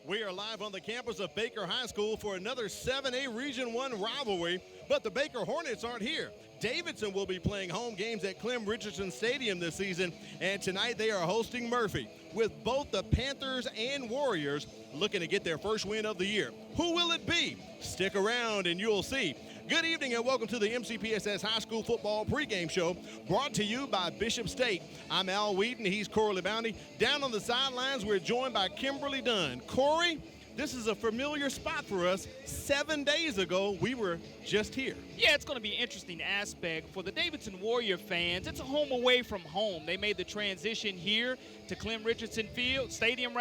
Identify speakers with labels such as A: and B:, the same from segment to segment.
A: We are live on the campus of Baker High School for another 7A Region 1 rivalry, but the Baker Hornets aren't here. Davidson will be playing home games at Clem Richardson Stadium this season, and tonight they are hosting Murphy, with both the Panthers and Warriors looking to get their first win of the year. Who will it be? Stick around and you'll see. Good evening and welcome to the MCPSS High School Football Pregame Show, brought to you by Bishop State. I'm Al Wheaton, he's Corey Bounty. Down on the sidelines, we're joined by Kimberly Dunn. Corey, this is a familiar spot for us. 7 days ago, we were just here.
B: Yeah, it's going to be an interesting aspect for the Davidson Warrior fans. It's a home away from home. They made the transition here to Clem Richardson Stadium,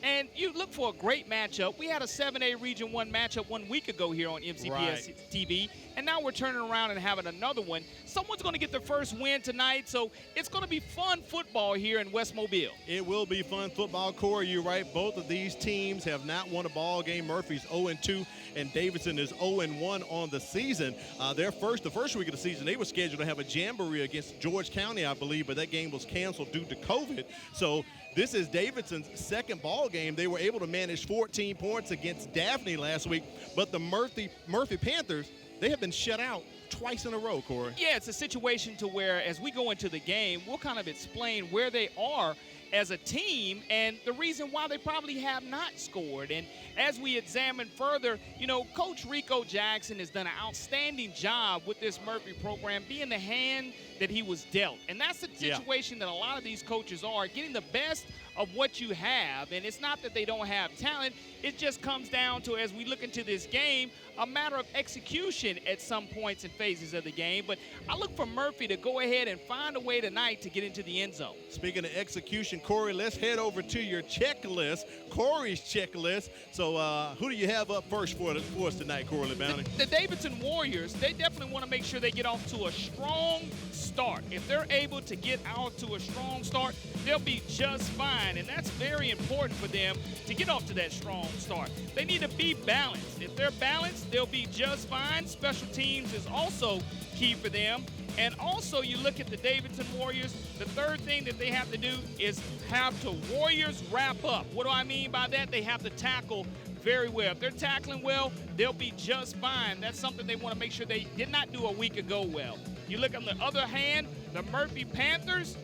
B: and you look for a great matchup. We had a 7A Region 1 matchup 1 week ago here on MCPS TV, and now we're turning around and having another one. Someone's going to get their first win tonight, so it's going to be fun football here in West Mobile.
A: It will be fun football, Corey. You're right. Both of these teams have not won a ball game. Murphy's 0-2, and Davidson is 0-1 on the season. The first week of the season, they were scheduled to have a jamboree against George County, I believe, but that game was canceled due to COVID. So this is Davidson's second ball game. They were able to manage 14 points against Daphne last week, but the Murphy Panthers, they have been shut out twice in a row, Corey.
B: Yeah, it's a situation to where as we go into the game, we'll kind of explain where they are as a team and the reason why they probably have not scored. And as we examine further, you know, Coach Rico Jackson has done an outstanding job with this Murphy program, being the hand that he was dealt. And that's the situation that a lot of these coaches are, getting the best of what you have. And it's not that they don't have talent. It just comes down to, as we look into this game, a matter of execution at some points and phases of the game. But I look for Murphy to go ahead and find a way tonight to get into the end zone.
A: Speaking of execution, Corey, let's head over to your checklist, Corey's checklist. So who do you have up first for us tonight, Corey Bounty?
B: The Davidson Warriors, they definitely want to make sure they get off to a strong start. If they're able to get out to a strong start, they'll be just fine, and that's very important for them to get off to that strong start. They need to be balanced. If they're balanced, they'll be just fine. Special teams is also key for them. And also, you look at the Davidson Warriors, the third thing that they have to do is have to Warriors wrap up. What do I mean by that? They have to tackle very well. If they're tackling well, they'll be just fine. That's something they want to make sure they did not do a week ago well. You look on the other hand, the Murphy Panthers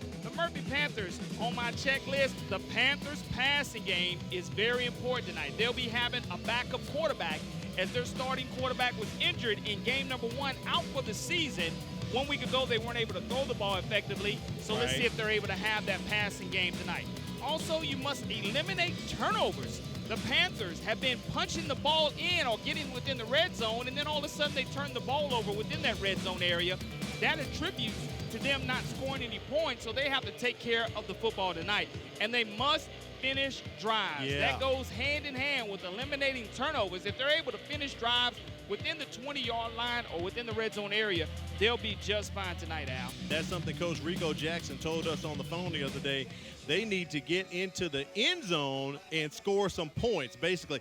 B: on my checklist, the Panthers passing game is very important tonight. They'll be having a backup quarterback as their starting quarterback was injured in game number 1, out for the season. 1 week ago, they weren't able to throw the ball effectively, so let's see if they're able to have that passing game tonight. Also, you must eliminate turnovers. The Panthers have been punching the ball in or getting within the red zone, and then all of a sudden they turn the ball over within that red zone area. That attributes to them not scoring any points, so they have to take care of the football tonight. And they must finish drives.
A: Yeah.
B: That goes hand in hand with eliminating turnovers. If they're able to finish drives within the 20-yard line or within the red zone area, they'll be just fine tonight, Al.
A: That's something Coach Rico Jackson told us on the phone the other day. They need to get into the end zone and score some points, basically.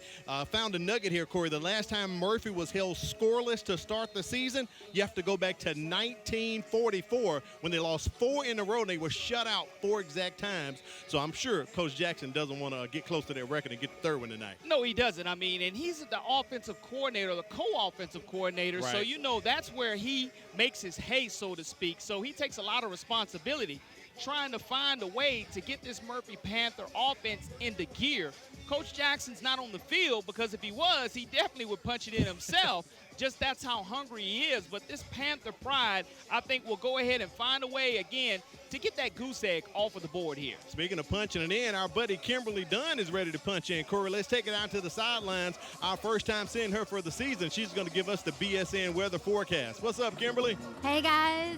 A: Found a nugget here, Corey. The last time Murphy was held scoreless to start the season, you have to go back to 1944 when they lost 4 in a row and they were shut out 4 exact times. So I'm sure Coach Jackson doesn't want to get close to that record and get the third one tonight.
B: No, he doesn't. I mean, and he's the offensive coordinator, the co-offensive coordinator.
A: Right.
B: So, you know, that's where he makes his hay, so to speak. So he takes a lot of responsibility trying to find a way to get this Murphy Panther offense into gear. Coach Jackson's not on the field because if he was, he definitely would punch it in himself. Just that's how hungry he is. But this Panther pride, I think, will go ahead and find a way again to get that goose egg off of the board here.
A: Speaking of punching it in, our buddy Kimberly Dunn is ready to punch in. Corey, let's take it out to the sidelines. Our first time seeing her for the season. She's going to give us the BSN weather forecast. What's up, Kimberly?
C: Hey, guys.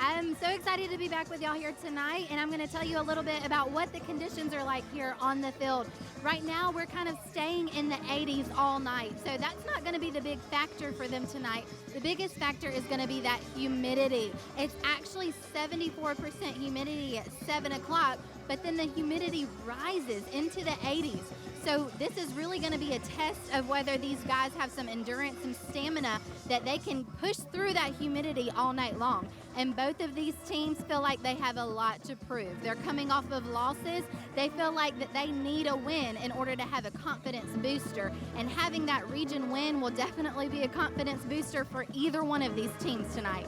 C: I'm so excited to be back with y'all here tonight, and I'm going to tell you a little bit about what the conditions are like here on the field. Right now, we're kind of staying in the 80s all night, so that's not going to be the big factor for them tonight. The biggest factor is going to be that humidity. It's actually 74% humidity at 7 o'clock, but then the humidity rises into the 80s. So this is really going to be a test of whether these guys have some endurance and stamina that they can push through that humidity all night long. And both of these teams feel like they have a lot to prove. They're coming off of losses. They feel like that they need a win in order to have a confidence booster. And having that region win will definitely be a confidence booster for either one of these teams tonight.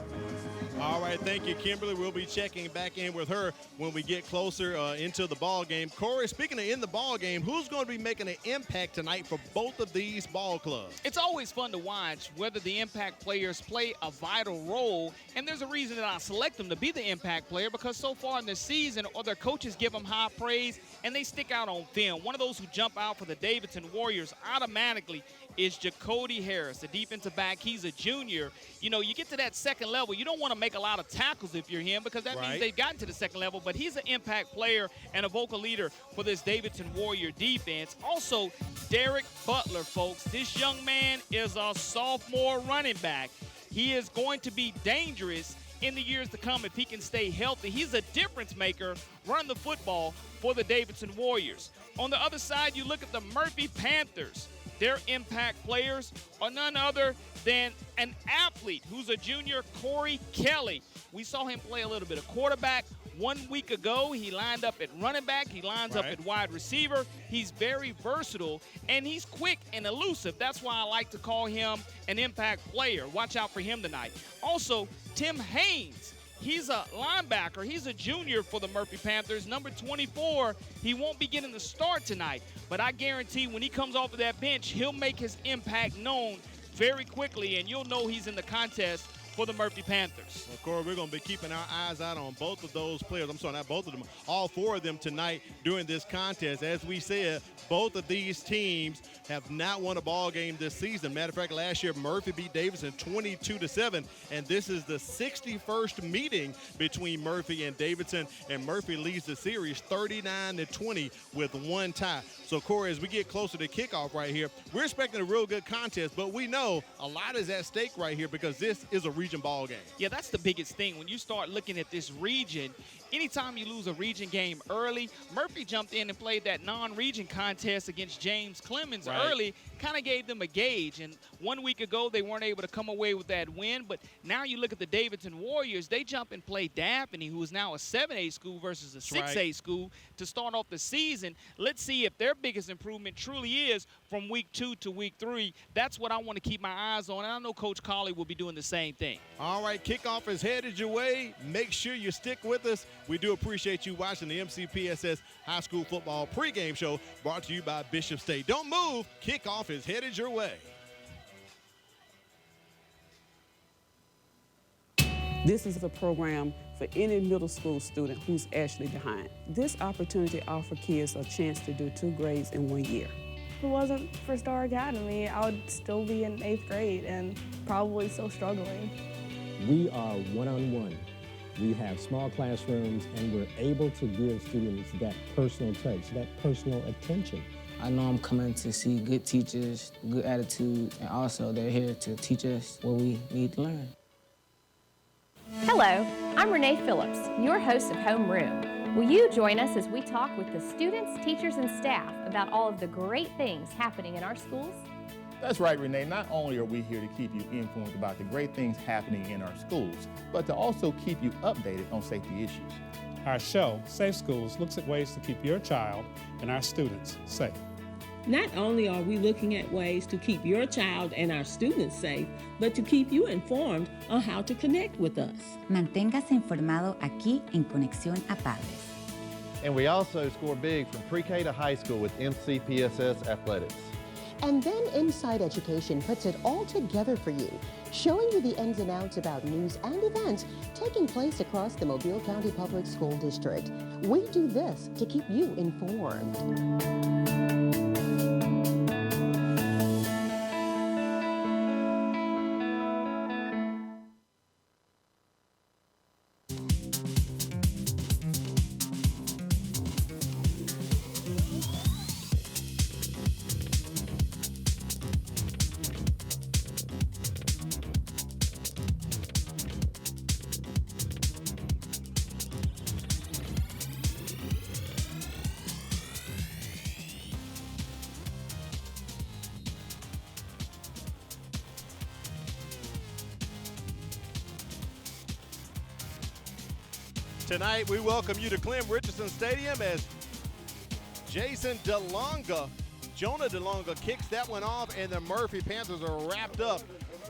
A: All right, thank you, Kimberly. We'll be checking back in with her when we get closer into the ball game. Corey, speaking of in the ball game, who's going to be making an impact tonight for both of these ball clubs?
B: It's always fun to watch whether the impact players play a vital role, and there's a reason that I select them to be the impact player, because so far in the season, their coaches give them high praise, and they stick out on film. One of those who jump out for the Davidson Warriors automatically is Jacody Harris, the defensive back. He's a junior. You know, you get to that second level, you don't want to make a lot of tackles if you're him, because that means they've gotten to the second level, but he's an impact player and a vocal leader for this Davidson Warrior defense. Also, Derek Butler, folks. This young man is a sophomore running back. He is going to be dangerous in the years to come if he can stay healthy. He's a difference maker running the football for the Davidson Warriors. On the other side, you look at the Murphy Panthers. Their impact players are none other than an athlete who's a junior, Corey Kelly. We saw him play a little bit of quarterback 1 week ago. He lined up at running back. He lines up at wide receiver. He's very versatile, and he's quick and elusive. That's why I like to call him an impact player. Watch out for him tonight. Also, Tim Haynes. He's a linebacker. He's a junior for the Murphy Panthers, number 24. He won't be getting the start tonight, but I guarantee when he comes off of that bench, he'll make his impact known very quickly, and you'll know he's in the contest for the Murphy Panthers.
A: Well, Corey, we're going to be keeping our eyes out on both of those players. I'm sorry, not both of them, all four of them tonight during this contest. As we said, both of these teams have not won a ball game this season. Matter of fact, last year Murphy beat Davidson 22-7, and this is the 61st meeting between Murphy and Davidson, and Murphy leads the series 39-20 with one tie. So, Corey, as we get closer to kickoff right here, we're expecting a real good contest, but we know a lot is at stake right here because this is a region ball game.
B: Yeah, that's the biggest thing. When you start looking at this region, anytime you lose a region game early, Murphy jumped in and played that non-region contest against James Clemens early, kind of gave them a gauge. And 1 week ago, they weren't able to come away with that win. But now you look at the Davidson Warriors, they jump and play Daphne, who is now a 7A school versus a 6A school to start off the season. Let's see if their biggest improvement truly is from week 2 to week 3. That's what I want to keep my eyes on. And I know Coach Colley will be doing the same thing.
A: All right, kickoff is headed your way. Make sure you stick with us. We do appreciate you watching the MCPSS High School Football pregame show brought to you by Bishop State. Don't move. Kickoff is headed your way.
D: This is a program for any middle school student who's actually behind. This opportunity offers kids a chance to do 2 grades in 1 year.
E: If it wasn't for Star Academy, I would still be in 8th grade and probably still struggling.
F: We are one-on-one. We have small classrooms, and we're able to give students that personal touch, that personal attention.
G: I know I'm coming to see good teachers, good attitude, and also they're here to teach us what we need to learn.
H: Hello, I'm Renee Phillips, your host of Homeroom. Will you join us as we talk with the students, teachers, and staff about all of the great things happening in our schools?
I: That's right, Renee. Not only are we here to keep you informed about the great things happening in our schools, but to also keep you updated on safety issues.
J: Our show, Safe Schools, looks at ways to keep your child and our students safe.
K: Not only are we looking at ways to keep your child and our students safe, but to keep you informed on how to connect with us.
L: Manténgase informado aquí en Conexión a Padres.
M: And we also score big from pre-K to high school with MCPSS Athletics.
N: And then Inside Education puts it all together for you, showing you the ins and outs about news and events taking place across the Mobile County Public School District. We do this to keep you informed.
A: Tonight, we welcome you to Clem Richardson Stadium as Jonah DeLonga kicks that one off, and the Murphy Panthers are wrapped up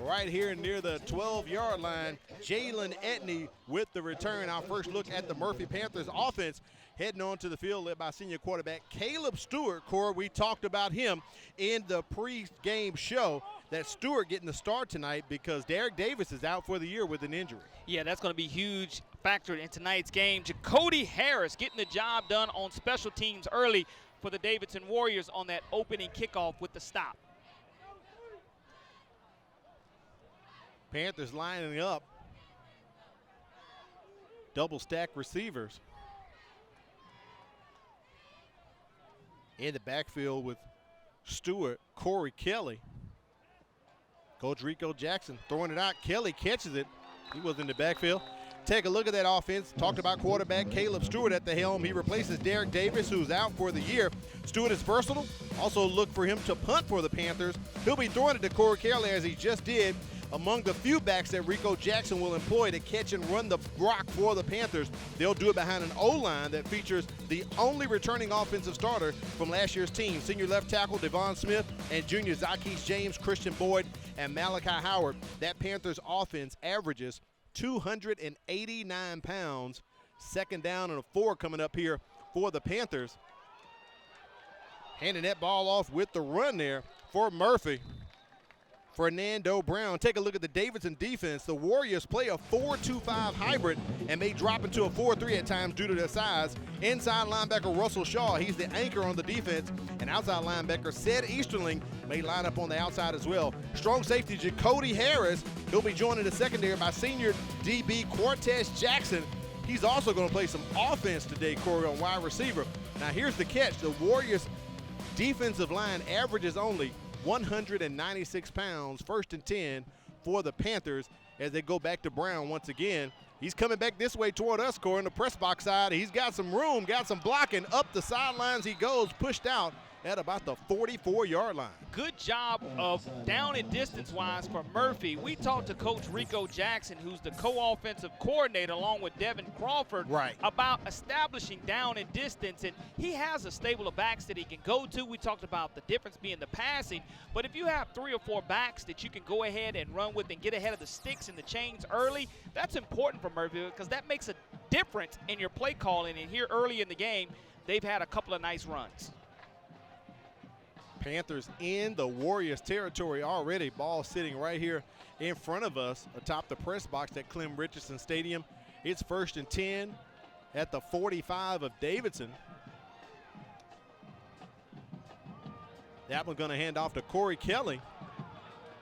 A: right here near the 12-yard line. Jalen Etney with the return. Our first look at the Murphy Panthers offense heading on to the field, led by senior quarterback Caleb Stewart. Corey, we talked about him in the pre-game show, that Stewart getting the start tonight because Derek Davis is out for the year with an injury.
B: Yeah, that's going to be a huge factor in tonight's game. Jacody Harris getting the job done on special teams early for the Davidson Warriors on that opening kickoff with the stop.
A: Panthers lining up. Double stack receivers. In the backfield with Stewart, Corey Kelly. Coach Rico Jackson throwing it out. Kelly catches it. He was in the backfield. Take a look at that offense. Talked about quarterback Caleb Stewart at the helm. He replaces Derek Davis, who's out for the year. Stewart is versatile. Also look for him to punt for the Panthers. He'll be throwing it to Corey Kelly as he just did. Among the few backs that Rico Jackson will employ to catch and run the rock for the Panthers, they'll do it behind an O-line that features the only returning offensive starter from last year's team, senior left tackle Devon Smith and junior Zykees James, Christian Boyd, and Malachi Howard. That Panthers offense averages 289 pounds. Second down and a 4 coming up here for the Panthers. Handing that ball off with the run there for Murphy. Fernando Brown. Take a look at the Davidson defense. The Warriors play a 4-2-5 hybrid and may drop into a 4-3 at times due to their size. Inside linebacker Russell Shaw, he's the anchor on the defense. And outside linebacker Ced Easterling may line up on the outside as well. Strong safety Jacody Harris. He'll be joined in the secondary by senior DB Cortez Jackson. He's also going to play some offense today, Corey, on wide receiver. Now here's the catch. The Warriors defensive line averages only 196 pounds, 1st and 10 for the Panthers as they go back to Brown once again. He's coming back this way toward us, Corey, in the press box side. He's got some room, got some blocking. Up the sidelines he goes, pushed out at about the 44-yard line.
B: Good job of down and distance-wise for Murphy. We talked to Coach Rico Jackson, who's the co-offensive coordinator, along with Devin Crawford, about establishing down and distance, and he has a stable of backs that he can go to. We talked about the difference being the passing, but if you have 3 or 4 backs that you can go ahead and run with and get ahead of the sticks and the chains early, that's important for Murphy because that makes a difference in your play calling, and here early in the game, they've had a couple of nice runs.
A: Panthers in the Warriors territory already. Ball sitting right here in front of us atop the press box at Clem Richardson Stadium. It's 1st and 10 at the 45 of Davidson. That one going to hand off to Corey Kelly.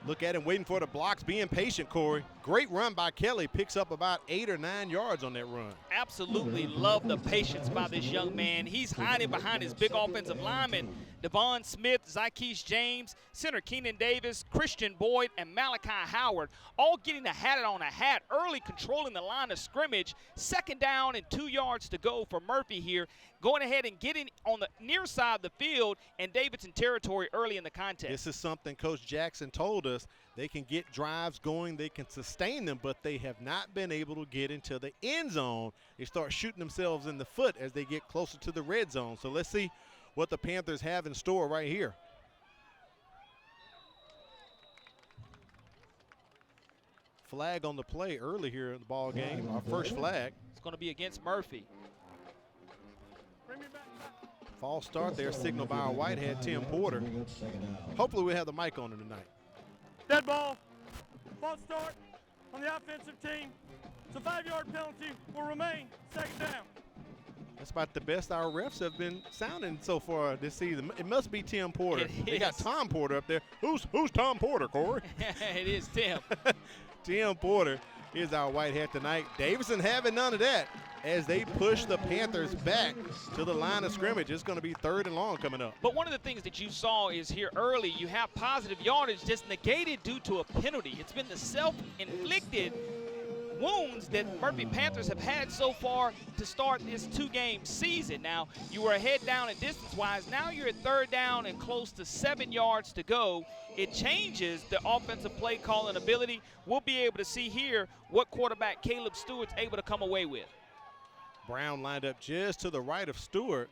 A: Look at him waiting for the blocks, being patient, Corey. Great run by Kelly. Picks up about 8 or 9 yards on that run.
B: Absolutely love the patience by this young man. He's hiding behind his big offensive lineman, Devon Smith, Zykees James, center Keenan Davis, Christian Boyd, and Malachi Howard, all getting the hat on a hat, early controlling the line of scrimmage. 2nd down and 2 yards to go for Murphy here, going ahead and getting on the near side of the field in Davidson territory early in the contest.
A: This is something Coach Jackson told us. They can get drives going, they can sustain them, but they have not been able to get into the end zone. They start shooting themselves in the foot as they get closer to the red zone. So let's see what the Panthers have in store right here. Flag on the play early here in the ball game. Our first flag.
B: It's going to be against Murphy.
A: False start there, signaled by our Whitehead, Tim Porter. Hopefully we have the mic on him tonight.
O: Dead ball, false start on the offensive team. It's a 5-yard penalty will remain, 2nd down.
A: That's about the best our refs have been sounding so far this season. It must be Tim Porter. They got Tom Porter up there. Who's Tom Porter, Corey?
B: It is Tim.
A: Tim Porter is our white hat tonight. Davidson having none of that as they push the Panthers back to the line of scrimmage. It's going to be 3rd and long coming up.
B: But one of the things that you saw is here early, you have positive yardage just negated due to a penalty. It's been the self-inflicted wounds that Murphy Panthers have had so far to start this 2-game season. Now, you were ahead down and distance-wise. Now you're at 3rd down and close to 7 yards to go. It changes the offensive play calling ability. We'll be able to see here what quarterback Caleb Stewart's able to come away with.
A: Brown lined up just to the right of Stewart.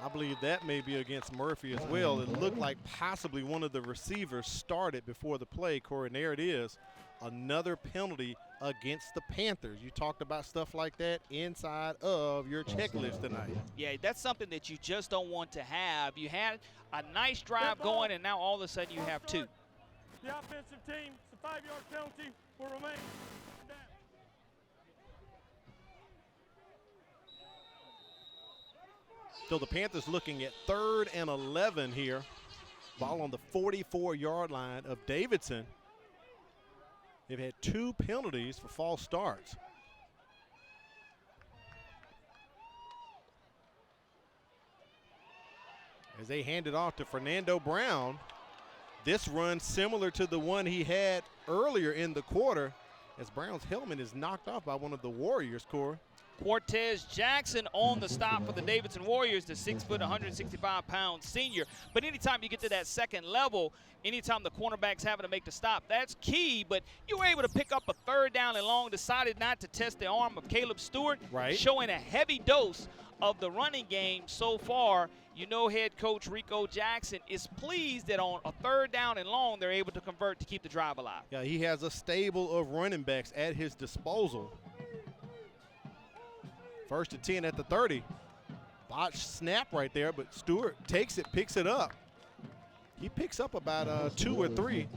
A: I believe that may be against Murphy as well. It looked like possibly one of the receivers started before the play, Corey, and there it is. Another penalty against the Panthers. You talked about stuff like that inside of your checklist tonight.
B: Yeah, that's something that you just don't want to have. You had a nice drive going, and now all of a sudden you have two.
O: The offensive team, it's a 5-yard penalty will remain.
A: So the Panthers looking at 3rd and 11 here. Ball on the 44-yard line of Davidson. They've had 2 penalties for false starts. As they hand it off to Fernando Brown, this run similar to the one he had earlier in the quarter, as Brown's helmet is knocked off by one of the Warriors, Corey.
B: Cortez Jackson on the stop for the Davidson Warriors, the 6 foot, 165-pound senior. But anytime you get to that second level, anytime the cornerback's having to make the stop, that's key. But you were able to pick up a 3rd down and long, decided not to test the arm of Caleb Stewart, showing a heavy dose of the running game so far. You know, head coach Rico Jackson is pleased that on a 3rd down and long, they're able to convert to keep the drive alive.
A: Yeah, he has a stable of running backs at his disposal. 1st and 10 at the 30. Botched snap right there, but Stewart takes it, picks it up. He picks up about 2 or 3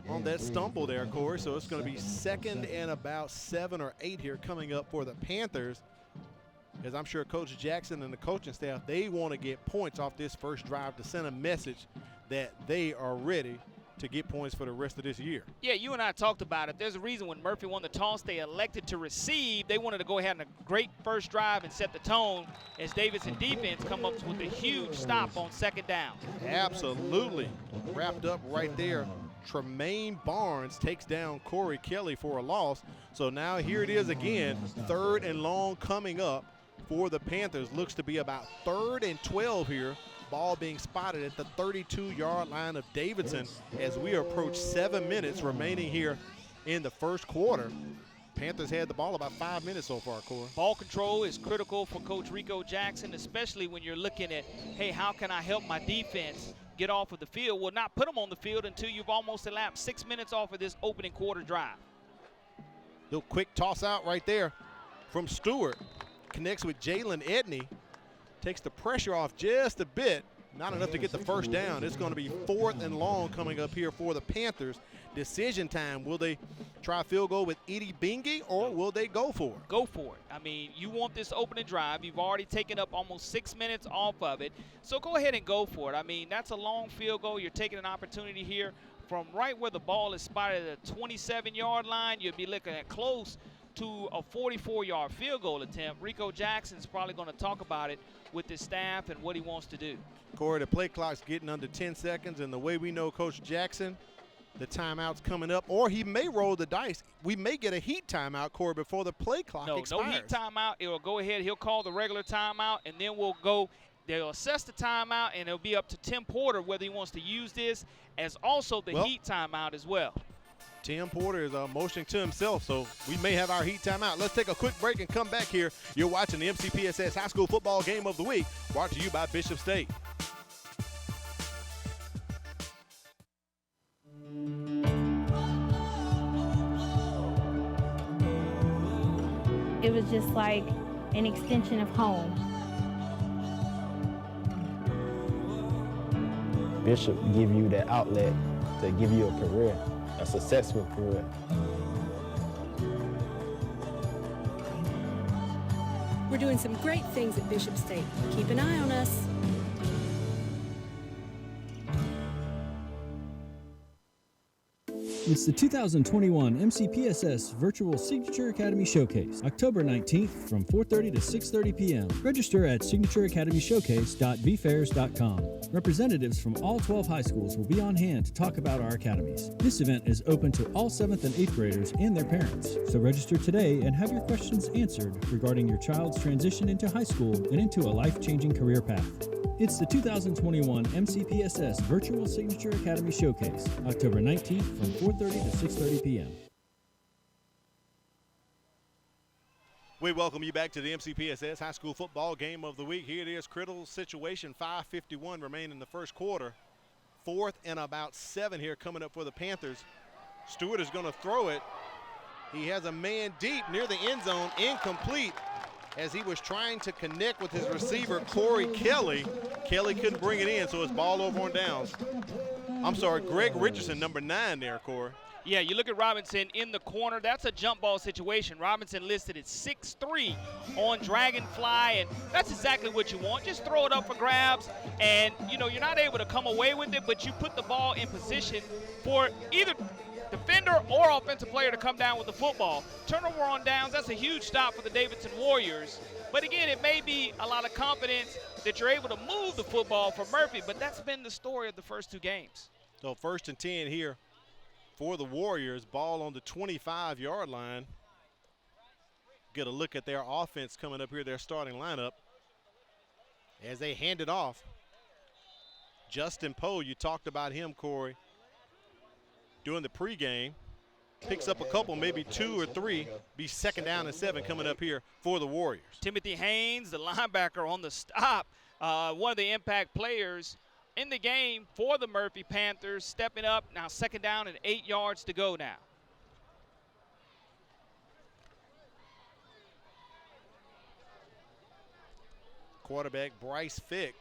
A: on that stumble there, Corey. So it's going to be 2nd and about 7 or 8 here coming up for the Panthers. As I'm sure Coach Jackson and the coaching staff, they want to get points off this first drive to send a message that they are ready to get points for the rest of this year.
B: Yeah, you and I talked about it. There's a reason when Murphy won the toss, they elected to receive. They wanted to go ahead and a great first drive and set the tone as Davidson defense come up with a huge stop on 2nd down.
A: Absolutely. Wrapped up right there. Tremaine Barnes takes down Corey Kelly for a loss. So now here it is again, 3rd and long coming up for the Panthers. Looks to be about 3rd and 12 here. Ball being spotted at the 32-yard line of Davidson as we approach 7 minutes remaining here in the first quarter. Panthers had the ball about 5 minutes so far, Corey.
B: Ball control is critical for Coach Rico Jackson, especially when you're looking at, hey, how can I help my defense get off of the field? Well, not put them on the field until you've almost elapsed 6 minutes off of this opening quarter drive.
A: Little quick toss out right there from Stewart. Connects with Jalen Edney. Takes the pressure off just a bit. Not enough to get the first down. It's going to be 4th and long coming up here for the Panthers. Decision time. Will they try a field goal with Edie Bingy, or will they go for it?
B: Go for it. I mean, you want this opening drive. You've already taken up almost 6 minutes off of it. So go ahead and go for it. I mean, that's a long field goal. You're taking an opportunity here from right where the ball is spotted at the 27-yard line. You'll be looking at close to a 44-yard field goal attempt. Rico Jackson's probably going to talk about it with his staff and what he wants to do.
A: Corey, the play clock's getting under 10 seconds, and the way we know Coach Jackson, the timeout's coming up, or he may roll the dice. We may get a heat timeout, Corey, before the play clock expires.
B: No heat timeout. It will go ahead. He'll call the regular timeout, and then we'll go. They'll assess the timeout, and it'll be up to Tim Porter whether he wants to use this as also the heat timeout as well.
A: Tim Porter is motioning to himself, so we may have our heat timeout. Let's take a quick break and come back here. You're watching the MCPSS High School Football Game of the Week, brought to you by Bishop State.
P: It was just like an extension of home.
Q: Bishop give you that outlet to give you a career, a successful career.
R: We're doing some great things at Bishop State. Keep an eye on us.
S: It's the 2021 MCPSS Virtual Signature Academy Showcase, October 19th from 4:30 to 6:30 p.m. Register at signatureacademyshowcase.bfairs.com. Representatives from all 12 high schools will be on hand to talk about our academies. This event is open to all 7th and 8th graders and their parents. So register today and have your questions answered regarding your child's transition into high school and into a life-changing career path. It's the 2021 MCPSS Virtual Signature Academy Showcase, October 19th from 4:30 to 6:30 p.m.
A: We welcome you back to the MCPSS High School Football Game of the Week. Here it is, critical situation, 5:51 remain in the first quarter. 4th and about 7 here coming up for the Panthers. Stewart is going to throw it. He has a man deep near the end zone, incomplete, as he was trying to connect with his receiver, Corey Kelly. Kelly couldn't bring it in, so it's ball over on downs. I'm sorry, Greg Richardson, number 9 there, Corey.
B: Yeah, you look at Robinson in the corner. That's a jump ball situation. Robinson listed at 6'3" on Dragonfly, and that's exactly what you want. Just throw it up for grabs, and, you know, you're not able to come away with it, but you put the ball in position for either defender or offensive player to come down with the football. Turnover on downs, that's a huge stop for the Davidson Warriors. But again, it may be a lot of confidence that you're able to move the football for Murphy, but that's been the story of the first 2 games.
A: So 1st and 10 here for the Warriors. Ball on the 25-yard line. Get a look at their offense coming up here, their starting lineup, as they hand it off. Justin Poe, you talked about him, Corey, doing the pregame. Picks up a couple, maybe 2 or 3. Be 2nd down and 7 coming up here for the Warriors.
B: Timothy Haynes, the linebacker on the stop, one of the impact players in the game for the Murphy Panthers, stepping up. Now 2nd down and 8 yards to go now.
A: Quarterback Bryce Fick,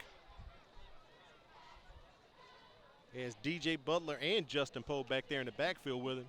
A: as DJ Butler and Justin Poe back there in the backfield with him.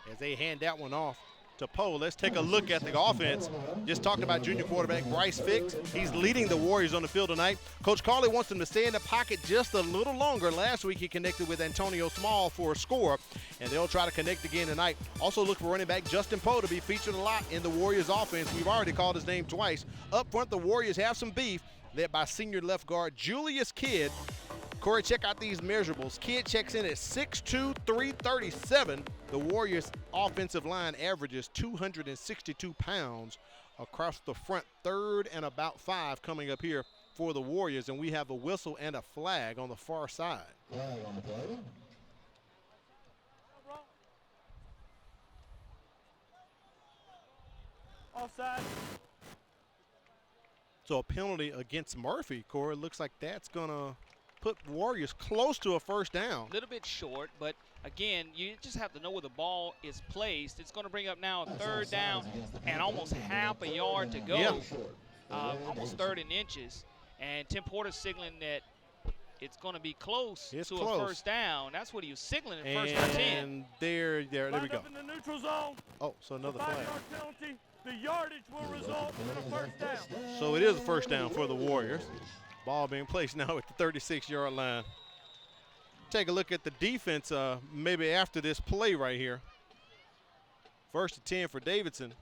A: As they hand that one off to Poe, let's take a look at the offense. Just talked about junior quarterback Bryce Fick. He's leading the Warriors on the field tonight. Coach Carley wants them to stay in the pocket just a little longer. Last week he connected with Antonio Small for a score, and they'll try to connect again tonight. Also look for running back Justin Poe to be featured a lot in the Warriors offense. We've already called his name twice. Up front, the Warriors have some beef, led by senior left guard Julius Kidd. Corey, check out these measurables. Kidd checks in at 6'2", 337. The Warriors' offensive line averages 262 pounds across the front. 3rd and about 5 coming up here for the Warriors, and we have a whistle and a flag on the far side.
O: Flag on the play. Offside.
A: So a penalty against Murphy, Corey. Looks like that's going to put Warriors close to a 1st down.
B: A little bit short, but again, you just have to know where the ball is placed. It's going to bring up now a 3rd down and almost half a yard to go.
A: Yeah.
B: Almost 3rd in inches. And Tim Porter signaling that it's going to be close to
A: close.
B: a 1st down. That's what he was signaling at 1st and 10.
A: And there we go.
O: In the neutral zone.
A: Oh, so another flag.
O: 5-yard penalty. The yardage will result in a 1st down.
A: So it is a 1st down for the Warriors. Ball being placed now at the 36-yard line. Take a look at the defense maybe after this play right here. 1st and 10 for Davidson.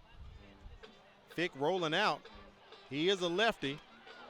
A: Fick rolling out. He is a lefty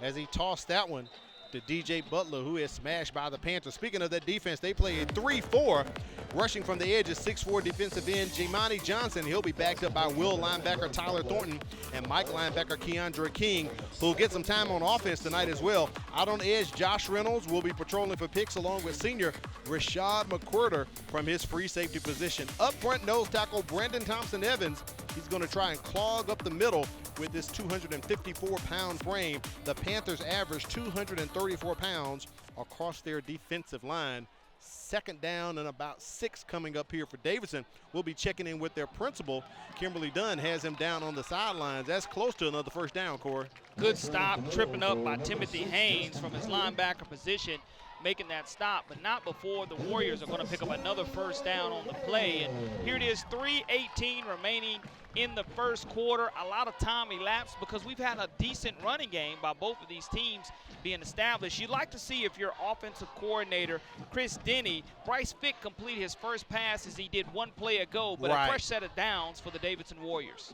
A: as he tossed that one to DJ Butler, who is smashed by the Panthers. Speaking of that defense, they play a 3-4. Rushing from the edge is 6'4" defensive end Jamani Johnson. He'll be backed up by Will linebacker Tyler Thornton and Mike linebacker Keandra King, who'll get some time on offense tonight as well. Out on the edge, Josh Reynolds will be patrolling for picks along with senior Rashad McQuirter from his free safety position. Up front, nose tackle Brandon Thompson-Evans. He's going to try and clog up the middle with this 254-pound frame. The Panthers average 234 pounds across their defensive line. 2nd down and about 6 coming up here for Davidson. We'll be checking in with their principal. Kimberly Dunn has him down on the sidelines. That's close to another 1st down, Corey.
B: Good stop, tripping up by Timothy Haynes from his linebacker position, making that stop, but not before the Warriors are going to pick up another 1st down on the play. And here it is, 3:18 remaining in the first quarter. A lot of time elapsed because we've had a decent running game by both of these teams being established. You'd like to see, if your offensive coordinator, Chris Denny, Bryce Fick complete his first pass as he did 1 play ago, but a fresh set of downs for the Davidson Warriors.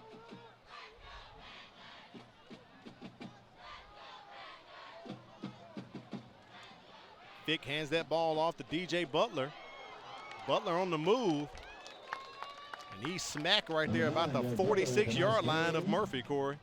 A: Fick hands that ball off to DJ Butler. Butler on the move. And he's smack right there about the 46-yard line of Murphy, Corey.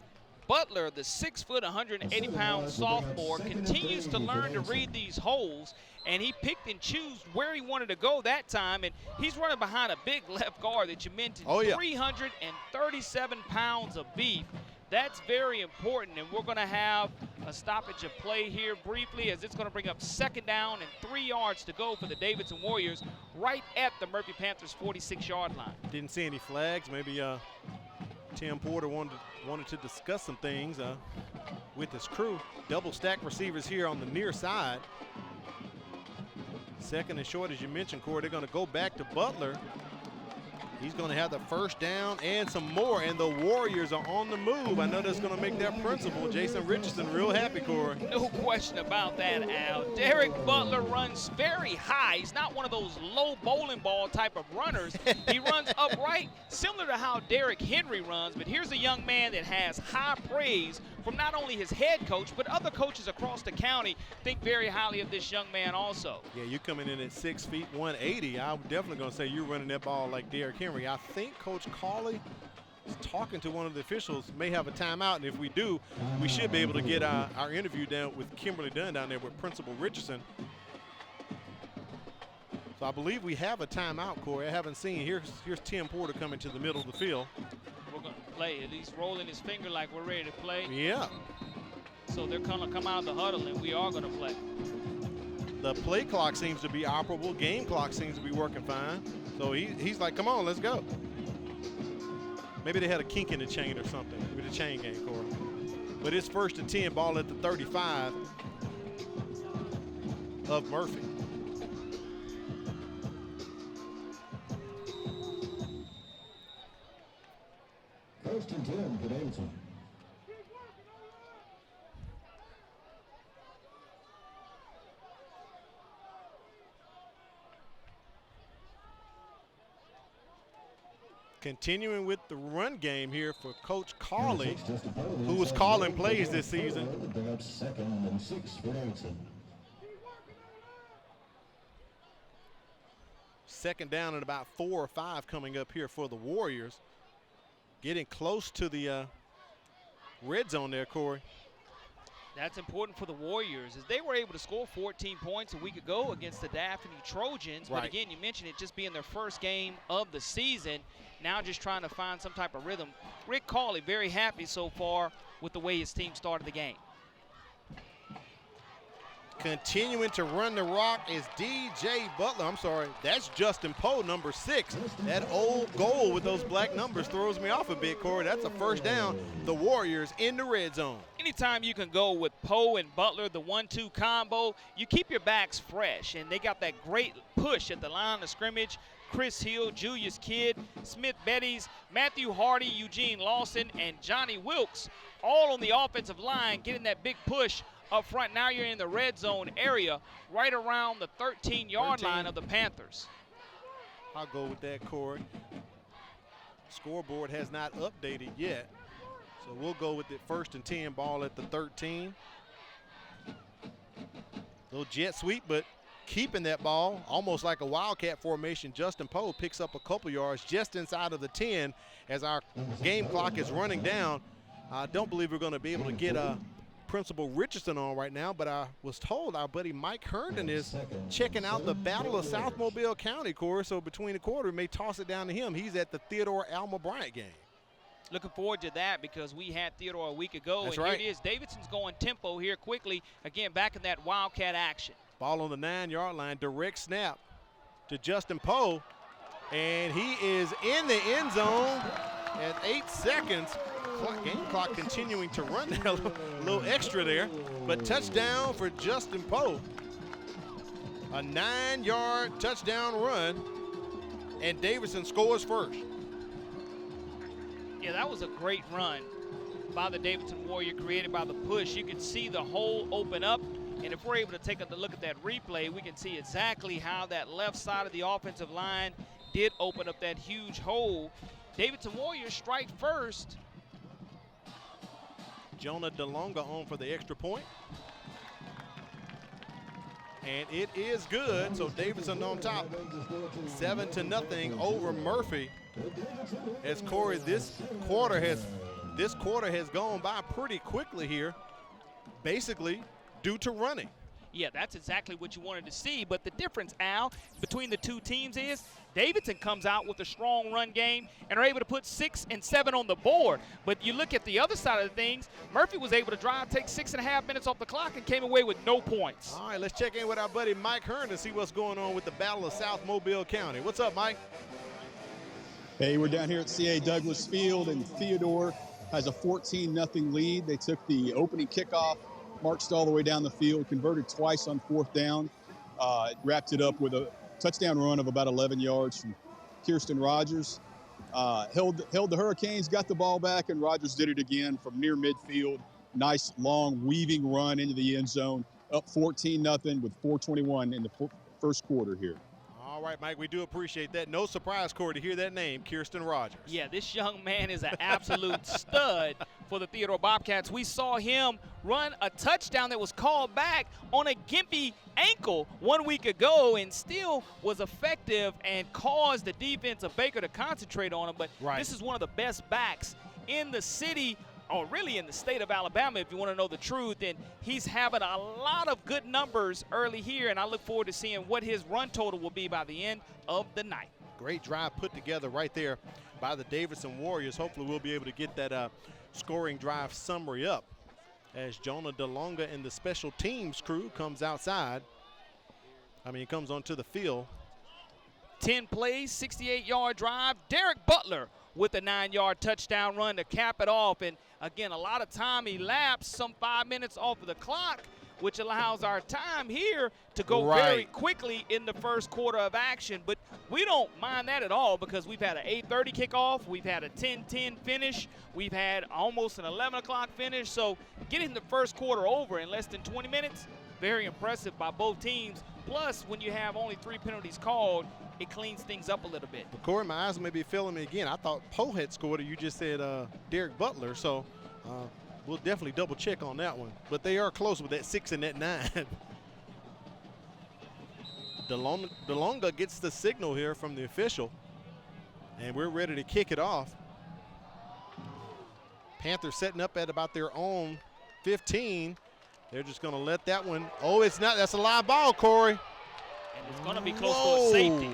B: Butler, the 6 foot, 180-pound sophomore, continues to learn to read these holes, and he picked and chose where he wanted to go that time, and he's running behind a big left guard that you mentioned, 337 pounds of beef. That's very important, and we're going to have a stoppage of play here briefly, as it's going to bring up 2nd down and 3 yards to go for the Davidson Warriors right at the Murphy Panthers 46-yard line.
A: Didn't see any flags. Maybe Tim Porter wanted to discuss some things with his crew. Double stack receivers here on the near side. 2nd and short, as you mentioned, Corey. They're going to go back to Butler. He's going to have the 1st down and some more, and the Warriors are on the move. I know that's going to make their principal, Jason Richardson, real happy, Corey.
B: No question about that, Al. Derek Butler runs very high. He's not one of those low bowling ball type of runners. He runs upright, similar to how Derrick Henry runs, but here's a young man that has high praise from not only his head coach, but other coaches across the county think very highly of this young man also.
A: Yeah, you're coming in at 6 feet, 180. I'm definitely going to say you're running that ball like Derrick Henry. I think Coach Cawley is talking to one of the officials, may have a timeout, and if we do, we should be able to get our interview down with Kimberly Dunn down there with Principal Richardson. So I believe we have a timeout, Corey. I haven't seen. Here's Tim Porter coming to the middle of the field.
B: We're going to play. He's rolling his finger like we're ready to play.
A: Yeah.
B: So they're going to come out of the huddle, and we are going to play.
A: The play clock seems to be operable. Game clock seems to be working fine. So he's like, come on, let's go. Maybe they had a kink in the chain or something with the chain game, Corey. But it's 1st and 10, ball at the 35 of Murphy.
T: First and 10 for Davidson.
A: Continuing with the run game here for Coach Cawley, who was calling plays this season.
T: 2nd and 6 for Davidson.
A: 2nd down and about 4 or 5 coming up here for the Warriors. Getting close to the red zone there, Corey.
B: That's important for the Warriors, as they were able to score 14 points a week ago against the Daphne Trojans.
A: Right.
B: But again, you mentioned it just being their first game of the season. Now just trying to find some type of rhythm. Rick Cawley very happy so far with the way his team started the game.
A: Continuing to run the rock is DJ Butler. I'm sorry, that's Justin Poe, number 6. That old goal with those black numbers throws me off a bit, Corey. That's a 1st down. The Warriors in the red zone.
B: Anytime you can go with Poe and Butler, the 1-2 combo, you keep your backs fresh. And they got that great push at the line of scrimmage. Chris Hill, Julius Kidd, Smith Betties, Matthew Hardy, Eugene Lawson, and Johnny Wilkes, all on the offensive line, getting that big push up front. Now you're in the red zone area, right around the 13-yard line of the Panthers.
A: I'll go with that, Corey. Scoreboard has not updated yet, so we'll go with it. 1st and 10, ball at the 13. Little jet sweep, but keeping that ball almost like a wildcat formation. Justin Poe picks up a couple yards just inside of the 10 as our game clock is running down. I don't believe we're going to be able to get Principal Richardson on right now, but I was told our buddy Mike Herndon is checking out the Battle of South Mobile County, Corey, so between the quarter, we may toss it down to him. He's at the Theodore Alma Bryant game.
B: Looking forward to that, because we had Theodore a week ago.
A: That's
B: and
A: right.
B: Here it is. Davidson's going tempo here quickly. Again, back in that wildcat action.
A: Ball on the 9-yard line, direct snap to Justin Poe, and he is in the end zone at 8 seconds. Game clock continuing to run there, a little extra there, but touchdown for Justin Poe. A 9-yard touchdown run, and Davidson scores first.
B: Yeah, that was a great run by the Davidson Warrior, created by the push. You can see the hole open up, and if we're able to take a look at that replay, we can see exactly how that left side of the offensive line did open up that huge hole. Davidson Warriors strike first.
A: Jonah DeLonga on for the extra point. And it is good, so Davidson on top. 7-0 over Murphy. As Corey, this quarter has this quarter has gone by pretty quickly here, basically due to running.
B: Yeah, that's exactly what you wanted to see. But the difference, Al, between the two teams is Davidson comes out with a strong run game and are able to put 6 and 7 on the board. But you look at the other side of the things, Murphy was able to drive, take 6.5 minutes off the clock, and came away with no points.
A: All right, let's check in with our buddy Mike Hearn to see what's going on with the Battle of South Mobile County. What's up, Mike?
U: Hey, we're down here at C.A. Douglas Field, and Theodore has a 14-0 lead. They took the opening kickoff, marched all the way down the field, converted twice on 4th down, wrapped it up with a touchdown run of about 11 yards from Kirsten Rogers. Held the Hurricanes, got the ball back, and Rogers did it again from near midfield. Nice, long, weaving run into the end zone, up 14-0 with 4:21 in the first quarter here.
A: All right, Mike, we do appreciate that. No surprise, Corey, to hear that name, Kirsten Rogers.
B: Yeah, this young man is an absolute stud for the Theodore Bobcats. We saw him run a touchdown that was called back on a gimpy ankle 1 week ago and still was effective and caused the defense of Baker to concentrate on him. But This is one of the best backs in the city, or really in the state of Alabama, if you want to know the truth. And he's having a lot of good numbers early here, and I look forward to seeing what his run total will be by the end of the night.
A: Great drive put together right there by the Davidson Warriors. Hopefully we'll be able to get that scoring drive summary up as Jonah DeLonga and the special teams crew comes outside. Comes onto the field.
B: 10 plays, 68-yard drive. Derek Butler with a 9-yard touchdown run to cap it off. And again, a lot of time elapsed, some 5 minutes off of the clock, which allows our time here to go very quickly in the first quarter of action. But we don't mind that at all because we've had an 8:30 kickoff, we've had a 10:10 finish, we've had almost an 11 o'clock finish. So getting the first quarter over in less than 20 minutes, very impressive by both teams. Plus, when you have only 3 penalties called, it cleans things up a little bit.
A: But Corey, my eyes may be failing me again. I thought Poe had scored, you just said Derek Butler. So we'll definitely double check on that one. But they are close with that 6 and that 9. DeLonga gets the signal here from the official, and we're ready to kick it off. Panthers setting up at about their own 15. They're just going to let that one. Oh, it's not. That's a live ball, Corey.
B: And it's going to be close to a safety.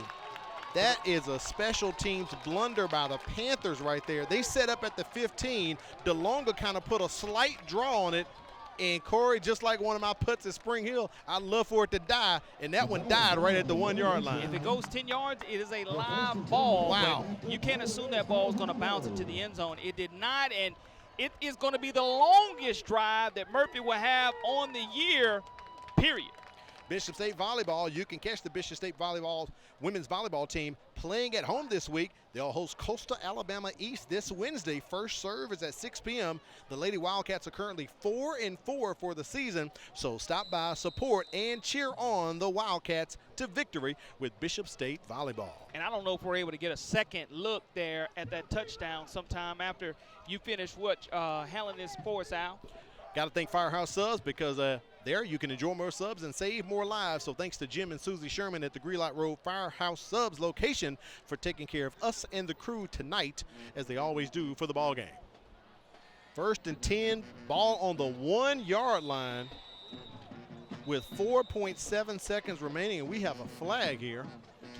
A: That is a special teams blunder by the Panthers right there. They set up at the 15. DeLonga kind of put a slight draw on it. And Corey, just like one of my putts at Spring Hill, I'd love for it to die. And that one died right at the 1 yard line.
B: If it goes 10 yards, it is a live ball.
A: Wow.
B: You can't assume that ball is going to bounce into the end zone. It did not, and it is going to be the longest drive that Murphy will have on the year, period.
A: Bishop State Volleyball, you can catch the Bishop State Volleyball women's volleyball team playing at home this week. They'll host Coastal Alabama East this Wednesday. First serve is at 6 p.m. The Lady Wildcats are currently 4-4 for the season, so stop by, support, and cheer on the Wildcats to victory with Bishop State Volleyball.
B: And I don't know if we're able to get a second look there at that touchdown sometime after you finish handling this for us, Al.
A: Got to thank Firehouse Subs because there you can enjoy more subs and save more lives. So thanks to Jim and Susie Sherman at the Greenlight Road Firehouse Subs location for taking care of us and the crew tonight, as they always do for the ball game. 1st and 10, ball on the 1 yard line with 4.7 seconds remaining, and we have a flag here.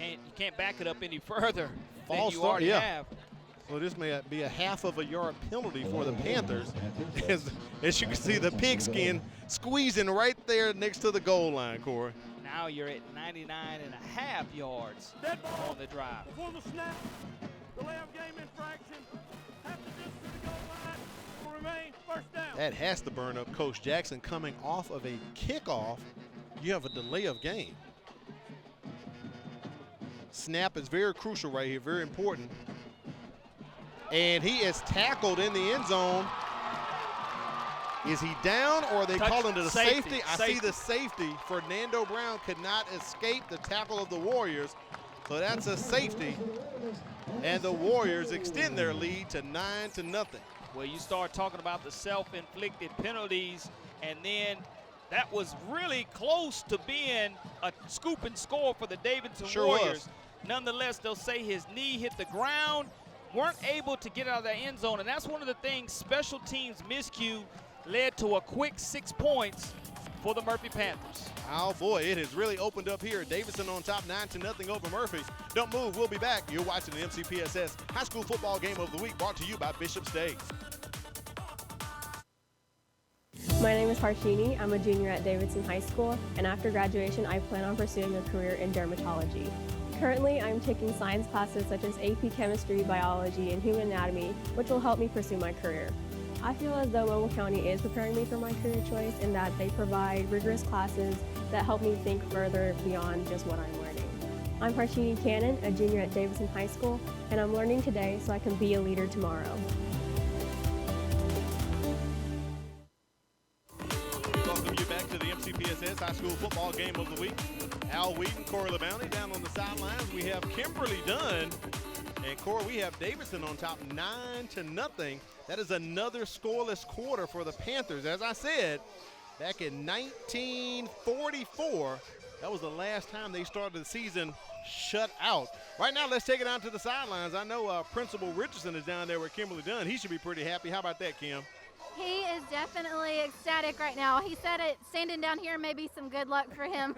B: You can't back it up any further
A: False
B: than you
A: start,
B: already have.
A: So this may be a half of a yard penalty for the Panthers. As you can see, the pigskin squeezing right there next to the goal line, Corey.
B: Now you're at 99.5 yards on the drive.
O: Before the snap, the layup game infraction, half the distance to the goal line will remain first down.
A: That has to burn up Coach Jackson coming off of a kickoff. You have a delay of game. Snap is very crucial right here, very important. And he is tackled in the end zone. Is he down, or are they calling it a safety? I see the safety. Fernando Brown could not escape the tackle of the Warriors. So that's a safety. And the Warriors extend their lead to 9-0.
B: Well, you start talking about the self-inflicted penalties, and then that was really close to being a scoop and score for the Davidson Warriors.
A: Was.
B: Nonetheless, they'll say his knee hit the ground. weren't able to get out of the end zone, and that's one of the things. Special teams miscue led to a quick 6 points for the Murphy Panthers.
A: Oh boy, it has really opened up here. Davidson on top 9-0 over Murphy. Don't move, we'll be back. You're watching the MCPSS High School Football Game of the Week, brought to you by Bishop State.
C: My name is Harshini. I'm a junior at Davidson High School, and after graduation, I plan on pursuing a career in dermatology. Currently, I'm taking science classes such as AP Chemistry, Biology, and Human Anatomy, which will help me pursue my career. I feel as though Mobile County is preparing me for my career choice in that they provide rigorous classes that help me think further beyond just what I'm learning. I'm Harshini Cannon, a junior at Davidson High School, and I'm learning today so I can be a leader tomorrow.
A: Welcome you back to the MCPSS High School Football Game of the Week. Al Wheaton, Corey LeBounty down on the sidelines. We have Kimberly Dunn. And Corey, we have Davidson on top 9-0. That is another scoreless quarter for the Panthers. As I said, back in 1944, that was the last time they started the season shut out. Right now, let's take it down to the sidelines. I know Principal Richardson is down there with Kimberly Dunn. He should be pretty happy. How about that, Kim?
V: He is definitely ecstatic right now. He said it standing down here may be some good luck for him.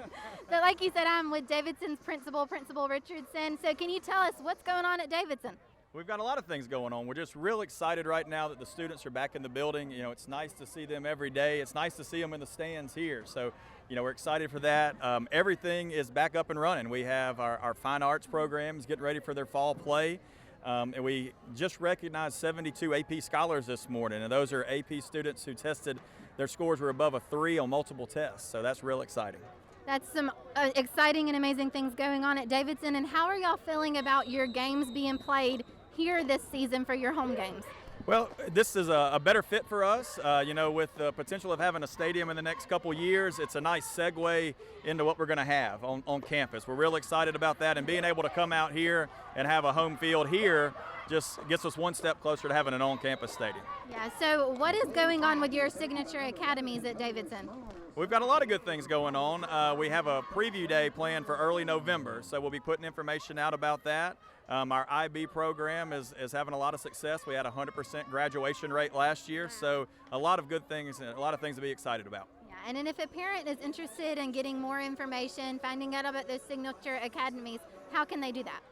V: But like you said, I'm with Davidson's Principal Richardson. So can you tell us what's going on at Davidson?
W: We've got a lot of things going on. We're just real excited right now that the students are back in the building. You know, it's nice to see them every day. It's nice to see them in the stands here. So, you know, we're excited for that. Everything is back up and running. We have our fine arts programs getting ready for their fall play. And we just recognized 72 AP scholars this morning, and those are AP students who tested, their scores were above a 3 on multiple tests, so that's real exciting.
V: That's some exciting and amazing things going on at Davidson. And how are y'all feeling about your games being played here this season for your home games?
W: Well, this is a better fit for us. You know, with the potential of having a stadium in the next couple years, it's a nice segue into what we're going to have on campus. We're real excited about that, and being able to come out here and have a home field here just gets us one step closer to having an on-campus stadium.
V: Yeah, so what is going on with your signature academies at Davidson?
W: We've got a lot of good things going on. We have a preview day planned for early November, so we'll be putting information out about that. Our IB program is having a lot of success. We had a 100% graduation rate last year, so a lot of good things and a lot of things to be excited about.
V: Yeah, and then if a parent is interested in getting more information, finding out about those signature academies, how can they do that?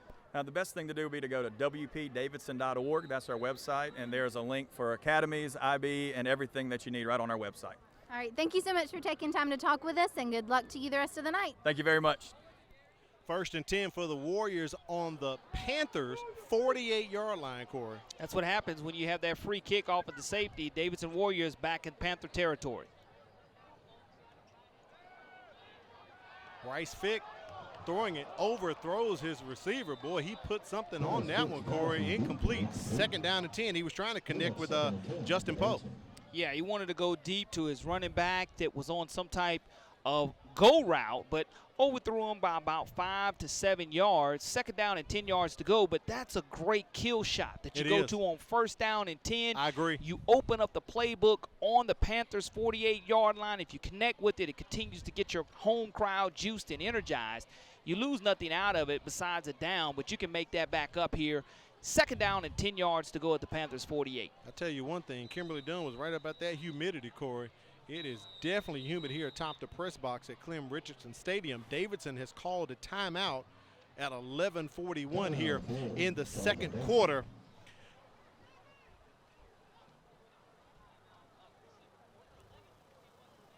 W: The best thing to do would be to go to wpdavidson.org. That's our website, and there's a link for academies, IB, and everything that you need right on our website.
V: All right, thank you so much for taking time to talk with us, and good luck to you the rest of the night.
W: Thank you very much.
A: 1st and 10 for the Warriors on the Panthers' 48-yard line, Corey.
B: That's what happens when you have that free kick off of the safety. Davidson Warriors back in Panther territory.
A: Bryce Fick throwing it, overthrows his receiver. Boy, he put something on that one, Corey. Incomplete. 2nd down and 10. He was trying to connect with Justin Pope.
B: Yeah, he wanted to go deep to his running back that was on some type of go route, but overthrew him by about 5 to 7 yards. 2nd down and 10 yards to go, but that's a great kill shot that you go to on 1st down and 10.
A: I agree.
B: You open up the playbook on the Panthers' 48-yard line. If you connect with it, it continues to get your home crowd juiced and energized. You lose nothing out of it besides a down, but you can make that back up here. 2nd down and 10 yards to go at the Panthers' 48.
A: I'll tell you one thing, Kimberly Dunn was right about that humidity, Corey. It is definitely humid here atop the press box at Clem Richardson Stadium. Davidson has called a timeout at 11:41 here in the 2nd quarter.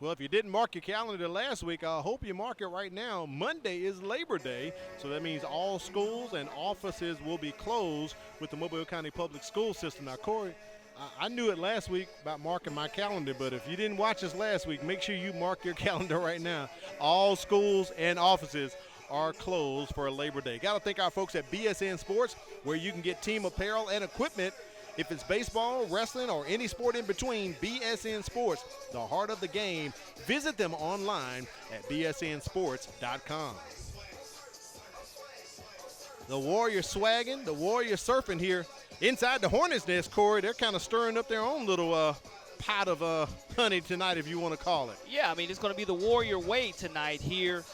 A: Well, if you didn't mark your calendar last week, I hope you mark it right now. Monday is Labor Day, so that means all schools and offices will be closed with the Mobile County Public School System. Now, Corey, I knew it last week about marking my calendar, but if you didn't watch us last week, make sure you mark your calendar right now. All schools and offices are closed for Labor Day. Got to thank our folks at BSN Sports, where you can get team apparel and equipment. If it's baseball, wrestling, or any sport in between, BSN Sports, the heart of the game. Visit them online at bsnsports.com. The Warriors swagging, the Warriors surfing here inside the Hornets' nest, Corey. They're kind of stirring up their own little pot of honey tonight, if you want to call it.
B: Yeah, I mean, it's going to be the Warrior way tonight here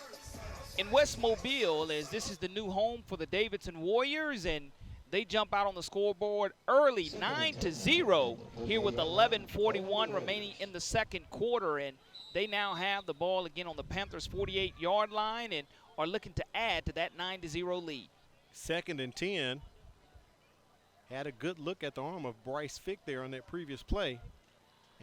B: in West Mobile, as this is the new home for the Davidson Warriors, and they jump out on the scoreboard early, 9-0, here with 11:41 remaining in the second quarter. And they now have the ball again on the Panthers' 48-yard line and are looking to add to that 9-0 lead.
A: 2nd and 10. Had a good look at the arm of Bryce Fick there on that previous play.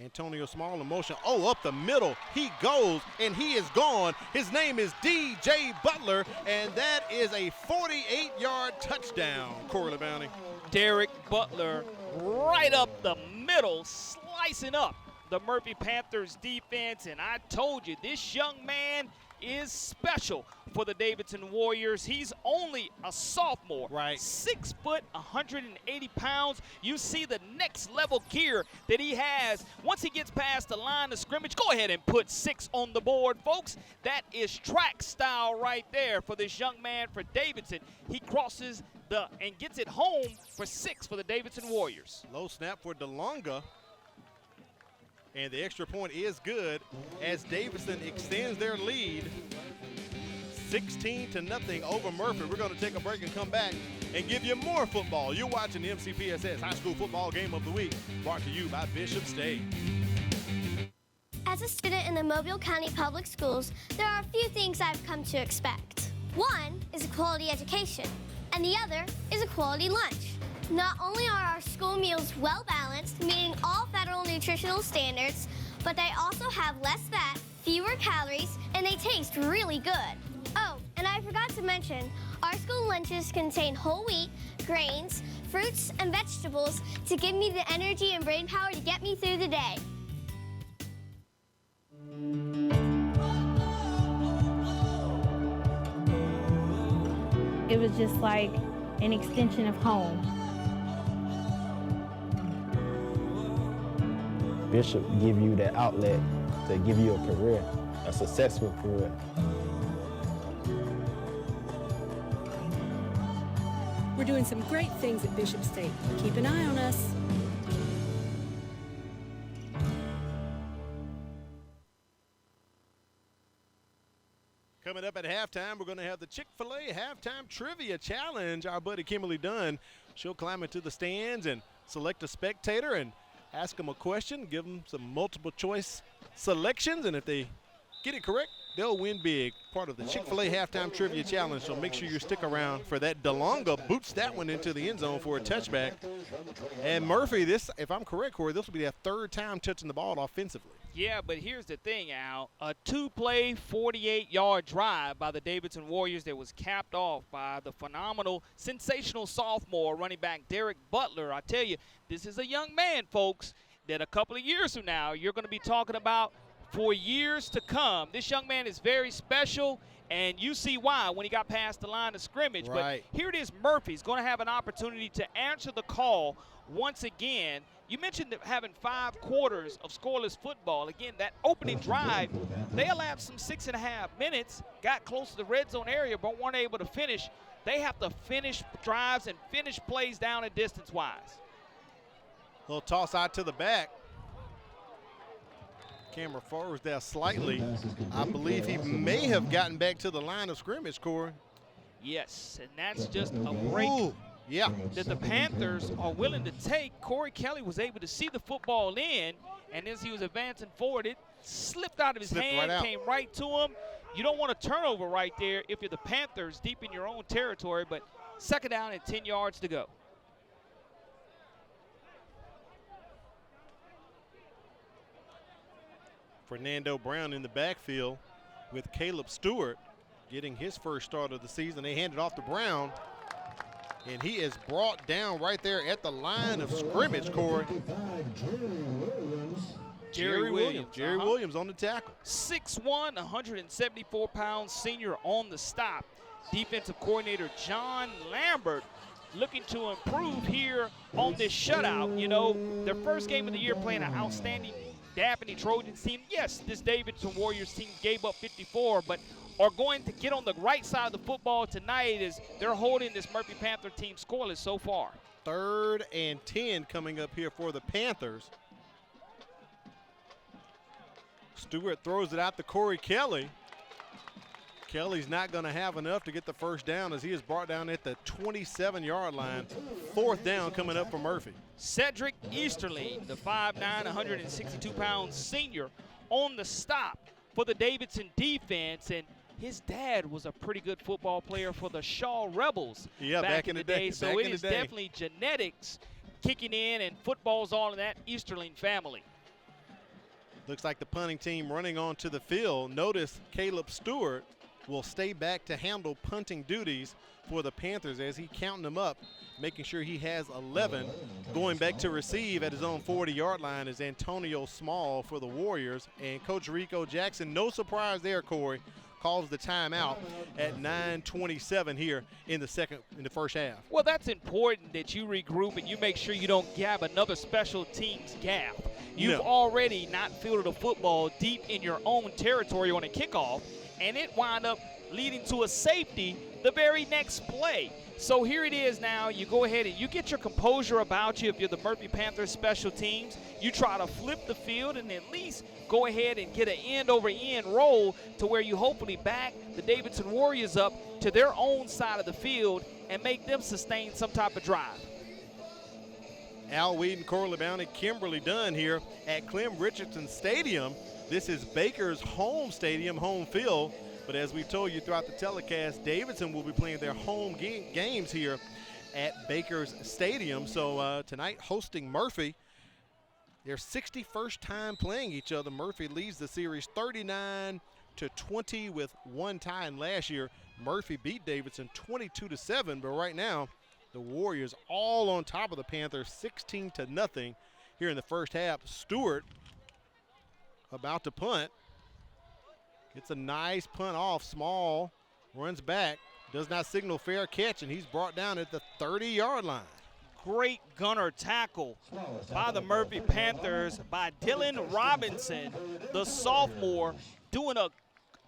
A: Antonio Small in motion. Oh, up the middle. He goes, and he is gone. His name is DJ Butler, and that is a 48-yard touchdown, Corley Bounty.
B: Derek Butler right up the middle, slicing up the Murphy Panthers defense. And I told you, this young man is special for the Davidson Warriors. He's only a sophomore.
A: Right.
B: 6 foot, 180 pounds. You see the next level gear that he has. Once he gets past the line of scrimmage, go ahead and put 6 on the board, folks. That is track style right there for this young man for Davidson. He crosses and gets it home for 6 for the Davidson Warriors.
A: Low snap for DeLonga. And the extra point is good as Davidson extends their lead 16-0 over Murphy. We're going to take a break and come back and give you more football. You're watching the MCPSS High School Football Game of the Week, brought to you by Bishop State.
D: As a student in the Mobile County Public Schools, there are a few things I've come to expect. One is a quality education, and the other is a quality lunch. Not only are our school meals well-balanced, meeting all federal nutritional standards, but they also have less fat, fewer calories, and they taste really good. Oh, and I forgot to mention, our school lunches contain whole wheat, grains, fruits, and vegetables to give me the energy and brain power to get me through the day.
P: It was just like an extension of home.
Q: Bishop give you that outlet to give you a career, a successful career.
R: We're doing some great things at Bishop State. Keep an eye on us.
A: Coming up at halftime, we're going to have the Chick-fil-A Halftime Trivia Challenge. Our buddy Kimberly Dunn, she'll climb into the stands and select a spectator and ask them a question, give them some multiple choice selections, and if they get it correct, they'll win big. Part of the Chick-fil-A Halftime Trivia Challenge, so make sure you stick around for that. DeLonga boots that one into the end zone for a touchback. And Murphy, this, if I'm correct, Corey, this will be their 3rd time touching the ball offensively.
B: Yeah, but here's the thing, Al. A 2-play, 48-yard drive by the Davidson Warriors that was capped off by the phenomenal, sensational sophomore running back Derek Butler. I tell you, this is a young man, folks, that a couple of years from now you're going to be talking about for years to come. This young man is very special, and you see why when he got past the line of scrimmage.
A: Right.
B: But here it is, Murphy's going to have an opportunity to answer the call once again. You mentioned having 5 quarters of scoreless football. Again, that opening drive, they elapsed some 6.5 minutes, got close to the red zone area, but weren't able to finish. They have to finish drives and finish plays down and distance-wise.
A: Little toss out to the back. Camera forwards there slightly. I believe he may have gotten back to the line of scrimmage, Corey.
B: Yes, and that's just a break.
A: Ooh, yeah.
B: That the Panthers are willing to take. Corey Kelly was able to see the football in, and as he was advancing forward, it slipped out of his hand, came right to him. You don't want a turnover right there if you're the Panthers deep in your own territory, but 2nd down and 10 yards to go.
A: Fernando Brown in the backfield with Caleb Stewart getting his first start of the season. They hand it off to Brown, and he is brought down right there at the line of scrimmage, Corey. Jerry Williams on the tackle.
B: 6'1", 174-pound senior on the stop. Defensive coordinator John Lambert looking to improve here on this shutout. You know, their first game of the year playing an outstanding Dabney Trojans team. Yes, this Davidson Warriors team gave up 54, but are going to get on the right side of the football tonight as they're holding this Murphy Panther team scoreless so far.
A: 3rd and 10 coming up here for the Panthers. Stewart throws it out to Corey Kelly. Kelly's not going to have enough to get the first down as he is brought down at the 27-yard line. 4th down coming up for Murphy.
B: Cedric Easterling, the 5'9", 162-pound senior, on the stop for the Davidson defense. And his dad was a pretty good football player for the Shaw Rebels back in the day. So it is definitely genetics kicking in, and football's all in that Easterling family.
A: Looks like the punting team running onto the field. Notice Caleb Stewart will stay back to handle punting duties for the Panthers as he counting them up, making sure he has 11. Going back to receive at his own 40-yard line is Antonio Small for the Warriors. And Coach Rico Jackson, no surprise there, Corey, calls the timeout at 9:27 here in the first half.
B: Well, that's important that you regroup and you make sure you don't gab another special teams gap. You've already not fielded a football deep in your own territory on a kickoff, and it wound up leading to a safety the very next play. So here it is now. You go ahead and you get your composure about you if you're the Murphy Panthers special teams. You try to flip the field and at least go ahead and get an end-over-end roll to where you hopefully back the Davidson Warriors up to their own side of the field and make them sustain some type of drive.
A: Al Whedon, Corley Bounty, Kimberly Dunn here at Clem Richardson Stadium. This is Baker's home stadium, home field. But as we told you throughout the telecast, Davidson will be playing their home games here at Baker's Stadium. So tonight hosting Murphy. Their 61st time playing each other. Murphy leads the series 39-20 with one tie. And last year, Murphy beat Davidson 22-7. But right now, the Warriors all on top of the Panthers, 16-0 here in the first half. Stewart about to punt. It's a nice punt off. Small runs back, does not signal fair catch, and he's brought down at the 30-yard line.
B: Great gunner tackle by the Murphy Panthers by Dylan Robinson, the sophomore, doing an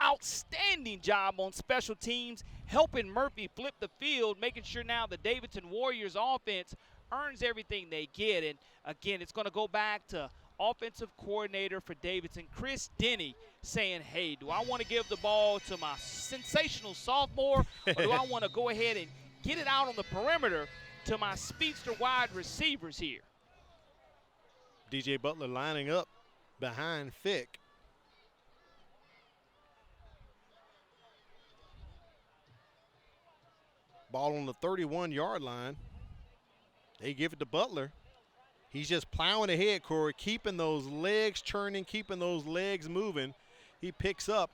B: outstanding job on special teams, helping Murphy flip the field, making sure now the Davidson Warriors offense earns everything they get. And again, it's going to go back to offensive coordinator for Davidson, Chris Denny, saying, hey, do I want to give the ball to my sensational sophomore, or do I want to go ahead and get it out on the perimeter to my speedster wide receivers here?
A: DJ Butler lining up behind Fick. Ball on the 31-yard line. They give it to Butler. He's just plowing ahead, Corey, keeping those legs churning, keeping those legs moving. He picks up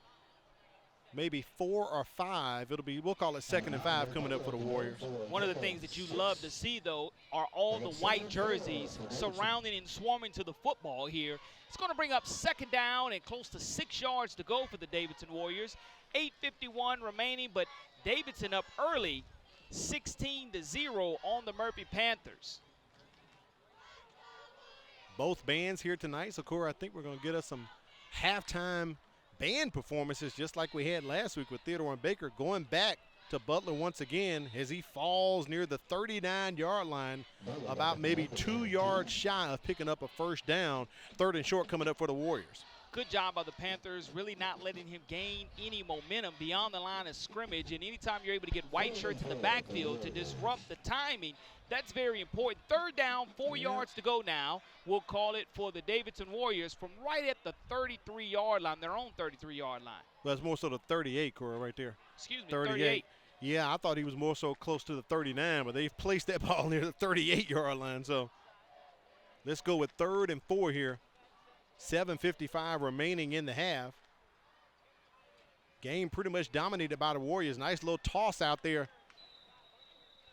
A: maybe 4 or 5. We'll call it 2nd and 5 coming up for the Warriors.
B: One of the things that you love to see, though, are all the white jerseys surrounding and swarming to the football here. It's going to bring up 2nd down and close to 6 yards to go for the Davidson Warriors. 8:51 remaining, but Davidson up early, 16-0 on the Murphy Panthers.
A: Both bands here tonight, so Corey, I think we're going to get us some halftime band performances just like we had last week with Theodore and Baker. Going back to Butler once again as he falls near the 39-yard line, about maybe 2 yards shy of picking up a first down. 3rd and short coming up for the Warriors.
B: Good job by the Panthers, really not letting him gain any momentum beyond the line of scrimmage. And anytime you're able to get white shirts in the backfield to disrupt the timing, that's very important. 3rd down, 4 yards to go now. We'll call it for the Davidson Warriors from right at the 33-yard line, their own 33-yard line.
A: Well, that's more so the 38, Corey, right there.
B: Excuse me, 38.
A: Yeah, I thought he was more so close to the 39, but they've placed that ball near the 38-yard line. So let's go with 3rd and 4 here. 7:55 remaining in the half. Game pretty much dominated by the Warriors. Nice little toss out there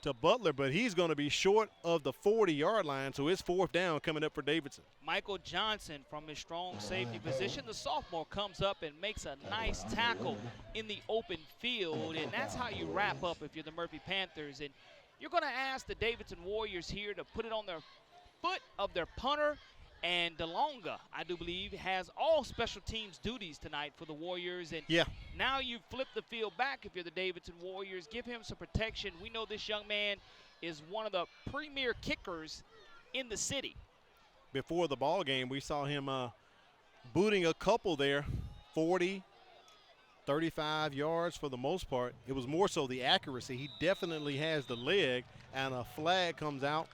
A: to Butler, but he's going to be short of the 40-yard line, so it's 4th down coming up for Davidson.
B: Michael Johnson from his strong safety position, the sophomore, comes up and makes a nice tackle in the open field, and that's how you wrap up if you're the Murphy Panthers. And you're going to ask the Davidson Warriors here to put it on their foot of their punter. And DeLonga, I do believe, has all special teams duties tonight for the Warriors. And now you flip the field back if you're the Davidson Warriors. Give him some protection. We know this young man is one of the premier kickers in the city.
A: Before the ball game, we saw him booting a couple there, 40, 35 yards for the most part. It was more so the accuracy. He definitely has the leg, and a flag comes out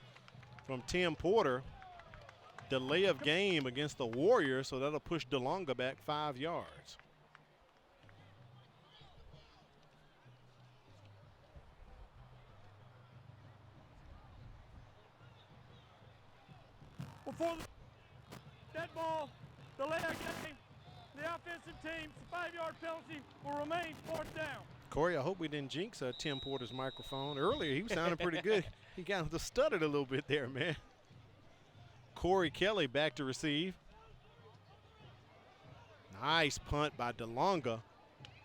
A: from Tim Porter. Delay of game against the Warriors, so that'll push DeLonga back 5 yards.
O: Before the dead ball, delay of game, the offensive team's 5-yard penalty will remain 4th down.
A: Corey, I hope we didn't jinx Tim Porter's microphone. Earlier, he was sounding pretty good. He kind of stuttered a little bit there, man. Corey Kelly back to receive. Nice punt by DeLonga.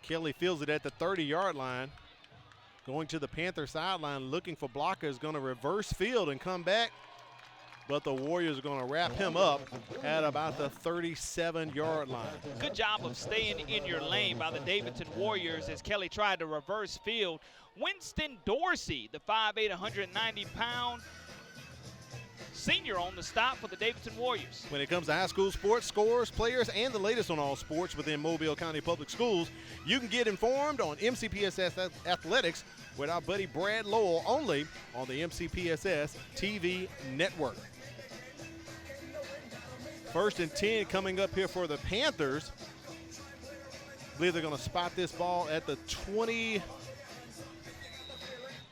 A: Kelly feels it at the 30-yard line. Going to the Panther sideline, looking for blockers, going to reverse field and come back. But the Warriors are going to wrap him up at about the 37-yard line.
B: Good job of staying in your lane by the Davidson Warriors as Kelly tried to reverse field. Winston Dorsey, the 5'8", 190-pound senior on the stop for the Davidson Warriors.
A: When it comes to high school sports, scores, players, and the latest on all sports within Mobile County Public Schools, you can get informed on MCPSS Athletics with our buddy Brad Lowell, only on the MCPSS TV network. 1st and 10 coming up here for the Panthers. I believe they're going to spot this ball at the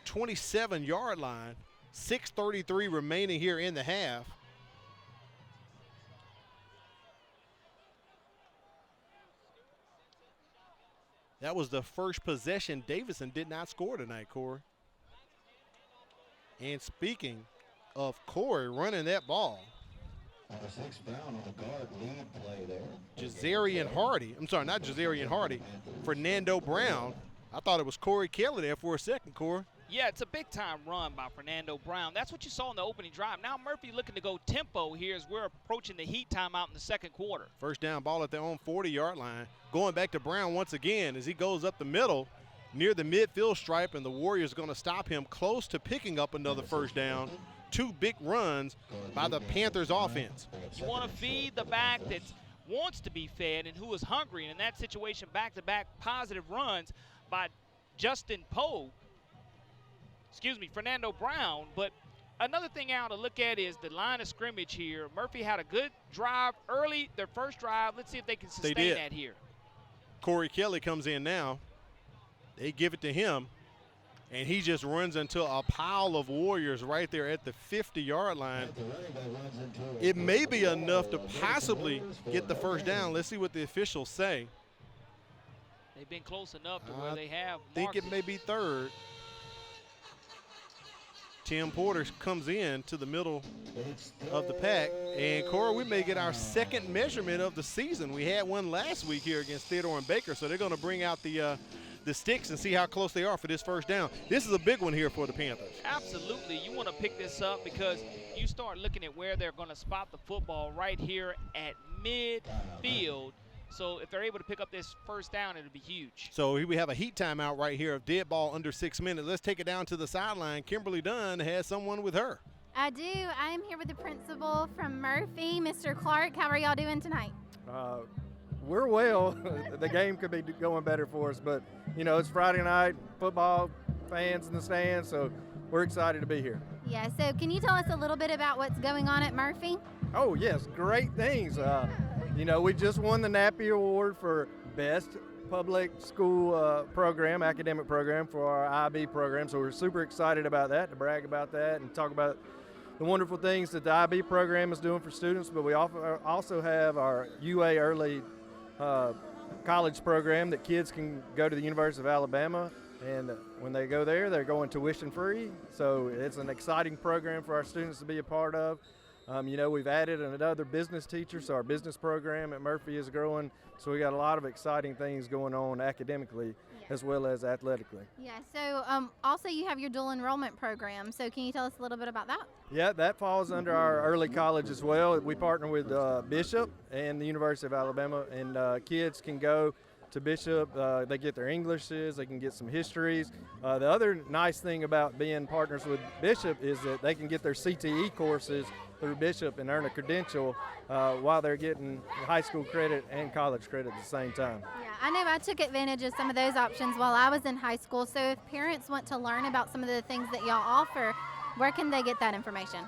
A: 27-yard line. 6:33 remaining here in the half. That was the first possession. Davidson did not score tonight, Corey. And speaking of Corey running that ball,
T: Number 6 Brown on the guard lead play there.
A: Jazarian Hardy. I'm sorry, not Jazarian Hardy. Fernando Brown. I thought it was Corey Kelly there for a second, Corey.
B: Yeah, it's a big-time run by Fernando Brown. That's what you saw in the opening drive. Now Murphy looking to go tempo here as we're approaching the heat timeout in the 2nd quarter.
A: First down ball at their own 40-yard line. Going back to Brown once again as he goes up the middle near the midfield stripe, and the Warriors are going to stop him close to picking up another first down. 2 big runs by the Panthers offense.
B: You want to feed the back that wants to be fed and who is hungry. And in that situation, back-to-back positive runs by Fernando Brown. But another thing out to look at is the line of scrimmage here. Murphy had a good drive early, their first drive. Let's see if they can sustain that here.
A: Corey Kelly comes in now. They give it to him, and he just runs into a pile of Warriors right there at the 50-yard line. It may be enough to possibly get the first down. Let's see what the officials say.
B: They've been close enough to where they have
A: I think it may be 3rd. Tim Porter comes in to the middle of the pack. And, Cora, we may get our 2nd measurement of the season. We had one last week here against Theodore and Baker, so they're going to bring out the sticks and see how close they are for this first down. This is a big one here for the Panthers.
B: Absolutely. You want to pick this up because you start looking at where they're going to spot the football right here at midfield. So if they're able to pick up this first down, it'll be huge.
A: So we have a heat timeout right here of dead ball under 6 minutes. Let's take it down to the sideline. Kimberly Dunn has someone with her.
V: I do. I am here with the principal from Murphy, Mr. Clark. How are y'all doing tonight?
E: We're well. The game could be going better for us, but, you know, it's Friday night, football, fans in the stands, so we're excited to be here.
V: Yeah, so can you tell us a little bit about what's going on at Murphy?
E: Oh, yes, great things. You know, we just won the Napier Award for Best Public School Program, academic program for our IB program, so we're super excited about that, to brag about that and talk about the wonderful things that the IB program is doing for students, but we also have our UA Early college program that kids can go to the University of Alabama, and when they go there, they're going tuition free. So it's an exciting program for our students to be a part of. You know, we've added another business teacher, so our business program at Murphy is growing. So we got a lot of exciting things going on academically as well as athletically.
V: Yeah, so also you have your dual enrollment program. So can you tell us a little bit about that?
E: Yeah, that falls under our early college as well. We partner with Bishop and the University of Alabama, and kids can go to Bishop. They get their Englishes, they can get some histories. The other nice thing about being partners with Bishop is that they can get their CTE courses through Bishop and earn a credential while they're getting high school credit and college credit at the same time.
V: Yeah, I know I took advantage of some of those options while I was in high school. So if parents want to learn about some of the things that y'all offer, where can they get that information?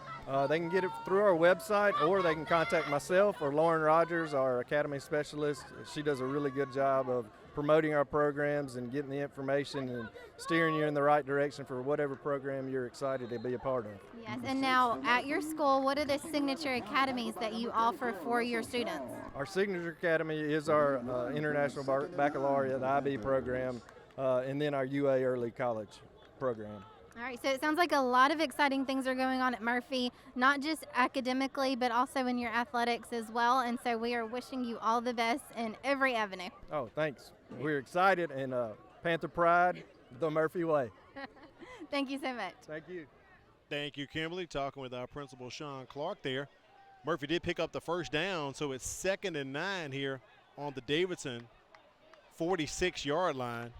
E: They can get it through our website, or they can contact myself or Lauren Rogers, our academy specialist. She does a really good job of promoting our programs and getting the information and steering you in the right direction for whatever program you're excited to be a part of.
V: Yes, and now at your school, what are the signature academies that you offer for your students?
E: Our signature academy is our International Baccalaureate IB program, and then our UA Early College program.
V: All right, so it sounds like a lot of exciting things are going on at Murphy, not just academically, but also in your athletics as well. And so we are wishing you all the best in every avenue.
E: Oh, thanks. We're excited, and Panther Pride, the Murphy way.
V: Thank you so much.
E: Thank you.
A: Thank you, Kimberly. Talking with our principal, Sean Clark there. Murphy did pick up the first down, so it's 2nd and 9 here on the Davidson 46-yard line.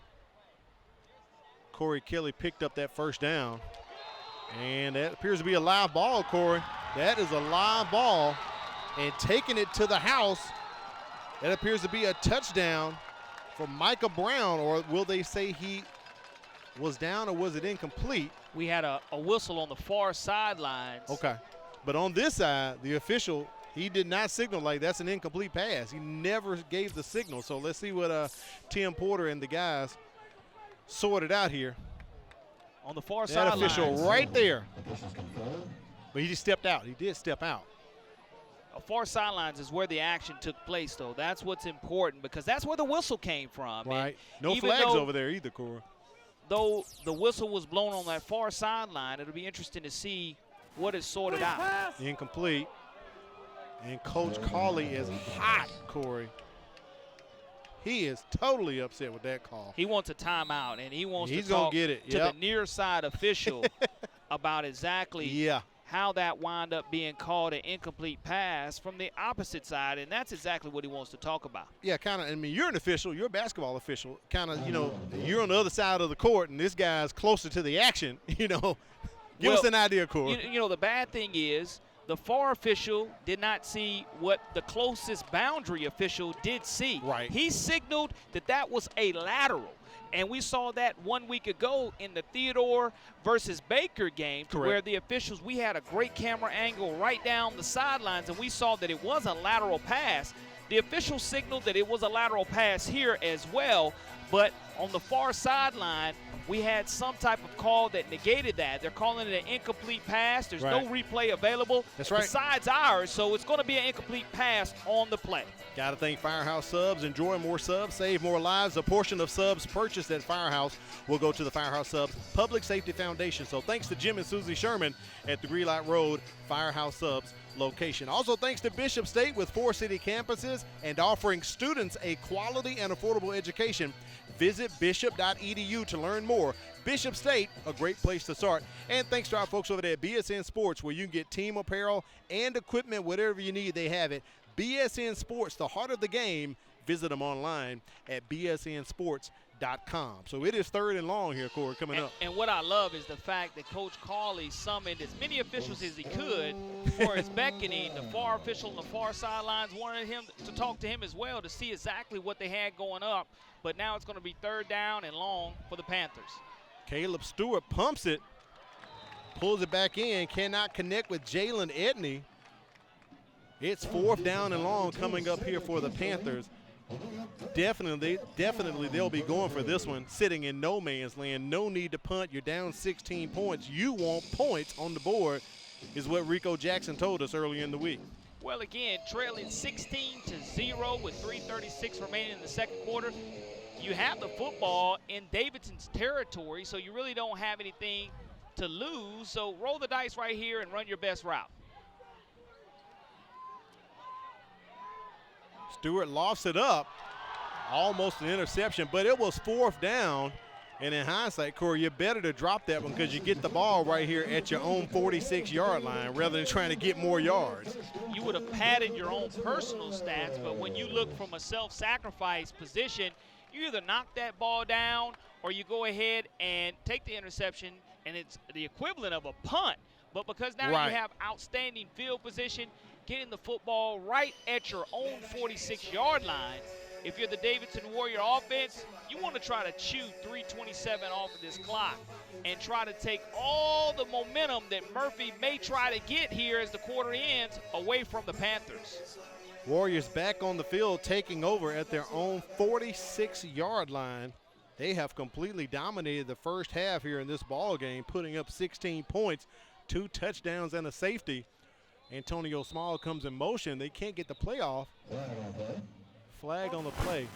A: Corey Kelly picked up that first down. And that appears to be a live ball, Corey. That is a live ball. And taking it to the house, that appears to be a touchdown for Micah Brown. Or will they say he was down, or was it incomplete?
B: We had a whistle on the far sidelines.
A: Okay. But on this side, the official, he did not signal like that's an incomplete pass. He never gave the signal. So let's see what Tim Porter and the guys sorted out here.
B: On the far
A: that
B: sideline.
A: Official right there. But he just stepped out. He did step out.
B: Far sidelines is where the action took place, though. That's what's important, because that's where the whistle came from.
A: Right.
B: And
A: no flags over there either, Cora.
B: Though the whistle was blown on that far sideline, it'll be interesting to see what is sorted out.
A: Incomplete. And Coach Cawley is hot, Corey. He is totally upset with that call.
B: He wants a timeout, and he wants
A: He's
B: to talk
A: gonna get it.
B: to the near side official about exactly how that wound up being called an incomplete pass from the opposite side, and that's exactly what he wants to talk about.
A: Yeah, kind of. I mean, you're an official. You're a basketball official. Kind of, you're on the other side of the court, and this guy's closer to the action. Give us an idea, Corey.
B: The bad thing is, the far official did not see what the closest boundary official did see.
A: Right.
B: He signaled that was a lateral. And we saw that 1 week ago in the Theodore versus Baker game, where the officials, we had a great camera angle right down the sidelines, and we saw that it was a lateral pass. The official signaled that it was a lateral pass here as well, but on the far sideline, we had some type of call that negated that. They're calling it an incomplete pass. There's no replay available besides ours, so it's going to be an incomplete pass on the play.
A: Got to thank Firehouse Subs. Enjoy more subs, save more lives. A portion of subs purchased at Firehouse will go to the Firehouse Subs Public Safety Foundation. So thanks to Jim and Susie Sherman at the Greenlight Road Firehouse Subs location. Also thanks to Bishop State with 4 city campuses and offering students a quality and affordable education. Visit bishop.edu to learn more. Bishop State, a great place to start. And thanks to our folks over there at BSN Sports, where you can get team apparel and equipment, whatever you need, they have it. BSN Sports, the heart of the game. Visit them online at bsnsports.com. So it is 3rd and long here, Corey, coming up.
B: And what I love is the fact that Coach Cawley summoned as many officials as he could for his beckoning. The far official on the far sidelines wanted him to talk to him as well to see exactly what they had going up. But now it's going to be 3rd down and long for the Panthers.
A: Caleb Stewart pumps it, pulls it back in, cannot connect with Jalen Edney. It's 4th down and long coming up here for the Panthers. Definitely they'll be going for this one, sitting in no man's land. No need to punt. You're down 16 points. You want points on the board, is what Rico Jackson told us earlier in the week.
B: Well, again, trailing 16-0 with 3:36 remaining in the second quarter. You have the football in Davidson's territory, so you really don't have anything to lose. So roll the dice right here and run your best route.
A: Stewart lofts it up, almost an interception, but it was 4th down, And in hindsight, Corey, you're better to drop that one because you get the ball right here at your own 46-yard line rather than trying to get more yards.
B: You would have padded your own personal stats, but when you look from a self-sacrifice position, you either knock that ball down or you go ahead and take the interception, and it's the equivalent of a punt. But because now you have outstanding field position, getting the football right at your own 46-yard line, if you're the Davidson Warrior offense, you want to try to chew 3:27 off of this clock and try to take all the momentum that Murphy may try to get here as the quarter ends away from the Panthers.
A: Warriors back on the field, taking over at their own 46-yard line. They have completely dominated the first half here in this ball game, putting up 16 points, 2 touchdowns and a safety. Antonio Small comes in motion. They can't get the play off. Flag on the play.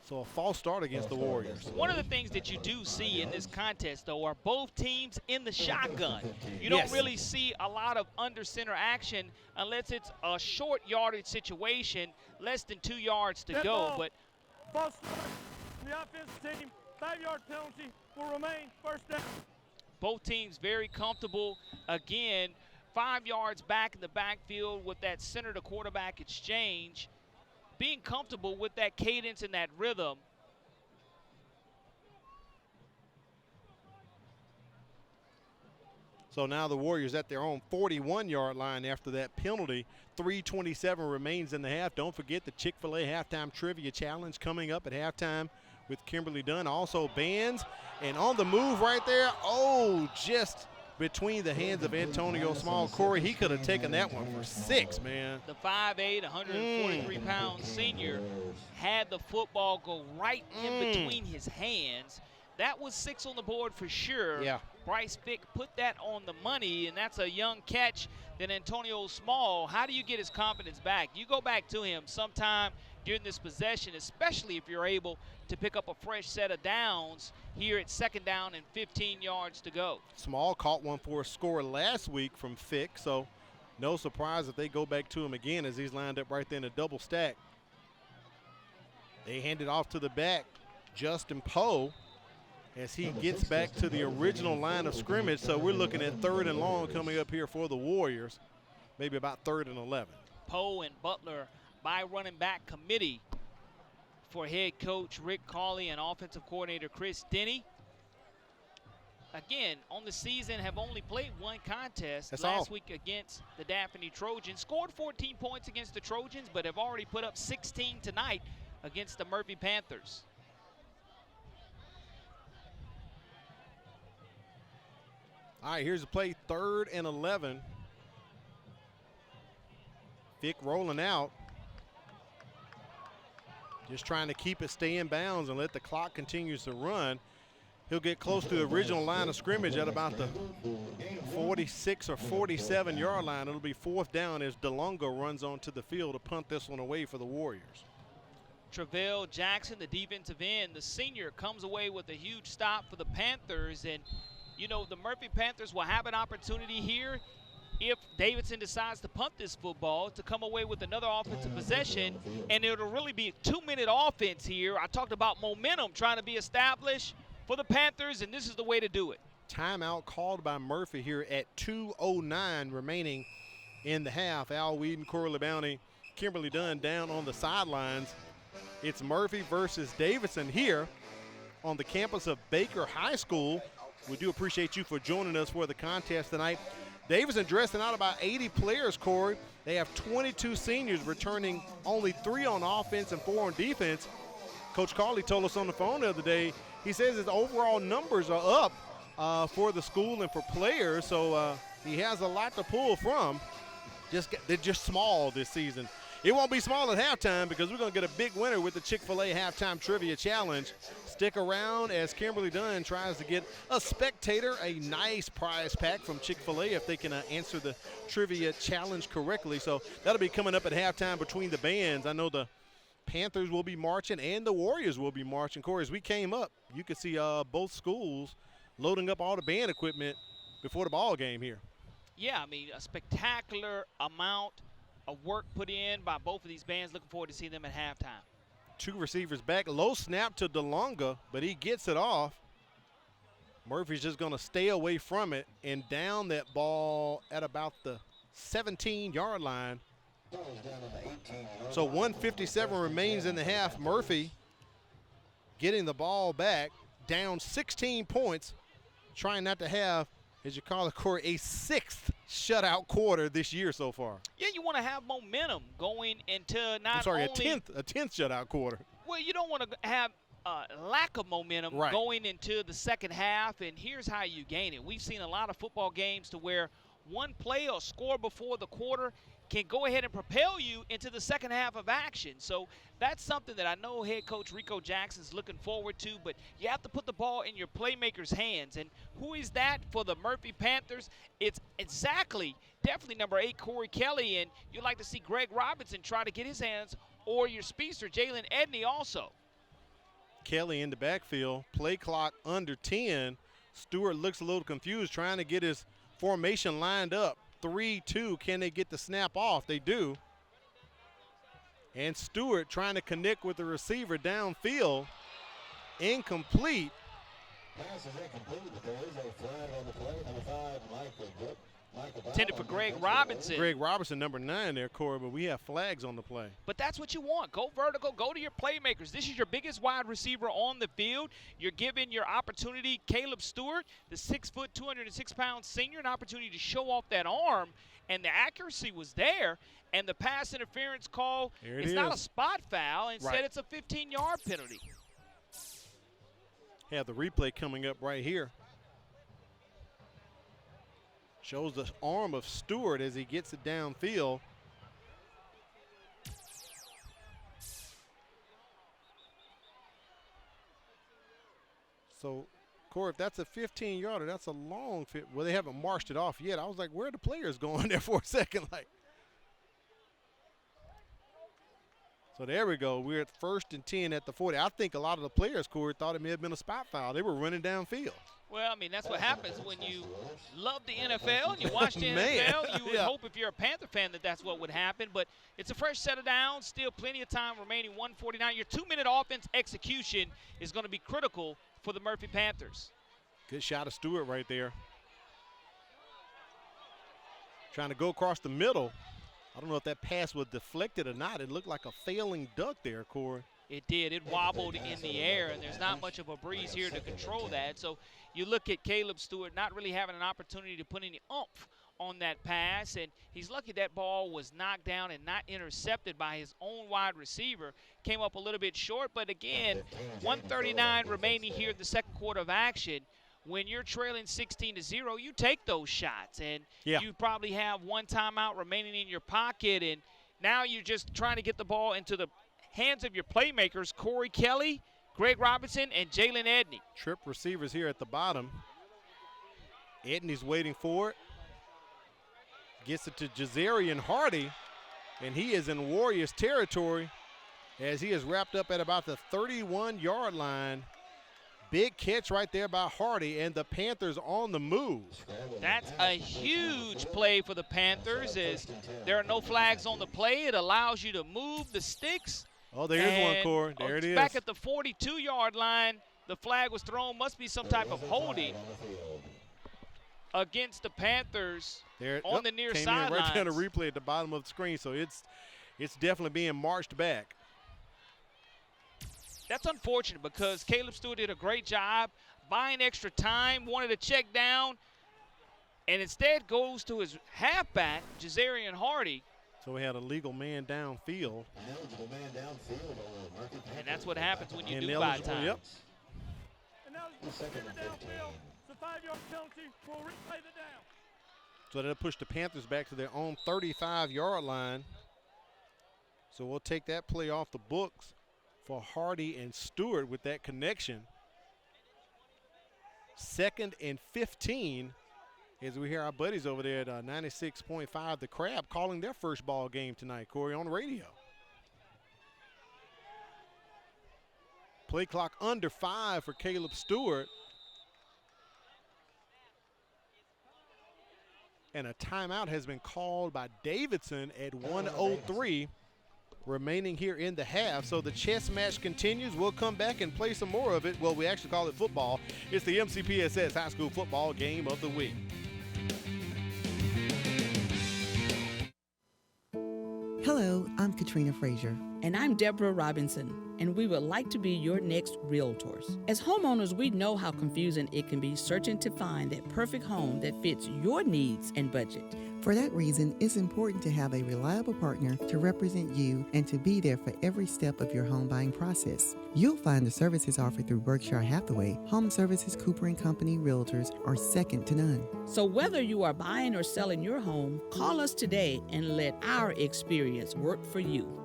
A: So a false start against the Warriors.
B: One of the things that you do see in this contest, though, are both teams in the shotgun. You don't really see a lot of under center action unless it's a short yardage situation, less than 2 yards to go. But
O: false start from the offensive team, 5-yard penalty will remain first down.
B: Both teams very comfortable. Again, 5 yards back in the backfield with that center to quarterback exchange. Being comfortable with that cadence and that rhythm.
A: So now the Warriors at their own 41-yard line after that penalty. 3:27 remains in the half. Don't forget the Chick-fil-A halftime trivia challenge coming up at halftime with Kimberly Dunn. Also bands, and on the move right there, just between the hands of Antonio Small. Corey, he could have taken that one for 6, man.
B: The 5'8", 143-pound senior had the football go right in between his hands. That was 6 on the board for sure.
A: Yeah.
B: Bryce Fick put that on the money, and that's a young catch. Then Antonio Small, how do you get his confidence back? You go back to him sometime during this possession, especially if you're able to pick up a fresh set of downs here at 2nd down and 15 yards to go.
A: Small caught one for a score last week from Fick, so no surprise if they go back to him again as he's lined up right there in a double stack. They hand it off to the back, Justin Poe, as he gets back to the original line of scrimmage. So we're looking at 3rd and long coming up here for the Warriors, maybe about 3rd and 11.
B: Poe and Butler by running back committee for head coach Rick Cawley and offensive coordinator Chris Denny. Again, on the season have only played one contest last week against the Daphne Trojans. Scored 14 points against the Trojans, but have already put up 16 tonight against the Murphy Panthers.
A: All right, here's the play, 3rd and 11. Fick rolling out. Just trying to keep it stay in bounds and let the clock continue to run. He'll get close to the original line of scrimmage at about the 46 or 47-yard line. It'll be 4th down as DeLongo runs onto the field to punt this one away for the Warriors.
B: Travell Jackson, the defensive end, the senior, comes away with a huge stop for the Panthers. And, you know, the Murphy Panthers will have an opportunity here if Davidson decides to punt this football to come away with another offensive possession, and it'll really be a 2-minute offense here. I talked about momentum trying to be established for the Panthers, and this is the way to do it.
A: Timeout called by Murphy here at 2:09 remaining in the half. Al Whedon, Corey LeBounty, Kimberly Dunn down on the sidelines. It's Murphy versus Davidson here on the campus of Baker High School. We do appreciate you for joining us for the contest tonight. Davidson dressing out about 80 players, Corey. They have 22 seniors, returning only 3 on offense and 4 on defense. Coach Cawley told us on the phone the other day, he says his overall numbers are up for the school and for players, so he has a lot to pull from. They're just small this season. It won't be small at halftime because we're going to get a big winner with the Chick-fil-A Halftime Trivia Challenge. Stick around as Kimberly Dunn tries to get a spectator a nice prize pack from Chick-fil-A if they can answer the trivia challenge correctly. So that'll be coming up at halftime between the bands. I know the Panthers will be marching and the Warriors will be marching. Corey, as we came up, you could see both schools loading up all the band equipment before the ball game here.
B: Yeah, I mean, a spectacular amount of work put in by both of these bands. Looking forward to seeing them at halftime.
A: 2 receivers back. Low snap to DeLonga, but he gets it off. Murphy's just going to stay away from it and down that ball at about the 17-yard line. So 1:57 remains in the half. Murphy getting the ball back, down 16 points, trying not to have, as you call it, Corey, a 6th shutout quarter this year so far.
B: Yeah, you want to have momentum going into not
A: I'm sorry,
B: only
A: a 10th shutout quarter.
B: Well, you don't want to have lack of momentum going into the second half, and here's how you gain it. We've seen a lot of football games to where one play or score before the quarter can go ahead and propel you into the second half of action. So that's something that I know head coach Rico Jackson's looking forward to, but you have to put the ball in your playmakers' hands. And who is that for the Murphy Panthers? It's definitely number 8, Corey Kelly, and you'd like to see Greg Robinson try to get his hands, or your speedster, Jalen Edney, also.
A: Kelly in the backfield, play clock under 10. Stewart looks a little confused, trying to get his formation lined up. 3-2, can they get the snap off? They do. And Stewart trying to connect with the receiver downfield. Incomplete.
T: Pass is incomplete, but there is a flag on the play. Number 5, Michael
B: intended for Greg Robinson.
A: Greg Robinson, number 9 there, Corey, but we have flags on the play.
B: But that's what you want. Go vertical, go to your playmakers. This is your biggest wide receiver on the field. You're giving your opportunity, Caleb Stewart, the 6', 206-pound senior, an opportunity to show off that arm, and the accuracy was there, and the pass interference call, it's not a spot foul. Instead, it's a 15-yard penalty.
A: Have the replay coming up right here. Shows the arm of Stewart as he gets it downfield. So, Corey, if that's a 15-yarder, that's a long fit. Well, they haven't marched it off yet. I was like, where are the players going there for a second? So there we go. We're at 1st and 10 at the 40. I think a lot of the players, Corey, thought it may have been a spot foul. They were running downfield.
B: Well, I mean, that's what happens when you love the NFL and you watch the NFL. You would hope if you're a Panther fan that's what would happen. But it's a fresh set of downs, still plenty of time remaining, 1:49. Your 2-minute offense execution is going to be critical for the Murphy Panthers.
A: Good shot of Stewart right there. Trying to go across the middle. I don't know if that pass was deflected or not. It looked like a failing duck there, Corey.
B: It did. It wobbled in the air, and there's not much of a breeze here to control that. So you look at Caleb Stewart not really having an opportunity to put any oomph on that pass, and he's lucky that ball was knocked down and not intercepted by his own wide receiver. Came up a little bit short, but again, 1:39 remaining here in the second quarter of action. When you're trailing 16-0, you take those shots, and you probably have one timeout remaining in your pocket, and now you're just trying to get the ball into the hands of your playmakers, Corey Kelly, Greg Robinson, and Jalen Edney.
A: Trip receivers here at the bottom. Edney's waiting for it. Gets it to Jazarian Hardy, and he is in Warriors territory as he is wrapped up at about the 31-yard line. Big catch right there by Hardy, and the Panthers on the move.
B: That's a huge play for the Panthers as there are no flags on the play. It allows you to move the sticks.
A: Oh, there is one, Corey. There it is.
B: Back at the 42-yard line, the flag was thrown. Must be some type of holding against the Panthers on the near sidelines.
A: Right down the replay at the bottom of the screen, so it's definitely being marched back.
B: That's unfortunate because Caleb Stewart did a great job buying extra time, wanted to check down, and instead goes to his halfback, Jazarian Hardy.
A: So we had a legal man downfield.
B: And that's what happens when you do buy time.
A: Yep.
O: And now the second downfield. It's a 5-yard penalty. We'll replay the down.
A: So that'll push the Panthers back to their own 35-yard line. So we'll take that play off the books for Hardy and Stewart with that connection. 2nd and 15 as we hear our buddies over there at 96.5 The Crab calling their first ball game tonight, Corey, on the radio. Play clock under 5 for Caleb Stewart. And a timeout has been called by Davidson at 1:03. remaining here in the half. So the chess match continues. We'll come back and play some more of it. Well, we actually call it football. It's the MCPSS High School Football Game of the Week.
F: Hello, I'm Katrina Frazier.
G: And I'm Deborah Robinson, and we would like to be your next realtors. As homeowners, we know how confusing it can be searching to find that perfect home that fits your needs and budget.
F: For that reason, it's important to have a reliable partner to represent you and to be there for every step of your home buying process. You'll find the services offered through Berkshire Hathaway, Home Services Cooper & Company Realtors are second to none.
G: So whether you are buying or selling your home, call us today and let our experience work for you.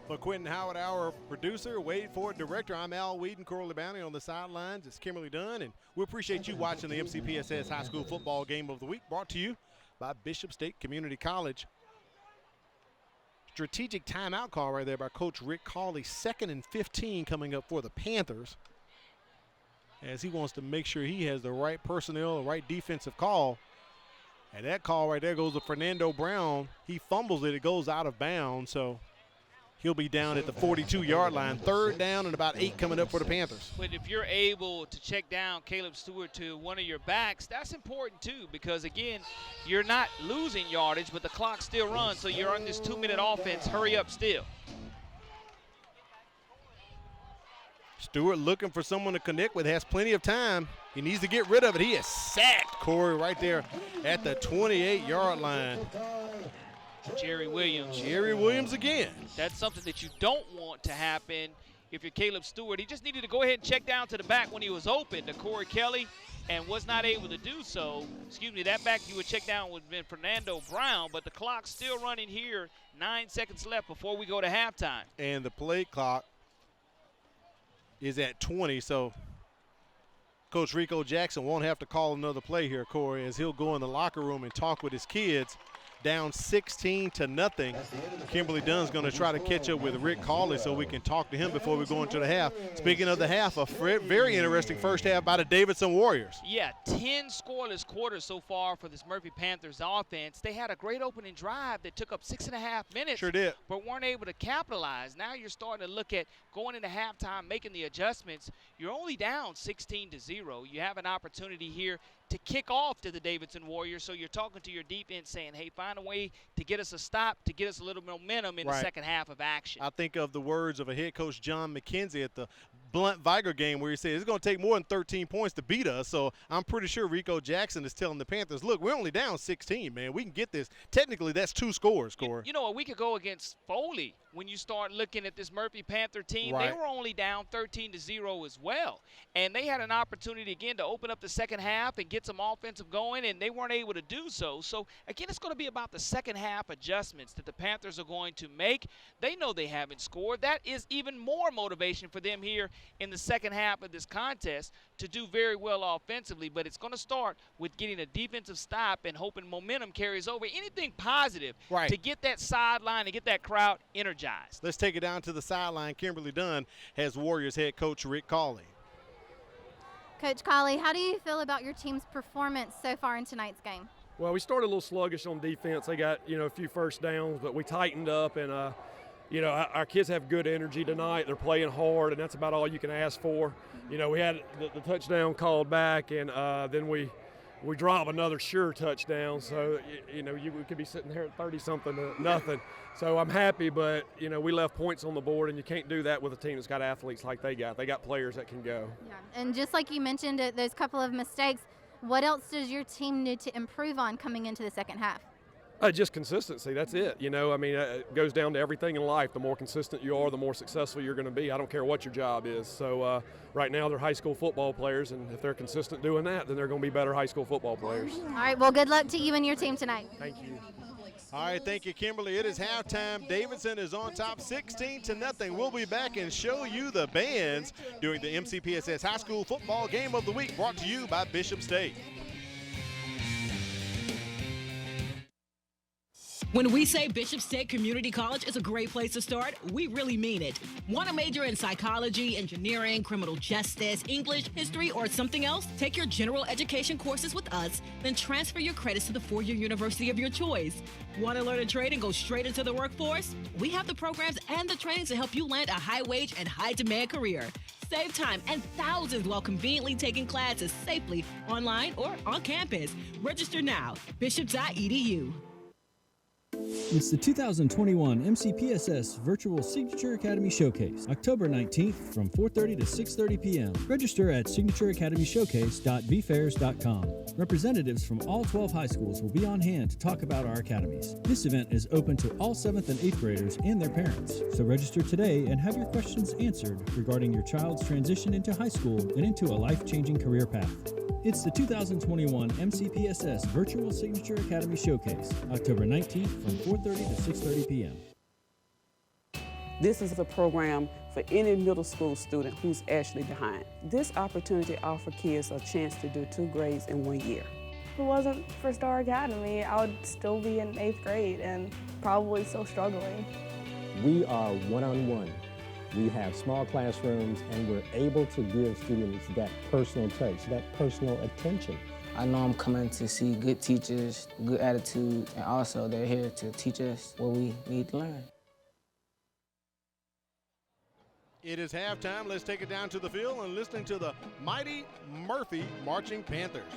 A: For Quentin Howard, our producer, Wade Ford, director, I'm Al Whedon, Corley Bounty on the sidelines. It's Kimberly Dunn, and we appreciate you watching the MCPSS High School Football Game of the Week, brought to you by Bishop State Community College. Strategic timeout call right there by Coach Rick Cawley. 2nd and 15 coming up for the Panthers, as he wants to make sure he has the right personnel, the right defensive call. And that call right there goes to Fernando Brown. He fumbles it. It goes out of bounds, so he'll be down at the 42-yard line. 3rd down and about 8 coming up for the Panthers.
B: But if you're able to check down Caleb Stewart to one of your backs, that's important too, because again, you're not losing yardage, but the clock still runs, so you're on this 2-minute offense. Hurry up still.
A: Stewart looking for someone to connect with, has plenty of time. He needs to get rid of it. He is sacked, Corey, right there at the 28-yard line.
B: Jerry Williams.
A: Jerry Williams again.
B: That's something that you don't want to happen if you're Caleb Stewart. He just needed to go ahead and check down to the back when he was open to Corey Kelly and was not able to do so. Excuse me, that back you would check down would have been Fernando Brown, but the clock's still running here. 9 seconds left before we go to halftime.
A: And the play clock is at 20, so Coach Rico Jackson won't have to call another play here, Corey, as he'll go in the locker room and talk with his kids. Down 16-0. Kimberly Dunn's going to try to catch up with Rick Cawley so we can talk to him before we go into the half. Speaking of the half, a very interesting first half by the Davidson Warriors.
B: Yeah, 10 scoreless quarters so far for this Murphy Panthers offense. They had a great opening drive that took up 6.5 minutes.
A: Sure did.
B: But weren't able to capitalize. Now you're starting to look at going into halftime, making the adjustments. You're only down 16-0. You have an opportunity here to kick off to the Davidson Warriors, so you're talking to your defense saying, hey, find a way to get us a stop, to get us a little momentum in the second half of action.
A: I think of the words of a head coach, John McKenzie, at the Blunt-Viger game, where he said it's going to take more than 13 points to beat us. So I'm pretty sure Rico Jackson is telling the Panthers, look, we're only down 16, man. We can get this. Technically, that's 2 scores, Corey.
B: You know, a week ago against Foley, when you start looking at this Murphy Panther team,
A: right,
B: they were only down 13-0 as well. And they had an opportunity, again, to open up the second half and get some offensive going, and they weren't able to do so. So, again, it's going to be about the second half adjustments that the Panthers are going to make. They know they haven't scored. That is even more motivation for them here in the second half of this contest to do very well offensively. But it's going to start with getting a defensive stop and hoping momentum carries over. Anything positive to get that sideline and get that crowd energized.
A: Let's take it down to the sideline. Kimberly Dunn has Warriors head coach Rick Cawley.
V: Coach Cawley, how do you feel about your team's performance so far in tonight's game?
O: Well, we started a little sluggish on defense. They got, a few first downs, but we tightened up, and, our kids have good energy tonight. They're playing hard, and that's about all you can ask for. We had the touchdown called back, and then we drop another sure touchdown. So, we could be sitting there at 30-something to nothing. So I'm happy, but, we left points on the board, and you can't do that with a team that's got athletes like they got. They got players that can go.
V: Yeah. And just like you mentioned, those couple of mistakes, what else does your team need to improve on coming into the second half?
O: Just consistency, that's it. It goes down to everything in life. The more consistent you are, the more successful you're going to be. I don't care what your job is. So right now they're high school football players, and if they're consistent doing that, then they're going to be better high school football players.
V: All right, well, good luck to you and your team tonight.
O: Thank you.
A: All right, thank you, Kimberly. It is halftime. Davidson is on top 16-0. We'll be back and show you the bands during the MCPSS High School Football Game of the Week, brought to you by Bishop State.
H: When we say Bishop State Community College is a great place to start, we really mean it. Want to major in psychology, engineering, criminal justice, English, history, or something else? Take your general education courses with us, then transfer your credits to the four-year university of your choice. Want to learn a trade and go straight into the workforce? We have the programs and the trainings to help you land a high-wage and high-demand career. Save time and thousands while conveniently taking classes safely online or on campus. Register now, bishop.edu.
S: It's the 2021 MCPSS Virtual Signature Academy Showcase, October 19th from 4:30 to 6:30 p.m. Register at signatureacademyshowcase.vfairs.com. Representatives from all 12 high schools will be on hand to talk about our academies. This event is open to all 7th and 8th graders and their parents. So register today and have your questions answered regarding your child's transition into high school and into a life-changing career path. It's the 2021 MCPSS Virtual Signature Academy Showcase, October 19th from 4:30 to 6:30 p.m.
I: This is a program for any middle school student who's actually behind. This opportunity offers kids a chance to do 2 grades in 1 year.
J: If it wasn't for Star Academy, I would still be in 8th grade and probably still struggling.
Q: We are one-on-one. We have small classrooms, and we're able to give students that personal touch, that personal attention.
X: I know I'm coming to see good teachers, good attitude, and also they're here to teach us what we need to learn.
A: It is halftime. Let's take it down to the field and listening to the mighty Murphy Marching Panthers.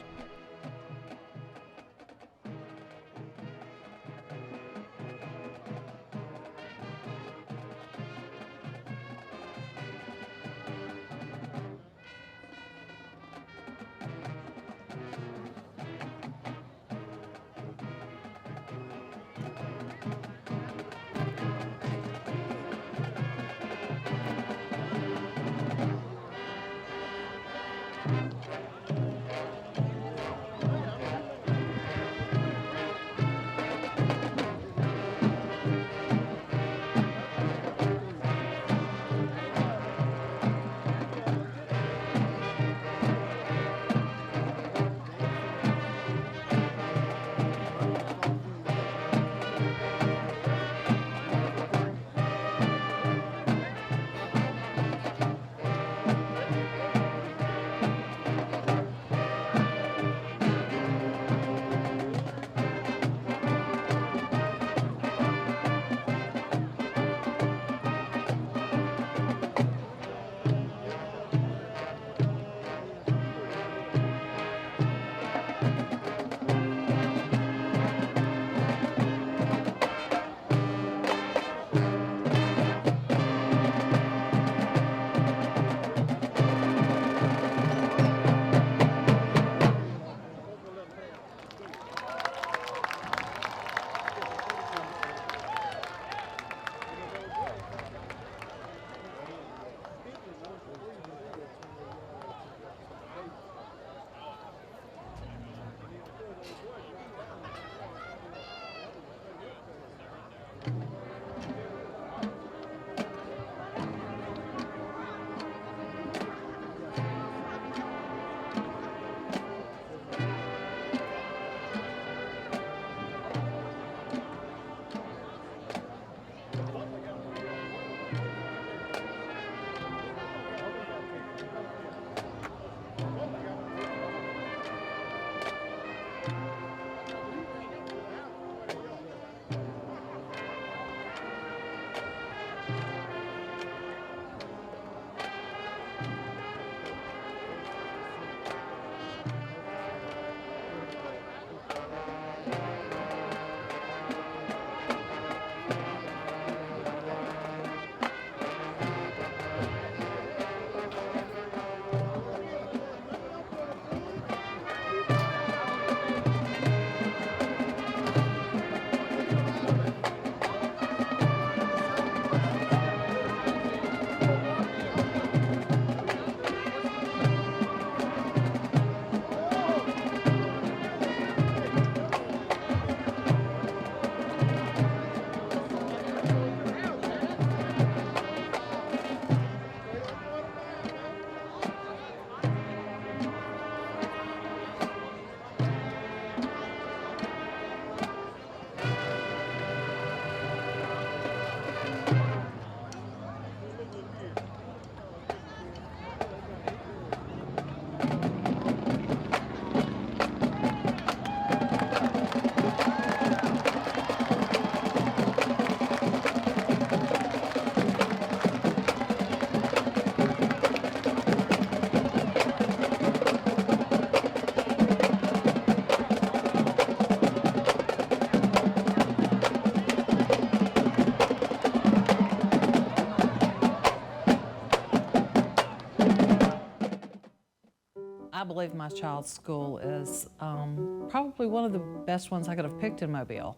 K: child's school is probably one of the best ones I could have picked in Mobile.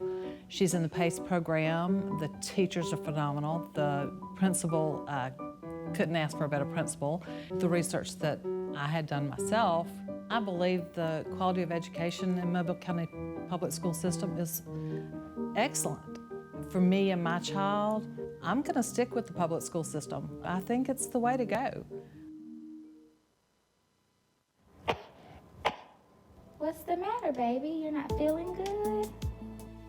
K: She's in the PACE program. The teachers are phenomenal. The principal, couldn't ask for a better principal. The research that I had done myself, I believe the quality of education in Mobile County Public School System is excellent. For me and my child, I'm going to stick with the public school system. I think it's the way to go.
P: What's the matter, baby? You're not feeling good?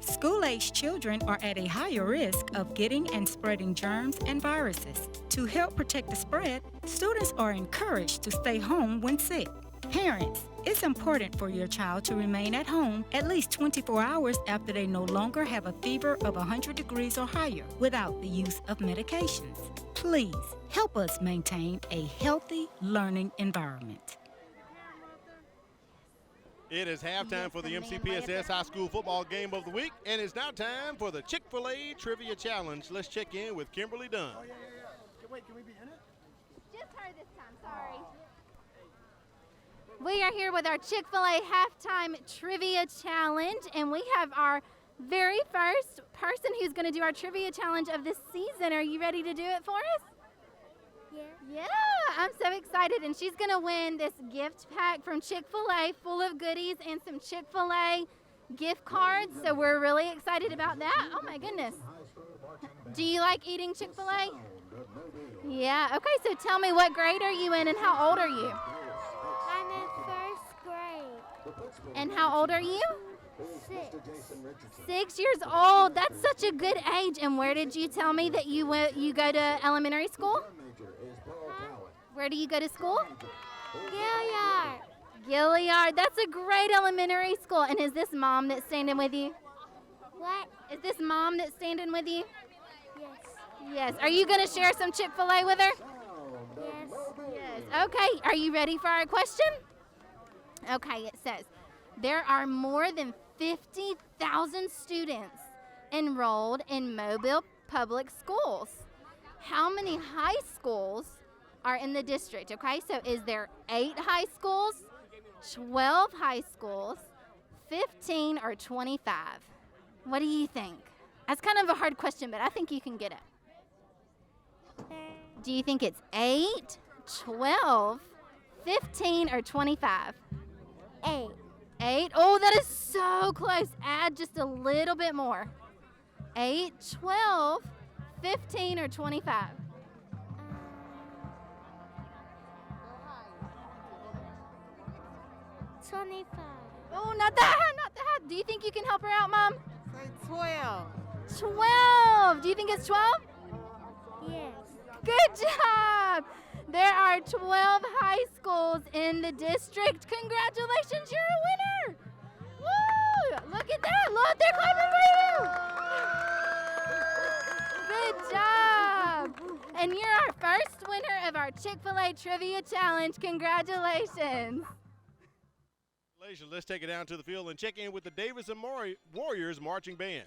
L: School-aged children are at a higher risk of getting and spreading germs and viruses. To help protect the spread, students are encouraged to stay home when sick. Parents, it's important for your child to remain at home at least 24 hours after they no longer have a fever of 100 degrees or higher without the use of medications. Please help us maintain a healthy learning environment.
A: It is halftime for the MCPSS High School Football Game of the Week, and it's now time for the Chick-fil-A Trivia Challenge. Let's check in with Kimberly Dunn.
V: Wait, can we be in it? Just her this time, sorry. We are here with our Chick-fil-A Halftime Trivia Challenge, and we have our very first person who's going to do our Trivia Challenge of this season. Are you ready to do it for us? Yeah, I'm so excited, and she's going to win this gift pack from Chick-fil-A full of goodies and some Chick-fil-A gift cards, so we're really excited about that. Oh my goodness. Do you like eating Chick-fil-A? Yeah, okay, so tell me, what grade are you in and how old are you?
D: I'm in first grade.
V: And how old are you?
D: 6.
V: 6 years old. That's such a good age. And where did you tell me that you go to elementary school? Where do you go to school?
D: Gilliard.
V: Gilliard. That's a great elementary school. And is this mom that's standing with you?
D: What?
V: Is this mom that's standing with you?
D: Yes.
V: Yes. Are you going to share some Chick-fil-A with her?
D: Yes.
V: Yes. Okay. Are you ready for our question? Okay. It says, there are more than 50,000 students enrolled in Mobile Public Schools. How many high schools are in the district? Okay, so is there 8 high schools, 12 high schools, 15, or 25? What do you think? That's kind of a hard question, but I think you can get it. Do you think it's 8, 12, 15, or 25?
D: 8.
V: 8? Oh, that is so close. Add just a little bit more. 8, 12, 15, or 25?
D: 25.
V: Oh, not that high, not that high. Do you think you can help her out, Mom?
M: Say 12.
V: 12. Do you think it's 12?
D: Yes.
V: Good job. There are 12 high schools in the district. Congratulations, you're a winner. Woo! Look at that. Look, they're clapping for you. Good job. And you're our first winner of our Chick-fil-A Trivia Challenge. Congratulations.
A: Let's take it down to the field and check in with the Davidson Warriors marching band.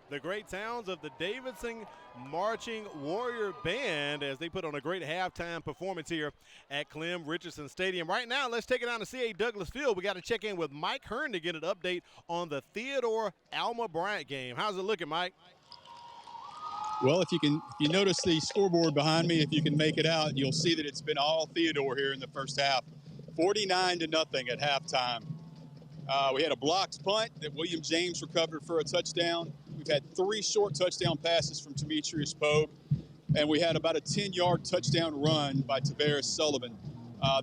A: The great sounds of the Davidson Marching Warrior Band as they put on a great halftime performance here at Clem Richardson Stadium. Right now, let's take it down to C.A. Douglas Field. We got to check in with Mike Hearn to get an update on the Theodore Alma Bryant game. How's it looking, Mike?
C: Well, if you notice the scoreboard behind me, if you can make it out, you'll see that it's been all Theodore here in the first half. 49-0 at halftime. We had a blocked punt that William James recovered for a touchdown. We've had 3 short touchdown passes from Demetrius Pogue, and we had about a 10-yard touchdown run by Tavares Sullivan.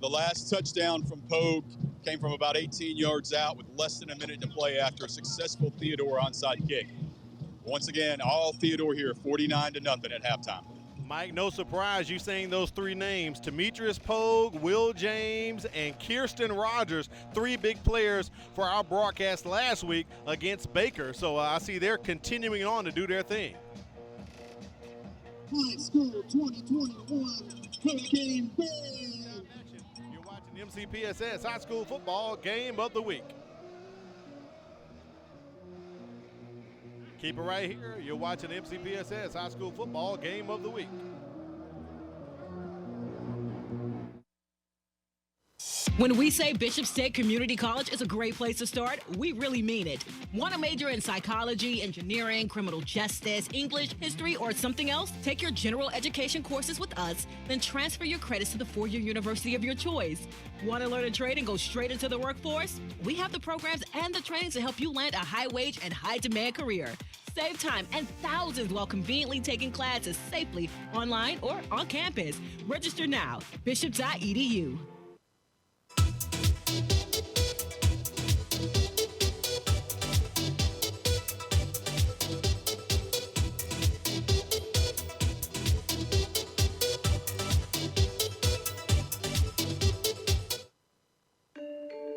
C: The last touchdown from Pogue came from about 18 yards out with less than a minute to play after a successful Theodore onside kick. Once again, all Theodore here, 49-0 at halftime.
A: Mike, no surprise you saying those 3 names, Demetrius Pogue, Will James, and Kirsten Rogers, 3 big players for our broadcast last week against Baker. So I see they're continuing on to do their thing.
M: High school 2021 Pregame Band.
A: You're watching MCPSS High School Football Game of the Week. Keep it right here. You're watching MCPSS High School Football Game of the Week.
H: When we say Bishop State Community College is a great place to start, we really mean it. Want to major in psychology, engineering, criminal justice, English, history, or something else? Take your general education courses with us, then transfer your credits to the 4-year university of your choice. Want to learn a trade and go straight into the workforce? We have the programs and the trainings to help you land a high-wage and high-demand career. Save time and thousands while conveniently taking classes safely online or on campus. Register now, bishop.edu.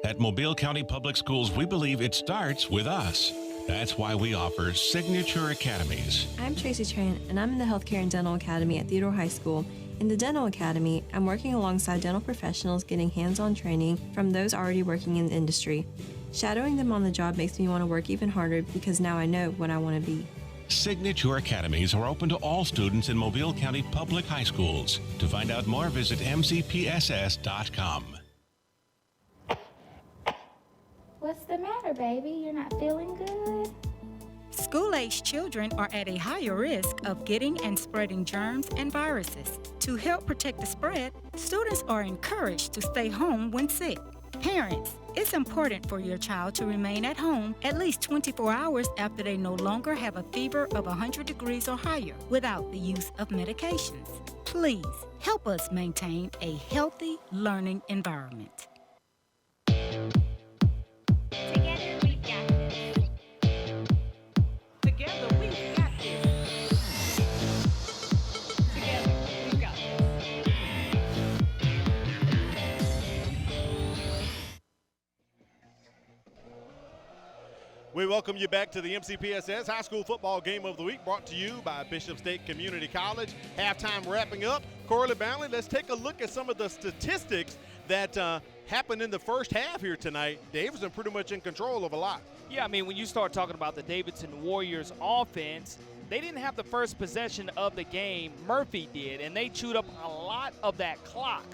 N: At Mobile County Public Schools, we believe it starts with us. That's why we offer Signature Academies.
U: I'm Tracy Tran, and I'm in the Healthcare and Dental Academy at Theodore High School. In the Dental Academy, I'm working alongside dental professionals getting hands-on training from those already working in the industry. Shadowing them on the job makes me want to work even harder because now I know what I want to be.
N: Signature Academies are open to all students in Mobile County Public High Schools. To find out more, visit mcpss.com.
P: What's the matter, baby? You're not feeling good?
L: School-aged children are at a higher risk of getting and spreading germs and viruses. To help protect the spread, students are encouraged to stay home when sick. Parents, it's important for your child to remain at home at least 24 hours after they no longer have a fever of 100 degrees or higher without the use of medications. Please help us maintain a healthy learning environment.
P: Together we've got this.
H: Together we've got this. Together we've got this.
A: We welcome you back to the MCPSS High School Football Game of the Week, brought to you by Bishop State Community College. Halftime wrapping up. Corley Bownley, let's take a look at some of the statistics that happened in the first half here tonight. Davidson pretty much in control of a lot.
B: Yeah, I mean, when you start talking about the Davidson Warriors offense, they didn't have the first possession of the game. Murphy did, and they chewed up a lot of that clock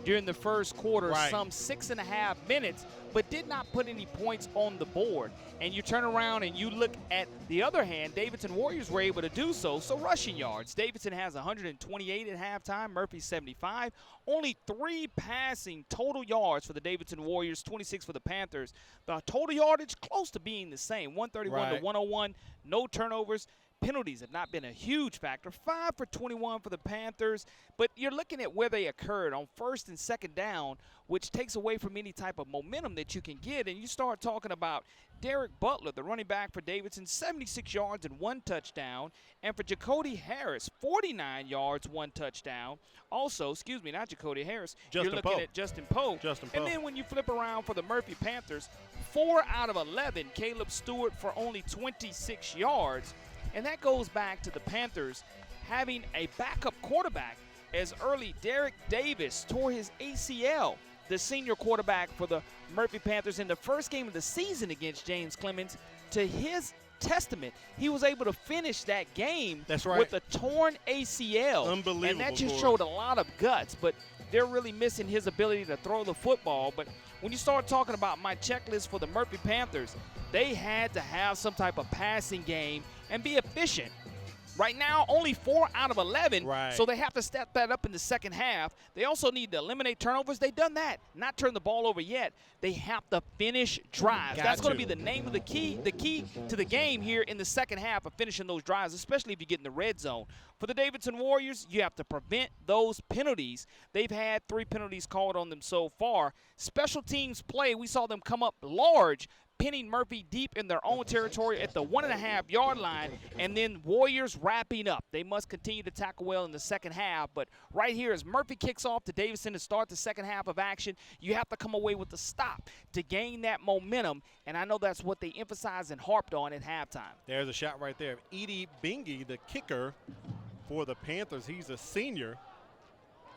B: during the first quarter, some 6.5 minutes, but did not put any points on the board. And you turn around and you look at the other hand, Davidson Warriors were able to do so. So rushing yards, Davidson has 128 at halftime, Murphy 75. Only 3 passing total yards for the Davidson Warriors, 26 for the Panthers. The total yardage close to being the same, 131 to 101, no turnovers. Penalties have not been a huge factor. 5 for 21 for the Panthers, but you're looking at where they occurred on first and second down, which takes away from any type of momentum that you can get. And you start talking about Derek Butler, the running back for Davidson, 76 yards and 1 touchdown. And for Jacody Harris, 49 yards, 1 touchdown. Also, excuse me, not Jacody Harris. You're looking at Justin Poe. And then when you flip around for the Murphy Panthers, 4 out of 11, Caleb Stewart for only 26 yards. And that goes back to the Panthers having a backup quarterback, as early Derek Davis tore his ACL, the senior quarterback for the Murphy Panthers in the first game of the season against James Clemens, to his testament. He was able to finish that game
A: That's right.
B: with a torn ACL.
A: Unbelievable.
B: And that just
A: Corey.
B: showed a lot of guts, but they're really missing his ability to throw the football. But when you start talking about my checklist for the Murphy Panthers, they had to have some type of passing game and be efficient. Right now, only 4 out of 11, so they have to step that up in the second half. They also need to eliminate turnovers. They've done that, not turn the ball over yet. They have to finish drives. That's going to be the name of the key to the game here in the second half of finishing those drives, especially if you get in the red zone. For the Davidson Warriors, you have to prevent those penalties. They've had 3 penalties called on them so far. Special teams play, we saw them come up large, pinning Murphy deep in their own territory at the 1.5-yard line, and then Warriors wrapping up. They must continue to tackle well in the second half, but right here as Murphy kicks off to Davidson to start the second half of action, you have to come away with the stop to gain that momentum, and I know that's what they emphasized and harped on at halftime.
A: There's a shot right there. Edie Bingy, the kicker for the Panthers. He's a senior.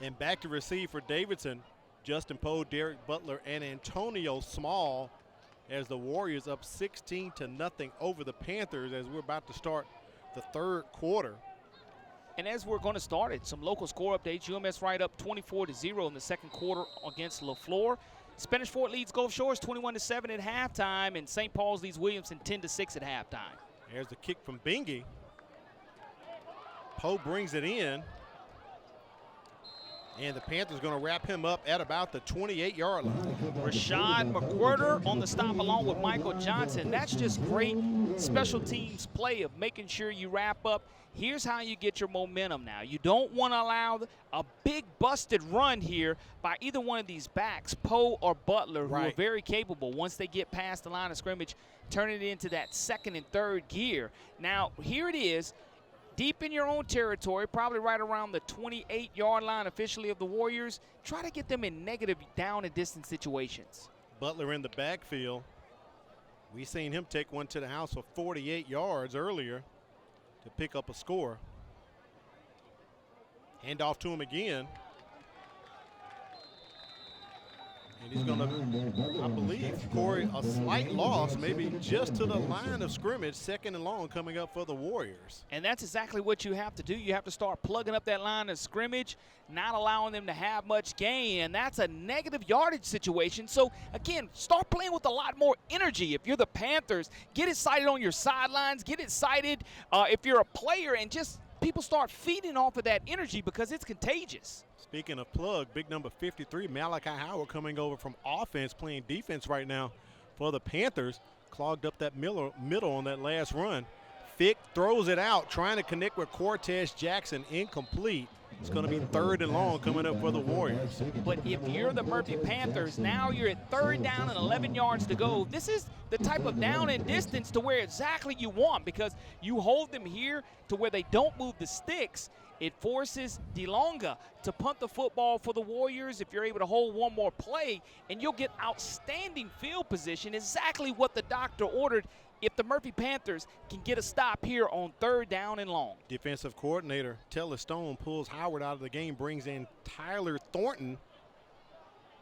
A: And back to receive for Davidson, Justin Poe, Derek Butler, and Antonio Small, as the Warriors up 16-0 over the Panthers as we're about to start the third quarter.
B: And as we're going to start it, some local score updates. UMS right up 24-0 in the second quarter against LaFleur. Spanish Fort leads Gulf Shores 21-7 at halftime, and St. Paul's leads Williamson 10-6 at halftime.
A: There's the kick from Bingy. Poe brings it in. And the Panthers going to wrap him up at about the 28-yard line.
B: Rashad McWhirter on the stop along with Michael Johnson. That's just great special teams play of making sure you wrap up. Here's how you get your momentum now. You don't want to allow a big busted run here by either one of these backs, Poe or Butler, who are very capable once they get past the line of scrimmage, turn it into that second and third gear. Now, here it is. Deep in your own territory, probably right around the 28-yard line officially of the Warriors. Try to get them in negative down and distance situations.
A: Butler in the backfield. We seen him take one to the house for 48 yards earlier to pick up a score. Hand off to him again. And he's going to, I believe, Corey, a slight loss, maybe just to the line of scrimmage, second and long coming up for the Warriors.
B: And that's exactly what you have to do. You have to start plugging up that line of scrimmage, not allowing them to have much gain, and that's a negative yardage situation. So, again, start playing with a lot more energy. If you're the Panthers, get excited on your sidelines, get excited if you're a player, and just people start feeding off of that energy because it's contagious.
A: Speaking of plug, big number 53, Malachi Howard coming over from offense, playing defense right now for the Panthers. Clogged up that middle on that last run. Fick throws it out, trying to connect with Cortez Jackson, incomplete. It's going to be third and long coming up for the Warriors.
B: But if you're the Murphy Panthers, now you're at third down and 11 yards to go. This is the type of down and distance to where exactly you want, because you hold them here to where they don't move the sticks. It forces DeLonga to punt the football for the Warriors if you're able to hold one more play, and you'll get outstanding field position, exactly what the doctor ordered if the Murphy Panthers can get a stop here on third down and long.
A: Defensive coordinator Taylor Stone pulls Howard out of the game, brings in Tyler Thornton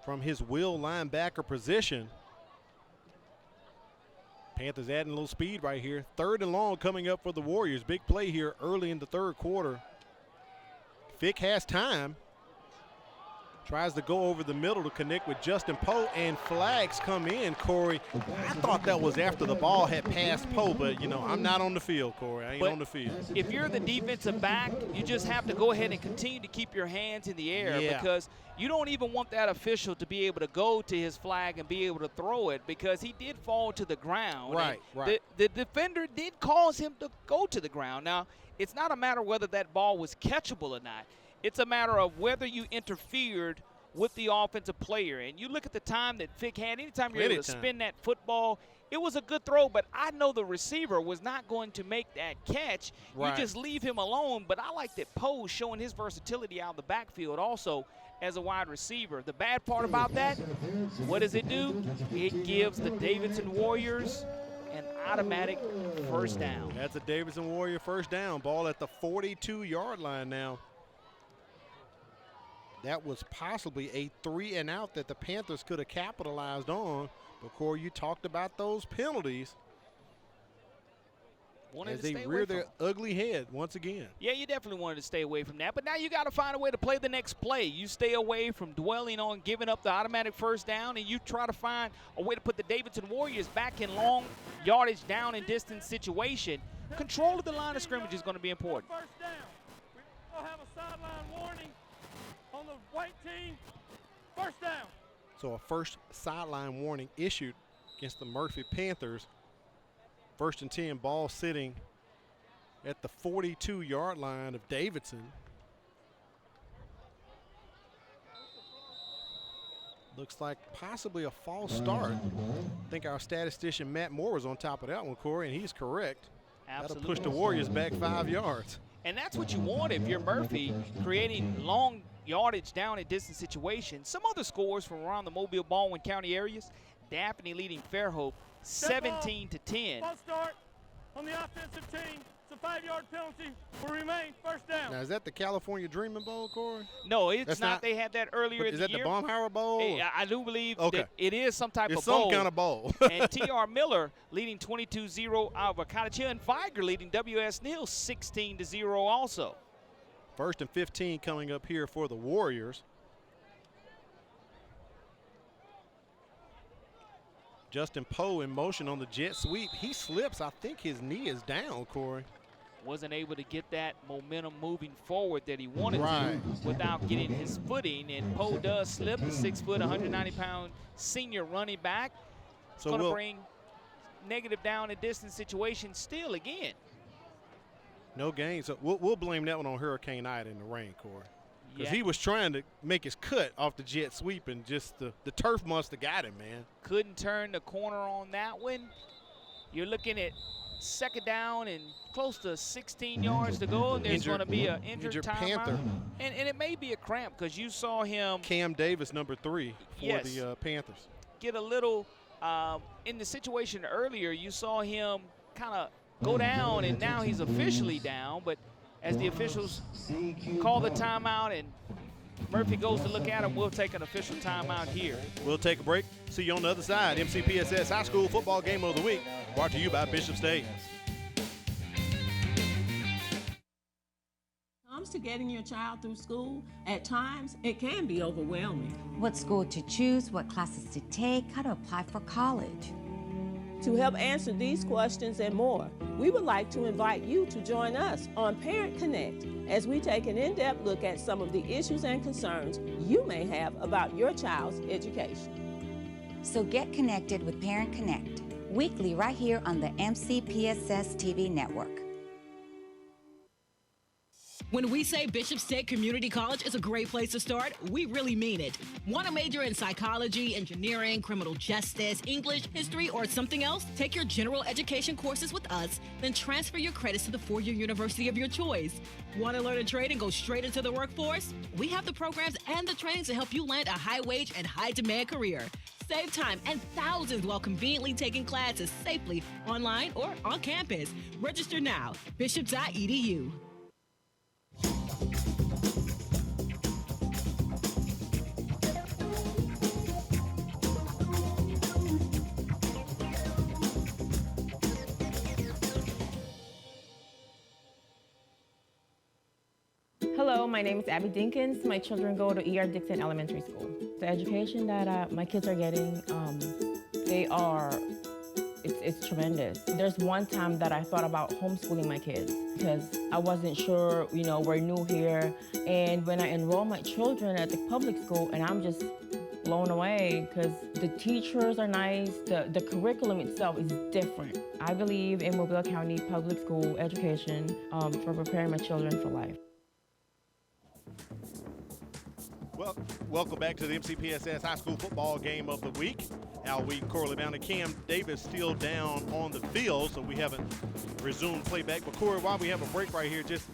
A: from his will linebacker position. Panthers adding a little speed right here. Third and long coming up for the Warriors. Big play here early in the third quarter. Fick has time. Tries to go over the middle to connect with Justin Poe, and flags come in, Corey. I thought that was after the ball had passed Poe, but, you know, I'm not on the field, Corey. I ain't on the field.
B: If you're the defensive back, you just have to go ahead and continue to keep your hands in the air, because you don't even want that official to be able to go to his flag and be able to throw it, because he did fall to the ground.
A: Right.
B: The defender did cause him to go to the ground. Now, it's not a matter of whether that ball was catchable or not. It's a matter of whether you interfered with the offensive player. And you look at the time that Fick had. Anytime you're able to spin that football, it was a good throw, but I know the receiver was not going to make that catch. You just leave him alone. But I like that Poe showing his versatility out of the backfield also as a wide receiver. The bad part about that, what does it do? It gives the Davidson Warriors an automatic first down.
A: That's a Davidson Warrior first down. Ball at the 42-yard line now. That was possibly a 3-and-out that the Panthers could have capitalized on. But, Corey, you talked about those penalties. as they rear their ugly head once again.
B: Yeah, you definitely wanted to stay away from that. But now you got to find a way to play the next play. You stay away from dwelling on giving up the automatic first down, and you try to find a way to put the Davidson Warriors back in long yardage down and distance situation. Control of the line of scrimmage is going to be important.
E: First down. We'll have a sideline warning on the white team. First down.
A: So a first sideline warning issued against the Murphy Panthers. 1st and 10, ball sitting at the 42-yard line of Davidson. Looks like possibly a false start. I think our statistician Matt Moore was on top of that one, Corey, and he's correct.
B: Absolutely.
A: That'll push the Warriors back 5 yards.
B: And that's what you want if you're Murphy, creating long yardage down and distance situations. Some other scores from around the Mobile Baldwin County areas. Daphne leading Fairhope 17-10.
E: False start on the offensive team. It's a 5-yard penalty. Will remain first down.
A: Now, is that the California Dreaming Bowl, Corey?
B: No, it's not. They had that earlier in the year.
A: Is that the Baumhauer Bowl?
B: I do believe that it is some type of
A: bowl.
B: It's
A: some kind of bowl.
B: And T.R. Miller leading 22-0 over Cottage Hill, and Viger leading W.S. Neal 16-0 also.
A: 1st and 15 coming up here for the Warriors. Justin Poe in motion on the jet sweep. He slips. I think his knee is down, Corey.
B: Wasn't able to get that momentum moving forward that he wanted to without getting his footing. And Poe does slip, the 6 foot, 190-pound senior running back. It's going to bring negative down and distance situation still again.
A: No gain. So we'll blame that one on Hurricane Ida in the rain, Corey. Because he was trying to make his cut off the jet sweep, and just the turf must have got him, man.
B: Couldn't turn the corner on that one. You're looking at 2nd down and close to 16 yards to go. And there's going to be an injured
A: Panther.
B: And it may be a cramp because you saw him.
A: Cam Davis, number 3 for the Panthers.
B: Get a little in the situation earlier, you saw him kind of go down, and now he's officially down. But as the officials call the timeout and Murphy goes to look at him, we'll take an official timeout here.
A: We'll take a break. See you on the other side. MCPSS High School Football Game of the Week, brought to you by Bishop State.
R: Comes to getting your child through school, at times it can be overwhelming.
T: What school to choose, what classes to take, how to apply for college.
R: To help answer these questions and more, we would like to invite you to join us on Parent Connect as we take an in-depth look at some of the issues and concerns you may have about your child's education.
T: So get connected with Parent Connect, weekly right here on the MCPSS TV network.
H: When we say Bishop State Community College is a great place to start, we really mean it. Want to major in psychology, engineering, criminal justice, English, history, or something else? Take your general education courses with us, then transfer your credits to the four-year university of your choice. Want to learn a trade and go straight into the workforce? We have the programs and the trainings to help you land a high-wage and high-demand career. Save time and thousands while conveniently taking classes safely online or on campus. Register now, bishop.edu.
W: Hello, my name is Abby Dinkins. My children go to E.R. Dixon Elementary School. The education that my kids are getting, it's tremendous. There's one time that I thought about homeschooling my kids because I wasn't sure, we're new here. And when I enroll my children at the public school, and I'm just blown away because the teachers are nice, the curriculum itself is different. I believe in Mobile County public school education for preparing my children for life.
A: Well, welcome back to the MCPSS High School Football Game of the Week. Al Week, Corley Bound, and Cam Davis still down on the field, so we haven't resumed playback. But Corey, while we have a break right here, just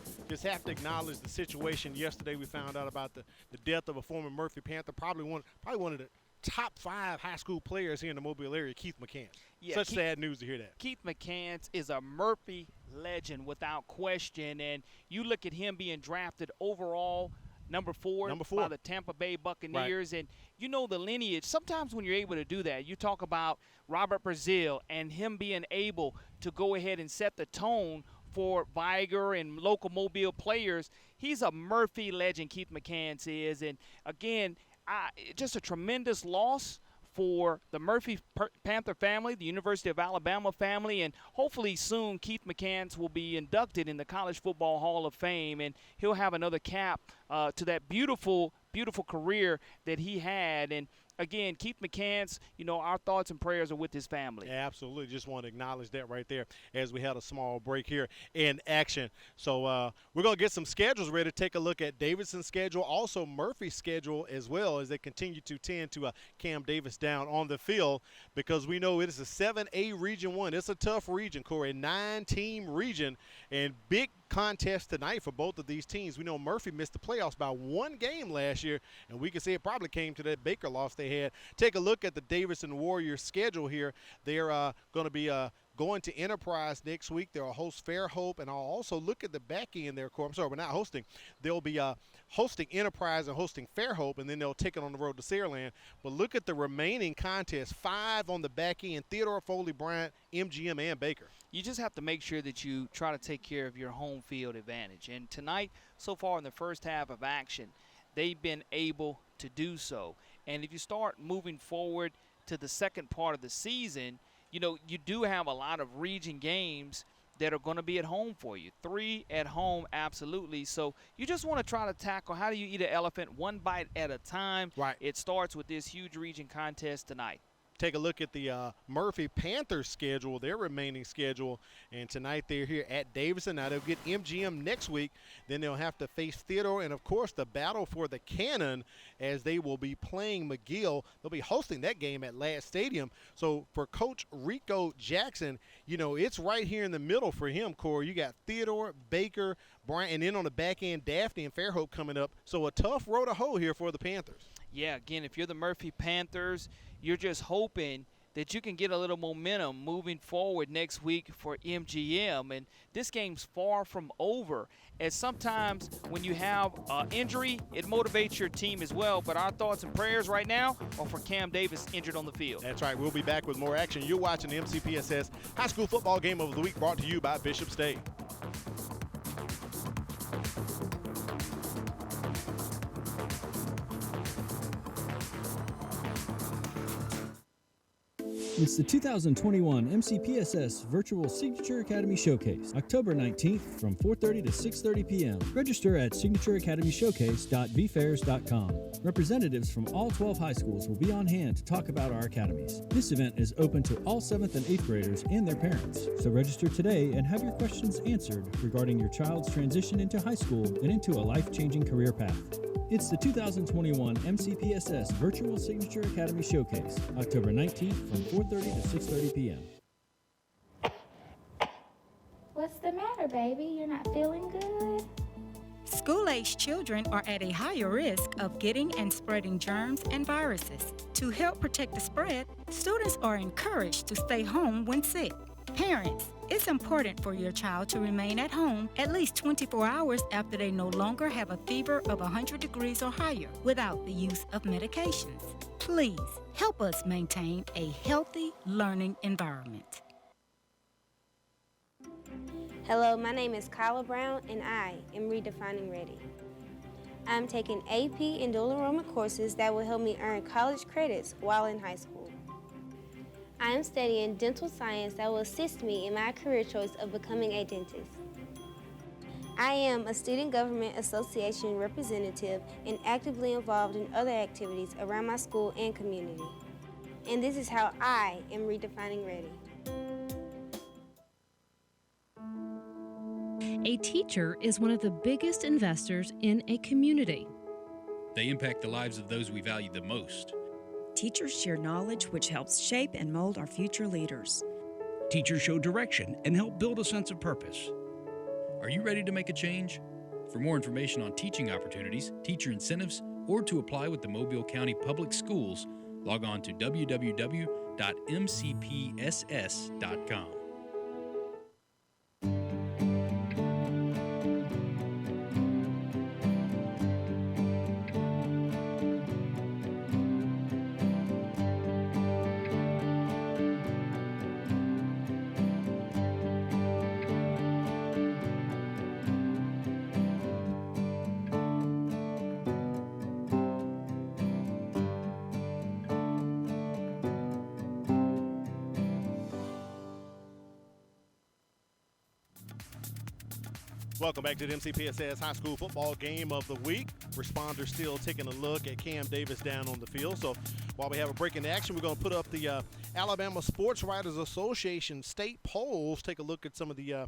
A: have to acknowledge the situation yesterday. We found out about the death of a former Murphy Panther, probably one of the top 5 high school players here in the Mobile area, Keith McCants.
B: Yeah,
A: Such sad news to hear that.
B: Keith McCants is a Murphy legend without question, and you look at him being drafted overall number four by the Tampa Bay Buccaneers. Right. And you know the lineage. Sometimes when you're able to do that, you talk about Robert Brazile and him being able to go ahead and set the tone for Viger and local Mobile players. He's a Murphy legend, Keith McCants is. And, again, just a tremendous loss for the Murphy Panther family, the University of Alabama family, and hopefully soon Keith McCants will be inducted in the College Football Hall of Fame, and he'll have another cap to that beautiful, beautiful career that he had. And again, Keith McCants, you know, our thoughts and prayers are with his family.
A: Yeah, absolutely. Just want to acknowledge that right there as we had a small break here in action. So we're going to get some schedules ready to take a look at Davidson's schedule, also Murphy's schedule as well, as they continue to tend to Cam Davis down on the field, because we know it is a 7A Region 1. It's a tough region, Corey, 9-team region, and big contest tonight for both of these teams. We know Murphy missed the playoffs by one game last year, and we can say it probably came to that Baker loss they had. Take a look at the Davidson Warriors schedule here. They're going to be going to Enterprise next week. They'll host Fairhope, and I'll also look at the back end there. I'm sorry, we're not hosting. They'll be hosting Enterprise and hosting Fairhope, and then they'll take it on the road to Saraland. But look at the remaining contests, 5 on the back end: Theodore, Foley, Bryant, MGM, and Baker.
B: You just have to make sure that you try to take care of your home field advantage. And tonight, so far in the first half of action, they've been able to do so. And if you start moving forward to the second part of the season, you know, you do have a lot of region games that are going to be at home for you. 3 at home, absolutely. So you just want to try to tackle, how do you eat an elephant one bite at a time? Right. It starts with this huge region contest tonight.
A: Take a look at the Murphy Panthers schedule, their remaining schedule, and tonight they're here at Davidson. Now they'll get MGM next week, then they'll have to face Theodore, and of course the battle for the Cannon as they will be playing McGill. They'll be hosting that game at Ladd Stadium. So for Coach Rico Jackson, you know, it's right here in the middle for him, Corey. You got Theodore, Baker, Bryant, and then on the back end, Daphne and Fairhope coming up. So a tough road to hoe here for the Panthers.
B: Yeah, again, if you're the Murphy Panthers, you're just hoping that you can get a little momentum moving forward next week for MGM. And this game's far from over, as sometimes when you have injury, it motivates your team as well. But our thoughts and prayers right now are for Cam Davis injured on the field.
A: That's right. We'll be back with more action. You're watching the MCPSS High School Football Game of the Week, brought to you by Bishop State.
F: It's the 2021 MCPSS Virtual Signature Academy Showcase, October 19th from 4:30 to 6:30 p.m. Register at signatureacademyshowcase.vfairs.com. Representatives from all 12 high schools will be on hand to talk about our academies. This event is open to all 7th and 8th graders and their parents. So register today and have your questions answered regarding your child's transition into high school and into a life-changing career path. It's the 2021 MCPSS Virtual Signature Academy Showcase, October 19th from 4:30 to 6:30 p.m.
P: What's the matter, baby? You're not feeling good?
L: School-aged children are at a higher risk of getting and spreading germs and viruses. To help protect the spread, students are encouraged to stay home when sick. Parents, it's important for your child to remain at home at least 24 hours after they no longer have a fever of 100 degrees or higher without the use of medications. Please help us maintain a healthy learning environment.
G: Hello, my name is Kyla Brown, and I am redefining ready. I'm taking AP and dual enrollment courses that will help me earn college credits while in high school. I am studying dental science that will assist me in my career choice of becoming a dentist. I am a Student Government Association representative and actively involved in other activities around my school and community. And this is how I am redefining ready.
O: A teacher is one of the biggest investors in a community.
S: They impact the lives of those we value the most.
Y: Teachers share knowledge which helps shape and mold our future leaders.
Z: Teachers show direction and help build a sense of purpose.
S: Are you ready to make a change? For more information on teaching opportunities, teacher incentives, or to apply with the Mobile County Public Schools, log on to www.mcpss.com.
A: Welcome back to the MCPSS High School Football Game of the Week. Responders still taking a look at Cam Davis down on the field. So while we have a break in action, we're going to put up the Alabama Sports Writers Association state polls. Take a look at some of the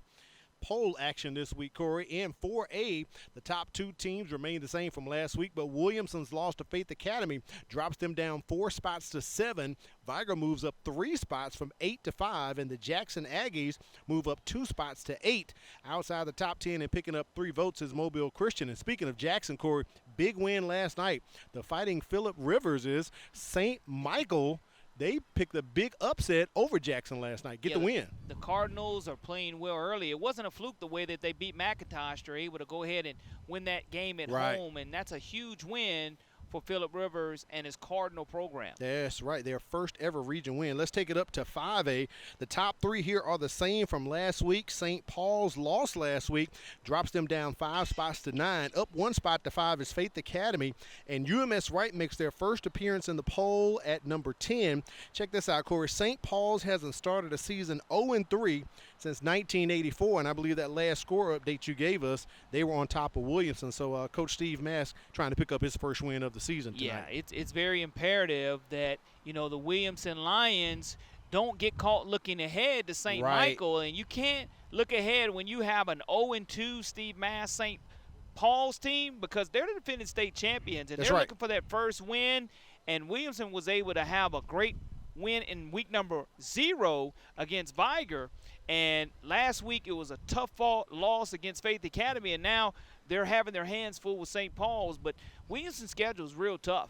A: poll action this week, Corey. In 4A, the top two teams remain the same from last week, but Williamson's loss to Faith Academy drops them down 4 spots to 7. Viger moves up 3 spots from 8 to 5, and the Jackson Aggies move up 2 spots to 8. Outside the top 10 and picking up 3 votes is Mobile Christian. And speaking of Jackson, Corey, big win last night. The Fighting Philip Rivers is St. Michael. They picked a big upset over Jackson last night. Get the win.
B: The Cardinals are playing well early. It wasn't a fluke the way that they beat McIntosh. They're able to go ahead and win that game at home, and that's a huge win for Philip Rivers and his Cardinal program.
A: That's right. Their first ever region win. Let's take it up to 5A. The top 3 here are the same from last week. St. Paul's lost last week, drops them down 5 spots to 9. Up 1 spot to 5 is Faith Academy. And UMS Wright makes their first appearance in the poll at number 10. Check this out, Corey. St. Paul's hasn't started a season 0-3 since 1984, and I believe that last score update you gave us, they were on top of Williamson. So Coach Steve Mask trying to pick up his first win of the season tonight.
B: Yeah, it's very imperative that, you know, the Williamson Lions don't get caught looking ahead to St. Michael, and you can't look ahead when you have an 0-2 Steve Mask St. Paul's team, because they're the defending state champions, and they're looking for that first win, and Williamson was able to have a great win in week number 0 against Viger. And last week it was a tough loss against Faith Academy, and now they're having their hands full with St. Paul's. But Williamson's schedule is real tough.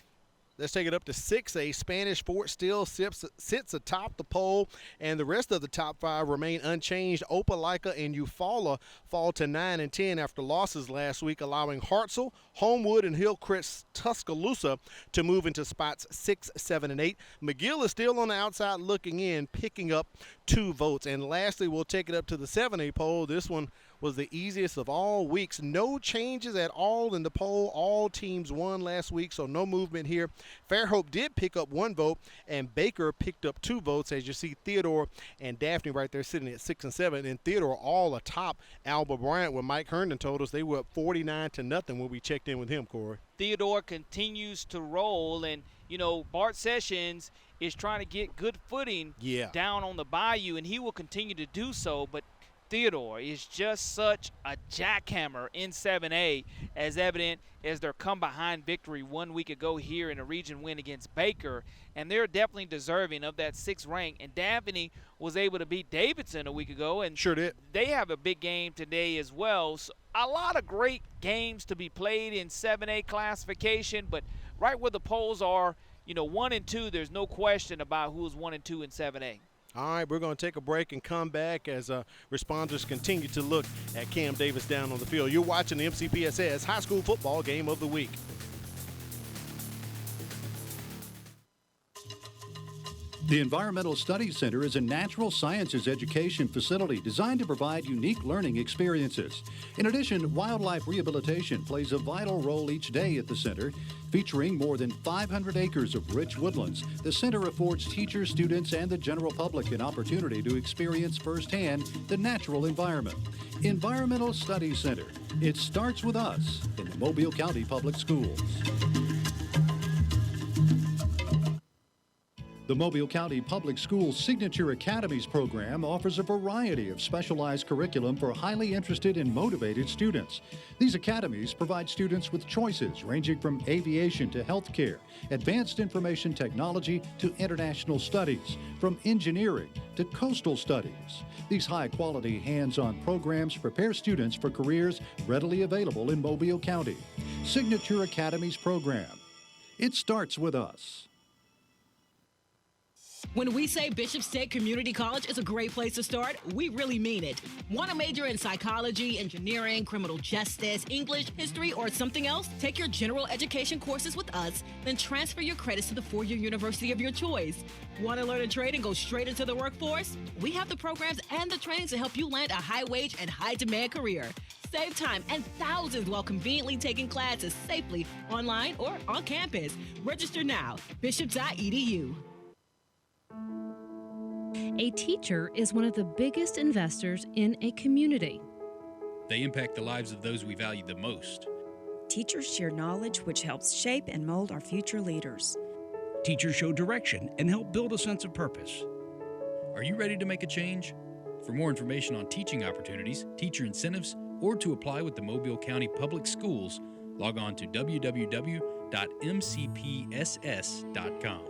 A: Let's take it up to 6A. Spanish Fort still sits atop the poll, and the rest of the top 5 remain unchanged. Opelika and Eufaula fall to 9 and 10 after losses last week, allowing Hartselle, Homewood, and Hillcrest Tuscaloosa to move into spots 6, 7, and 8. McGill is still on the outside looking in, picking up 2 votes. And lastly, we'll take it up to the 7A poll. This one was the easiest of all weeks. No changes at all in the poll. All teams won last week, so no movement here. Fairhope did pick up 1 vote, and Baker picked up 2 votes. As you see, Theodore and Daphne right there sitting at 6 and 7, and Theodore all atop Alba Bryant, where Mike Herndon told us they were up 49-0 when we checked in with him, Corey.
B: Theodore continues to roll, and, you know, Bart Sessions is trying to get good footing down on the bayou, and he will continue to do so, but Theodore is just such a jackhammer in 7A, as evident as their come-behind victory 1 week ago here in a region win against Baker. And they're definitely deserving of that 6th rank. And Daphne was able to beat Davidson a week ago. And
A: sure did.
B: They have a big game today as well. So a lot of great games to be played in 7A classification. But right where the polls are, you know, 1 and 2, there's no question about who's 1 and 2 in 7A.
A: All right, we're going to take a break and come back as responders continue to look at Cam Davis down on the field. You're watching the MCPSS High School Football Game of the Week.
D: The Environmental Studies Center is a natural sciences education facility designed to provide unique learning experiences. In addition, wildlife rehabilitation plays a vital role each day at the center. Featuring more than 500 acres of rich woodlands, the center affords teachers, students, and the general public an opportunity to experience firsthand the natural environment. Environmental Studies Center. It starts with us in the Mobile County Public Schools. The Mobile County Public Schools Signature Academies program offers a variety of specialized curriculum for highly interested and motivated students. These academies provide students with choices ranging from aviation to healthcare, advanced information technology to international studies, from engineering to coastal studies. These high-quality, hands-on programs prepare students for careers readily available in Mobile County. Signature Academies program. It starts with us.
H: When we say Bishop State Community College is a great place to start, we really mean it. Want to major in psychology, engineering, criminal justice, English, history, or something else? Take your general education courses with us, then transfer your credits to the four-year university of your choice. Want to learn a trade and go straight into the workforce? We have the programs and the trainings to help you land a high-wage and high-demand career. Save time and thousands while conveniently taking classes safely online or on campus. Register now, bishop.edu.
O: A teacher is one of the biggest investors in a community.
S: They impact the lives of those we value the most.
Y: Teachers share knowledge which helps shape and mold our future leaders.
Z: Teachers show direction and help build a sense of purpose.
S: Are you ready to make a change? For more information on teaching opportunities, teacher incentives, or to apply with the Mobile County Public Schools, log on to www.mcpss.com.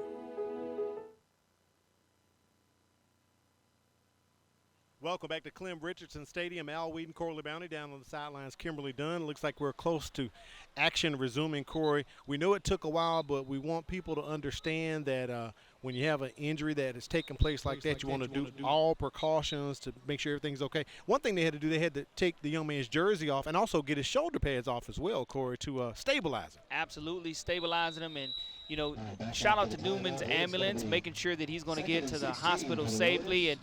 A: Welcome back to Clem Richardson Stadium. Al Whedon, Corley Bounty down on the sidelines. Kimberly Dunn. Looks like we're close to action resuming, Corey. We know it took a while, but we want people to understand that when you have an injury that has taken place like that, you want to do all precautions to make sure everything's okay. One thing they had to do, they had to take the young man's jersey off and also get his shoulder pads off as well, Corey, to stabilize him.
B: Absolutely, stabilizing him. And, you know, shout out to Newman's ambulance, making sure that he's going to get to the hospital safely. And,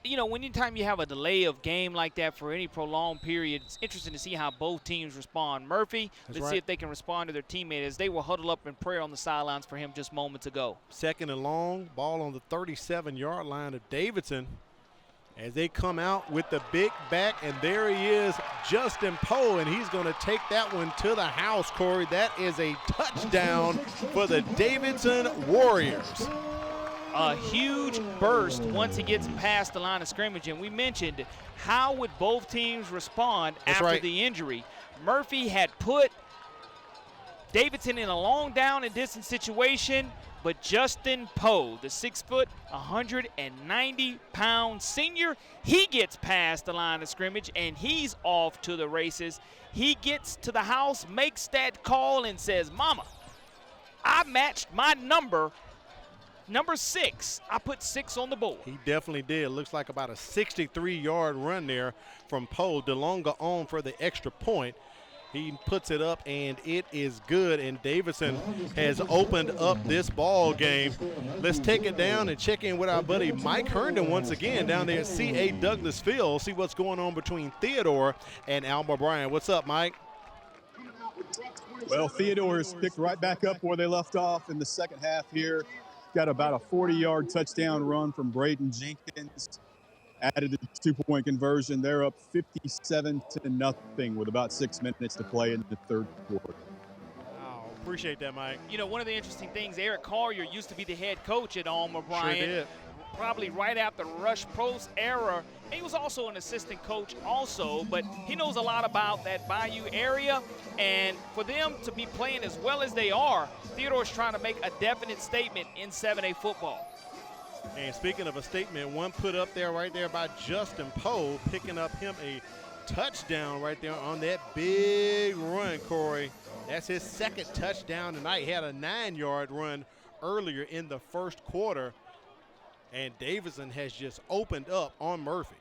B: you know, anytime you have a delay of game like that for any prolonged period, it's interesting to see how both teams respond. Murphy, let's see if they can respond to their teammate as they were huddled up in prayer on the sidelines for him just moments ago.
A: Second and long, ball on the 37-yard line of Davidson as they come out with the big back, and there he is, Justin Poe, and he's going to take that one to the house, Corey. That is a touchdown for the Davidson Warriors.
B: A huge burst once he gets past the line of scrimmage, and we mentioned how would both teams respond after the injury. Murphy had put Davidson in a long down and distance situation, but Justin Poe, the 6-foot, 190-pound senior, he gets past the line of scrimmage, and he's off to the races. He gets to the house, makes that call, and says, "Mama, I matched my number 6. I put 6 on the board."
A: He definitely did. Looks like about a 63-yard run there from Poe. DeLonga on for the extra point. He puts it up, and it is good, and Davidson has opened up this ball game. Let's take it down and check in with our buddy Mike Herndon once again down there at C.A. Douglas Field. See what's going on between Theodore and Alma Bryant. What's up, Mike?
C: Well, Theodore has picked right back up where they left off in the second half here. Got about a 40-yard touchdown run from Braden Jenkins. Added the 2-point conversion. They're up 57-0 with about 6 minutes to play in the third quarter.
A: Wow, appreciate that, Mike.
B: You know, one of the interesting things, Eric Collier used to be the head coach at Alma Bryant.
A: Sure did.
B: Probably right after Rush Post era. He was also an assistant coach also, but he knows a lot about that Bayou area. And for them to be playing as well as they are, Theodore's trying to make a definite statement in 7A football.
A: And speaking of a statement, one put up there right there by Justin Poe, picking up him a touchdown right there on that big run, Corey. That's his second touchdown tonight. He had a 9-yard run earlier in the first quarter. And Davidson has just opened up on Murphy.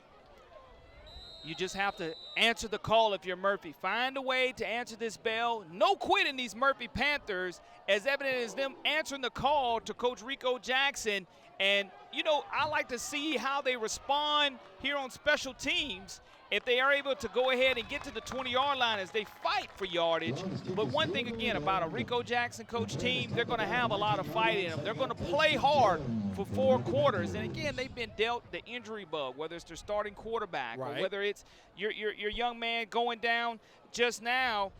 B: You just have to answer the call if you're Murphy. Find a way to answer this bell. No quitting these Murphy Panthers, as evident as them answering the call to Coach Rico Jackson. And, you know, I like to see how they respond here on special teams if they are able to go ahead and get to the 20-yard line as they fight for yardage. But one thing, again, about a Rico Jackson coach team, they're going to have a lot of fight in them. They're going to play hard for 4 quarters. And, again, they've been dealt the injury bug, whether it's their starting quarterback or whether it's your young man going down just now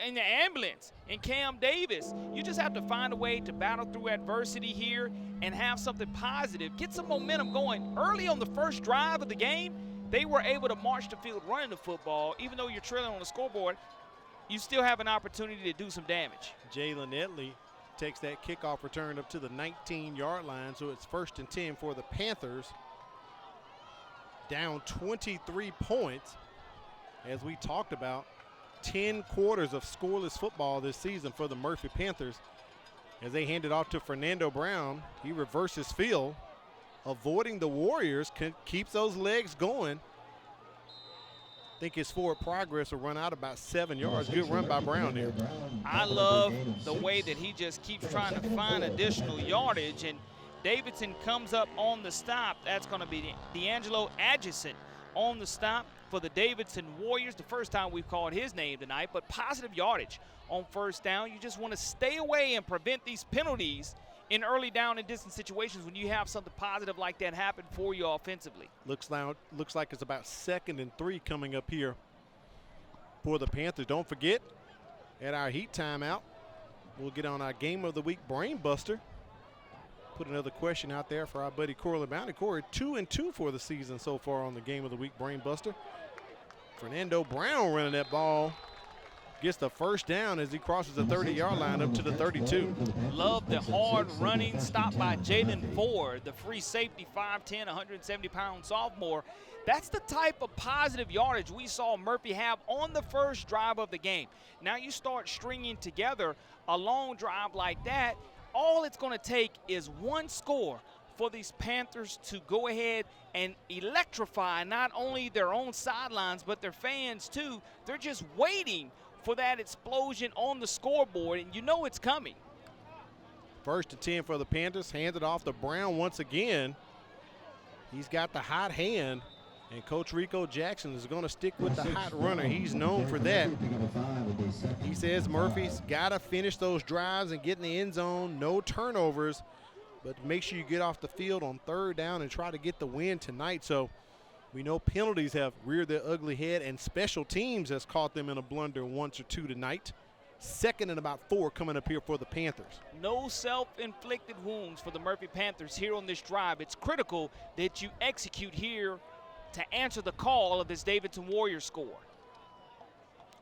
B: in the ambulance and Cam Davis. You just have to find a way to battle through adversity here and have something positive. Get some momentum going. Early on the first drive of the game, they were able to march the field running the football. Even though you're trailing on the scoreboard, you still have an opportunity to do some damage.
A: Jalen Etley takes that kickoff return up to the 19-yard line, so it's 1st and 10 for the Panthers. Down 23 points. As we talked about, 10 quarters of scoreless football this season for the Murphy Panthers. As they hand it off to Fernando Brown, he reverses field, avoiding the Warriors, keeps those legs going. I think his forward progress will run out about 7 yards. Good run by Brown there.
B: I love the way that he just keeps trying to find additional yardage, and Davidson comes up on the stop. That's going to be D'Angelo Adjacent on the stop for the Davidson Warriors. The first time we've called his name tonight, but positive yardage on first down. You just want to stay away and prevent these penalties in early down and distance situations when you have something positive like that happen for you offensively.
A: Looks like it's about 2nd and 3 coming up here for the Panthers. Don't forget, at our heat timeout, we'll get on our Game of the Week Brain Buster. Put another question out there for our buddy Corey Bounty. Corey, 2-2 for the season so far on the Game of the Week Brain Buster. Fernando Brown running that ball. Gets the first down as he crosses the 30-yard line up to the 32.
B: Love the hard running stop by Jalen Ford, the free safety, 5'10", 170-pound sophomore. That's the type of positive yardage we saw Murphy have on the first drive of the game. Now you start stringing together a long drive like that, all it's going to take is one score for these Panthers to go ahead and electrify not only their own sidelines but their fans too. They're just waiting for that explosion on the scoreboard, and you know it's coming.
A: 1st and 10 for the Panthers. Handed off to Brown once again. He's got the hot hand, and Coach Rico Jackson is going to stick with the hot runner. He's known for that. He says Murphy's got to finish those drives and get in the end zone. No turnovers, but make sure you get off the field on 3rd down and try to get the win tonight. So we know penalties have reared their ugly head, and special teams has caught them in a blunder once or two tonight. 2nd and about 4 coming up here for the Panthers.
B: No self-inflicted wounds for the Murphy Panthers here on this drive. It's critical that you execute here to answer the call of this Davidson Warriors score.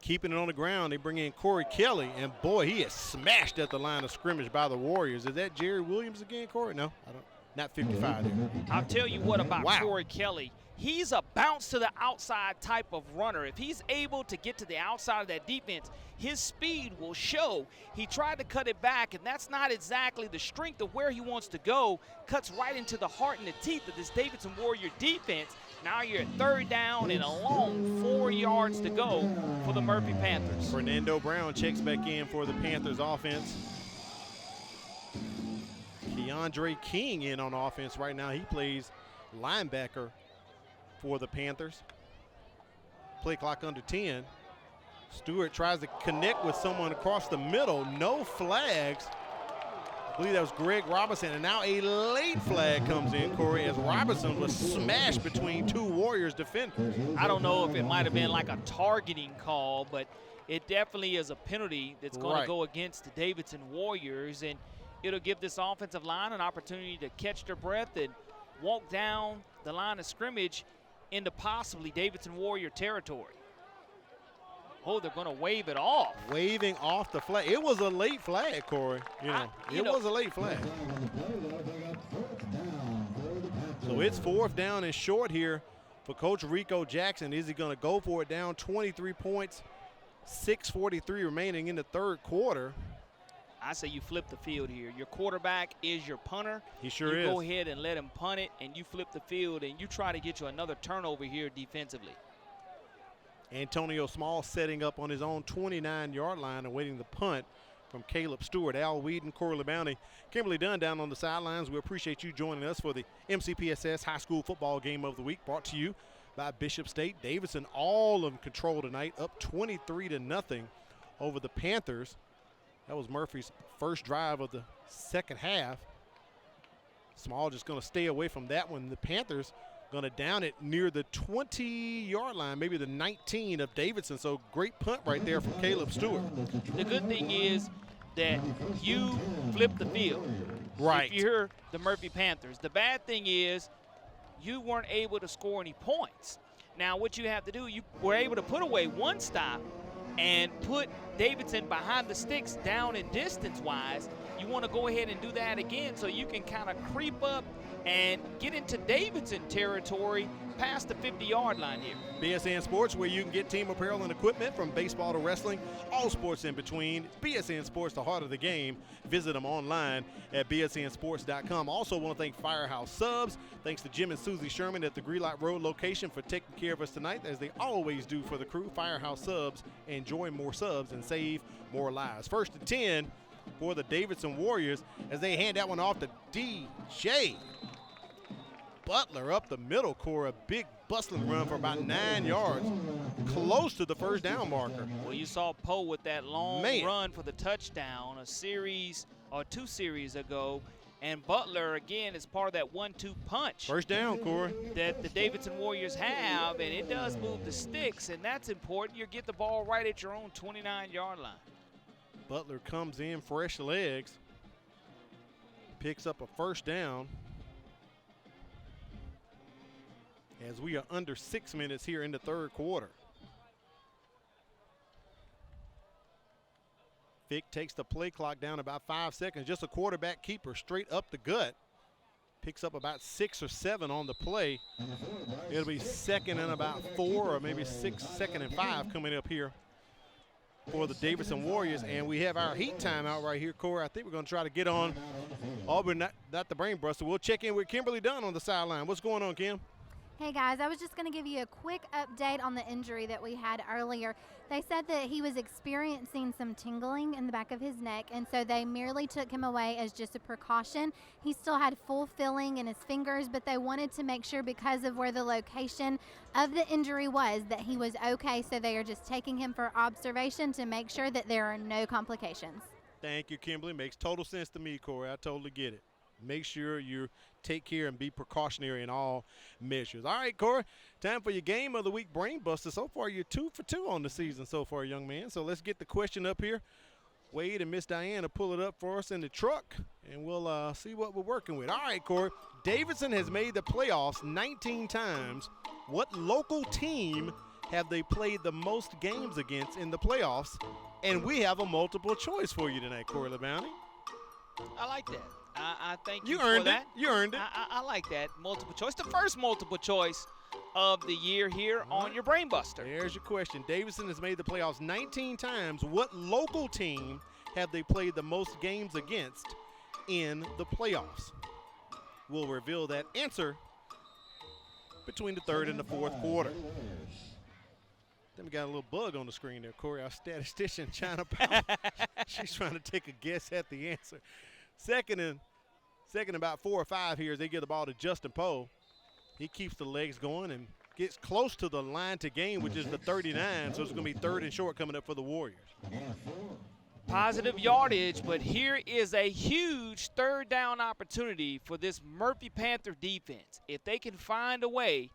A: Keeping it on the ground, they bring in Corey Kelly, and boy, he is smashed at the line of scrimmage by the Warriors. Is that Jerry Williams again, Corey? No, I don't. Not 55 there.
B: I'll tell you what about Corey Kelly. He's a bounce to the outside type of runner. If he's able to get to the outside of that defense, his speed will show. He tried to cut it back, and that's not exactly the strength of where he wants to go. Cuts right into the heart and the teeth of this Davidson Warrior defense. Now you're at 3rd down and a long 4 yards to go for the Murphy Panthers.
A: Fernando Brown checks back in for the Panthers offense. Keandre King in on offense right now. He plays linebacker for the Panthers. Play clock under 10. Stewart tries to connect with someone across the middle. No flags. I believe that was Greg Robinson, and now a late flag comes in, Corey, as Robinson was smashed between 2 Warriors defenders.
B: I don't know if it might have been like a targeting call, but it definitely is a penalty that's going to go against the Davidson Warriors, and it'll give this offensive line an opportunity to catch their breath and walk down the line of scrimmage into possibly Davidson Warrior territory. Oh, they're going to wave it off.
A: Waving off the flag. It was a late flag, Corey. It was a late flag. So it's 4th down and short here for Coach Rico Jackson. Is he going to go for it down 23 points, 6:43 remaining in the 3rd quarter?
B: I say you flip the field here. Your quarterback is your punter.
A: He sure is.
B: You go ahead and let him punt it, and you flip the field, and you try to get you another turnover here defensively.
A: Antonio Small setting up on his own 29-yard line, awaiting the punt from Caleb Stewart. Al Whedon, Corey Bounty, Kimberly Dunn down on the sidelines. We appreciate you joining us for the MCPSS High School Football Game of the Week, brought to you by Bishop State. Davidson all in control tonight, up 23-0 over the Panthers. That was Murphy's first drive of the 2nd half. Small just going to stay away from that one. The Panthers going to down it near the 20-yard line, maybe the 19 of Davidson. So great punt right there from Caleb Stewart.
B: The good thing is that you flip the field.
A: Right.
B: If you're the Murphy Panthers. The bad thing is you weren't able to score any points. Now what you have to do, you were able to put away one stop and put Davidson behind the sticks down in distance-wise. You want to go ahead and do that again so you can kind of creep up and get into Davidson territory past the 50-yard line here.
A: BSN Sports, where you can get team apparel and equipment from baseball to wrestling, all sports in between. BSN Sports, the heart of the game. Visit them online at bsnsports.com. Also want to thank Firehouse Subs. Thanks to Jim and Susie Sherman at the Greelot Road location for taking care of us tonight, as they always do for the crew. Firehouse Subs, enjoy more subs and save more lives. 1st and 10 for the Davidson Warriors as they hand that one off to DJ Butler up the middle, Core. A big bustling run for about 9 yards, close to the 1st down marker.
B: Well, you saw Poe with that long run for the touchdown a series or 2 series ago. And Butler, again, is part of that 1-2 punch.
A: First down, Corey.
B: That the Davidson Warriors have, and it does move the sticks, and that's important. You get the ball right at your own 29-yard line.
A: Butler comes in, fresh legs, picks up a first down. As we are under 6 minutes here in the third quarter. Vick takes the play clock down about 5 seconds. Just a quarterback keeper straight up the gut. Picks up about 6 or 7 on the play. It'll be second and about 4 or maybe second and 5 coming up here for the Davidson Warriors. And we have our heat timeout right here, Corey. I think we're going to try to get on Auburn, not the brain buster. We'll check in with Kimberly Dunn on the sideline. What's going on, Kim?
I: Hey guys, I was just going to give you a quick update on the injury that we had earlier. They said that he was experiencing some tingling in the back of his neck, and so they merely took him away as just a precaution. He still had full filling in his fingers, but they wanted to make sure, because of where the location of the injury was, that he was okay, so they are just taking him for observation to make sure that there are no complications.
A: Thank you, Kimberly. Makes total sense to me, Corey. I totally get it. Make sure you take care and be precautionary in all measures. All right, Corey, time for your game of the week brain buster. So far, you're 2 for 2 on the season so far, young man. So let's get the question up here. Wade and Miss Diana pull it up for us in the truck, and we'll see what we're working with. All right, Corey. Davidson has made the playoffs 19 times. What local team have they played the most games against in the playoffs? And we have a multiple choice for you tonight, Corey LeBounty.
B: I like that. I thank
A: you
B: for
A: earned
B: that.
A: it. You earned it.
B: I like that. Multiple choice. The first multiple choice of the year here on your Brain Buster.
A: There's your question. Davidson has made the playoffs 19 times. What local team have they played the most games against in the playoffs? We'll reveal that answer between the third and the fourth quarter. Then we got a little bug on the screen there, Corey. Our statistician, China Powell. She's trying to take a guess at the answer. Second and about 4 or 5 here as they get the ball to Justin Poe. He keeps the legs going and gets close to the line to gain, which is the 39. So it's going to be third and short coming up for the Warriors.
B: Positive yardage, but here is a huge third down opportunity for this Murphy Panther defense. If they can find a way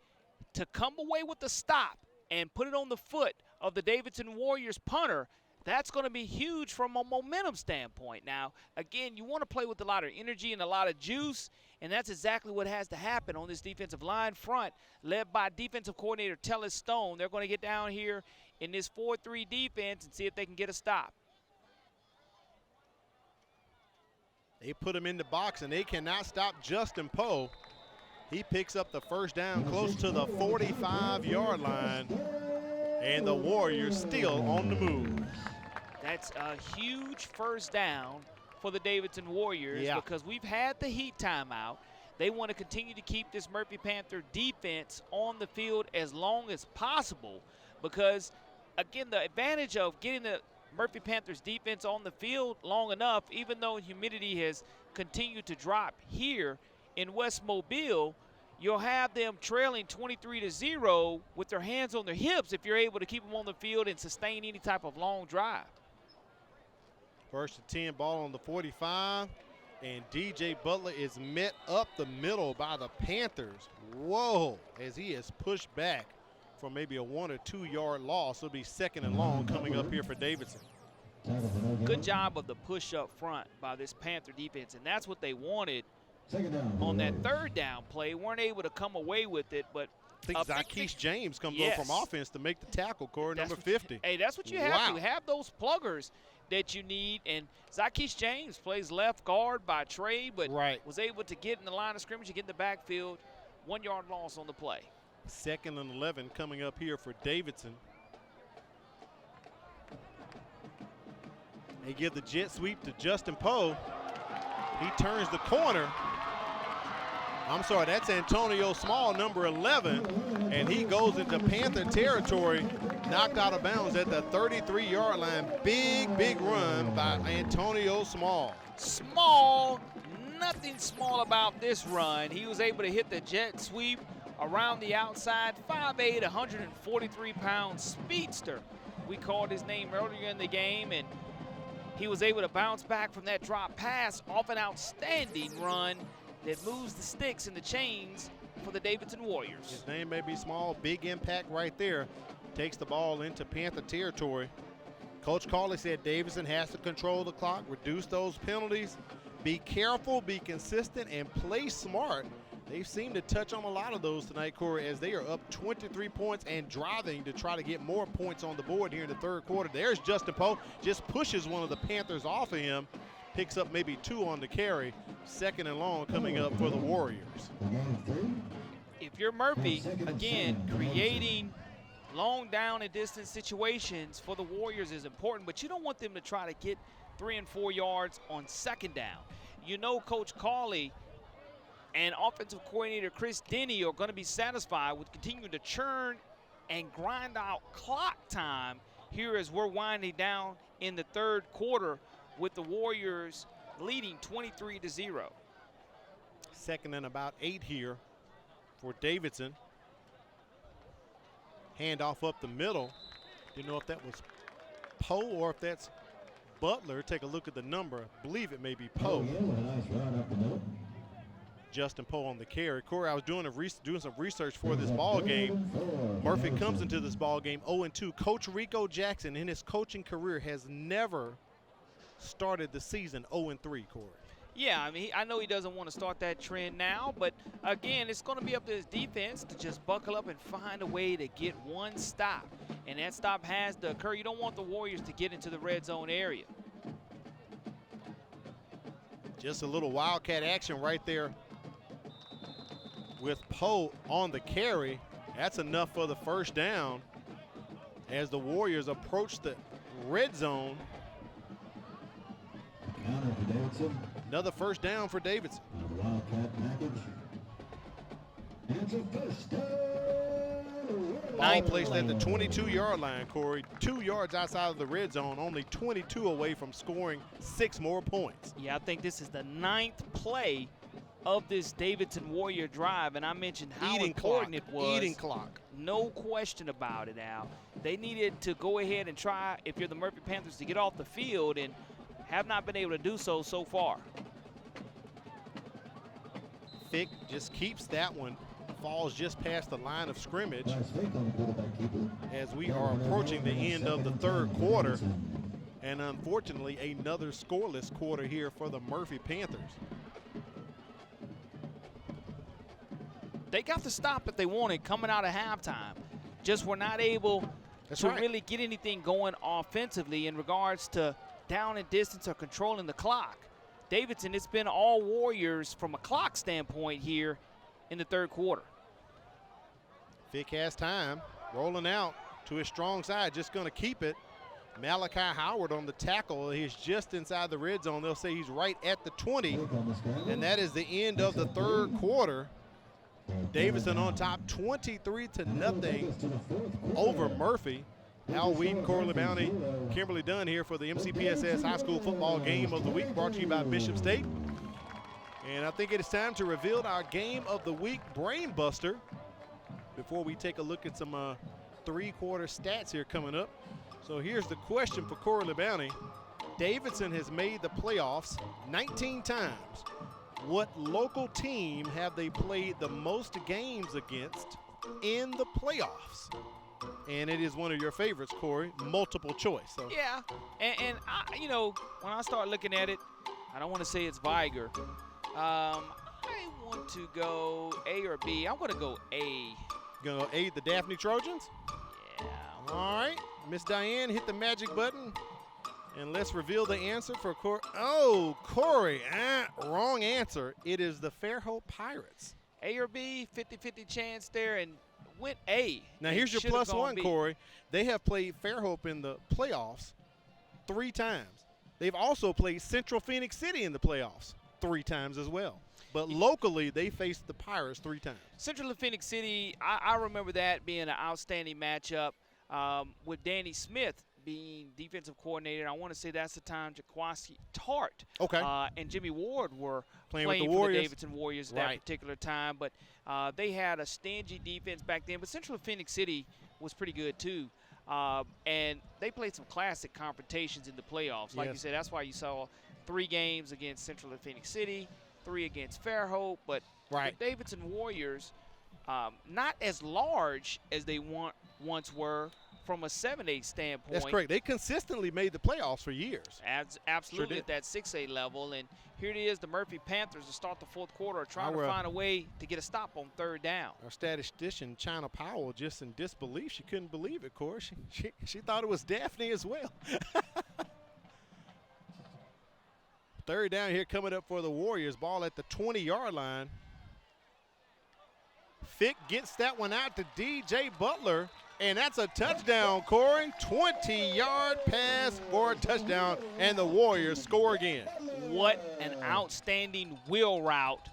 B: to come away with the stop and put it on the foot of the Davidson Warriors punter, that's going to be huge from a momentum standpoint. Now, again, you want to play with a lot of energy and a lot of juice, and that's exactly what has to happen on this defensive line front, led by defensive coordinator Tellis Stone. They're going to get down here in this 4-3 defense and see if they can get a stop.
A: They put him in the box, and they cannot stop Justin Poe. He picks up the first down close to the 45-yard line, and the Warriors still on the move.
B: That's a huge first down for the Davidson Warriors because we've had the heat timeout. They want to continue to keep this Murphy Panther defense on the field as long as possible because, again, the advantage of getting the Murphy Panthers defense on the field long enough, even though humidity has continued to drop here in West Mobile, you'll have them trailing 23-0 with their hands on their hips if you're able to keep them on the field and sustain any type of long drive.
A: First and 10, ball on the 45, and DJ Butler is met up the middle by the Panthers. Whoa, as he is pushed back for maybe a 1 or 2 yard loss. It'll be second and long coming up here for Davidson.
B: Good job of the push up front by this Panther defense, and that's what they wanted on that third down play. Weren't able to come away with it, but
A: I think Zykees James comes over from offense to make the tackle, Corey, number 50.
B: Hey, that's what you have to have, those pluggers that you need. And Zykees James plays left guard by trade, but was able to get in the line of scrimmage and get in the backfield. 1 yard loss on the play.
A: Second and 11 coming up here for Davidson. They give the jet sweep to Justin Poe. He turns the corner. I'm sorry, that's Antonio Small, number 11, and he goes into Panther territory, knocked out of bounds at the 33-yard line. Big run by Antonio Small.
B: Small, nothing small about this run. He was able to hit the jet sweep around the outside, 5'8", 143-pound speedster. We called his name earlier in the game, and he was able to bounce back from that drop pass off an outstanding run that moves the sticks and the chains for the Davidson Warriors.
A: His name may be small, big impact right there. Takes the ball into Panther territory. Coach Cawley said Davidson has to control the clock, reduce those penalties, be careful, be consistent, and play smart. They seem to touch on a lot of those tonight, Corey, as they are up 23 points and driving to try to get more points on the board here in the third quarter. There's Justin Poe, just pushes one of the Panthers off of him, picks up maybe 2 on the carry. 2nd and long coming up for the Warriors.
B: If you're Murphy, again, creating long down and distance situations for the Warriors is important, but you don't want them to try to get 3 and 4 yards on 2nd down. You know Coach Cawley and offensive coordinator Chris Denny are going to be satisfied with continuing to churn and grind out clock time here as we're winding down in the third quarter with the Warriors leading 23-0.
A: 2nd and about 8 here for Davidson. Handoff up the middle. Didn't know if that was Poe or if that's Butler. Take a look at the number. I believe it may be Poe. Justin Poe on the carry. Corey, I was doing some research for this ball game. Murphy comes into this ball game 0-2. Coach Rico Jackson in his coaching career has never started the season 0-3, Corey.
B: Yeah, I mean, I know he doesn't want to start that trend now, but again, it's going to be up to his defense to just buckle up and find a way to get one stop. And that stop has to occur. You don't want the Warriors to get into the red zone area.
A: Just a little wildcat action right there with Poe on the carry. That's enough for the first down as the Warriors approach the red zone. Another first down for Davidson. Ball placed at the 22-yard line, Corey. 2 yards outside of the red zone, only 22 away from scoring 6 more points.
B: Yeah, I think this is the 9th play of this Davidson Warrior drive, and I mentioned how important it was.
A: Eating clock.
B: No question about it, Al. They needed to go ahead and try, if you're the Murphy Panthers, to get off the field, and have not been able to do so far.
A: Fick just keeps that one, falls just past the line of scrimmage as we are approaching the end of the third quarter. And unfortunately, another scoreless quarter here for the Murphy Panthers.
B: They got the stop that they wanted coming out of halftime. Just were not able to really get anything going offensively in regards to down and distance or controlling the clock. Davidson, it's been all Warriors from a clock standpoint here in the third quarter.
A: Fick has time, rolling out to his strong side, just going to keep it. Malachi Howard on the tackle. He's just inside the red zone. They'll say he's right at the 20, and that is the end of the third quarter. Davidson on top 23-0 over Murphy. Al Wheaton, Corey Bounty, Kimberly Dunn here for the MCPSS High School Football Game of the Week, brought to you by Bishop State. And I think it is time to reveal our Game of the Week Brain Buster before we take a look at some three-quarter stats here coming up. So here's the question for Corey Bounty. Davidson has made the playoffs 19 times. What local team have they played the most games against in the playoffs? And it is one of your favorites, Corey, multiple choice. So.
B: Yeah, and I, you know, when I start looking at it, I don't want to say it's Viger. I want to go A or B. I'm going to go A.
A: You going to go A, the Daphne Trojans?
B: Yeah.
A: All right, Miss Diane, hit the magic button. And let's reveal the answer for Corey. Oh, Corey, wrong answer. It is the Fairhope Pirates.
B: A or B, 50-50 chance there, and went A.
A: Now here's your plus one, Corey. They have played Fairhope in the playoffs 3 times. They've also played Central Phoenix City in the playoffs 3 times as well. But locally, they faced the Pirates 3 times.
B: Central and Phoenix City, I remember that being an outstanding matchup with Danny Smith being defensive coordinator. I want to say that's the time Jaquasi Tart and Jimmy Ward were playing for the Davidson Warriors at that particular time. But they had a stingy defense back then. But Central Phoenix City was pretty good too. And they played some classic confrontations in the playoffs. Like you said, that's why you saw 3 games against Central and Phoenix City, 3 against Fairhope. But the Davidson Warriors, not as large as they once were from a 7A standpoint.
A: That's correct. They consistently made the playoffs for years.
B: Absolutely, at that 6A level. And here it is, the Murphy Panthers to start the 4th quarter are trying to find a way to get a stop on 3rd down.
A: Our statistician, China Powell, just in disbelief. She couldn't believe it, Corey. She thought it was Daphne as well. 3rd down here coming up for the Warriors. Ball at the 20-yard line. Fick gets that one out to DJ Butler. And that's a touchdown, Corey. 20-yard pass for a touchdown, and the Warriors score again.
B: What an outstanding wheel route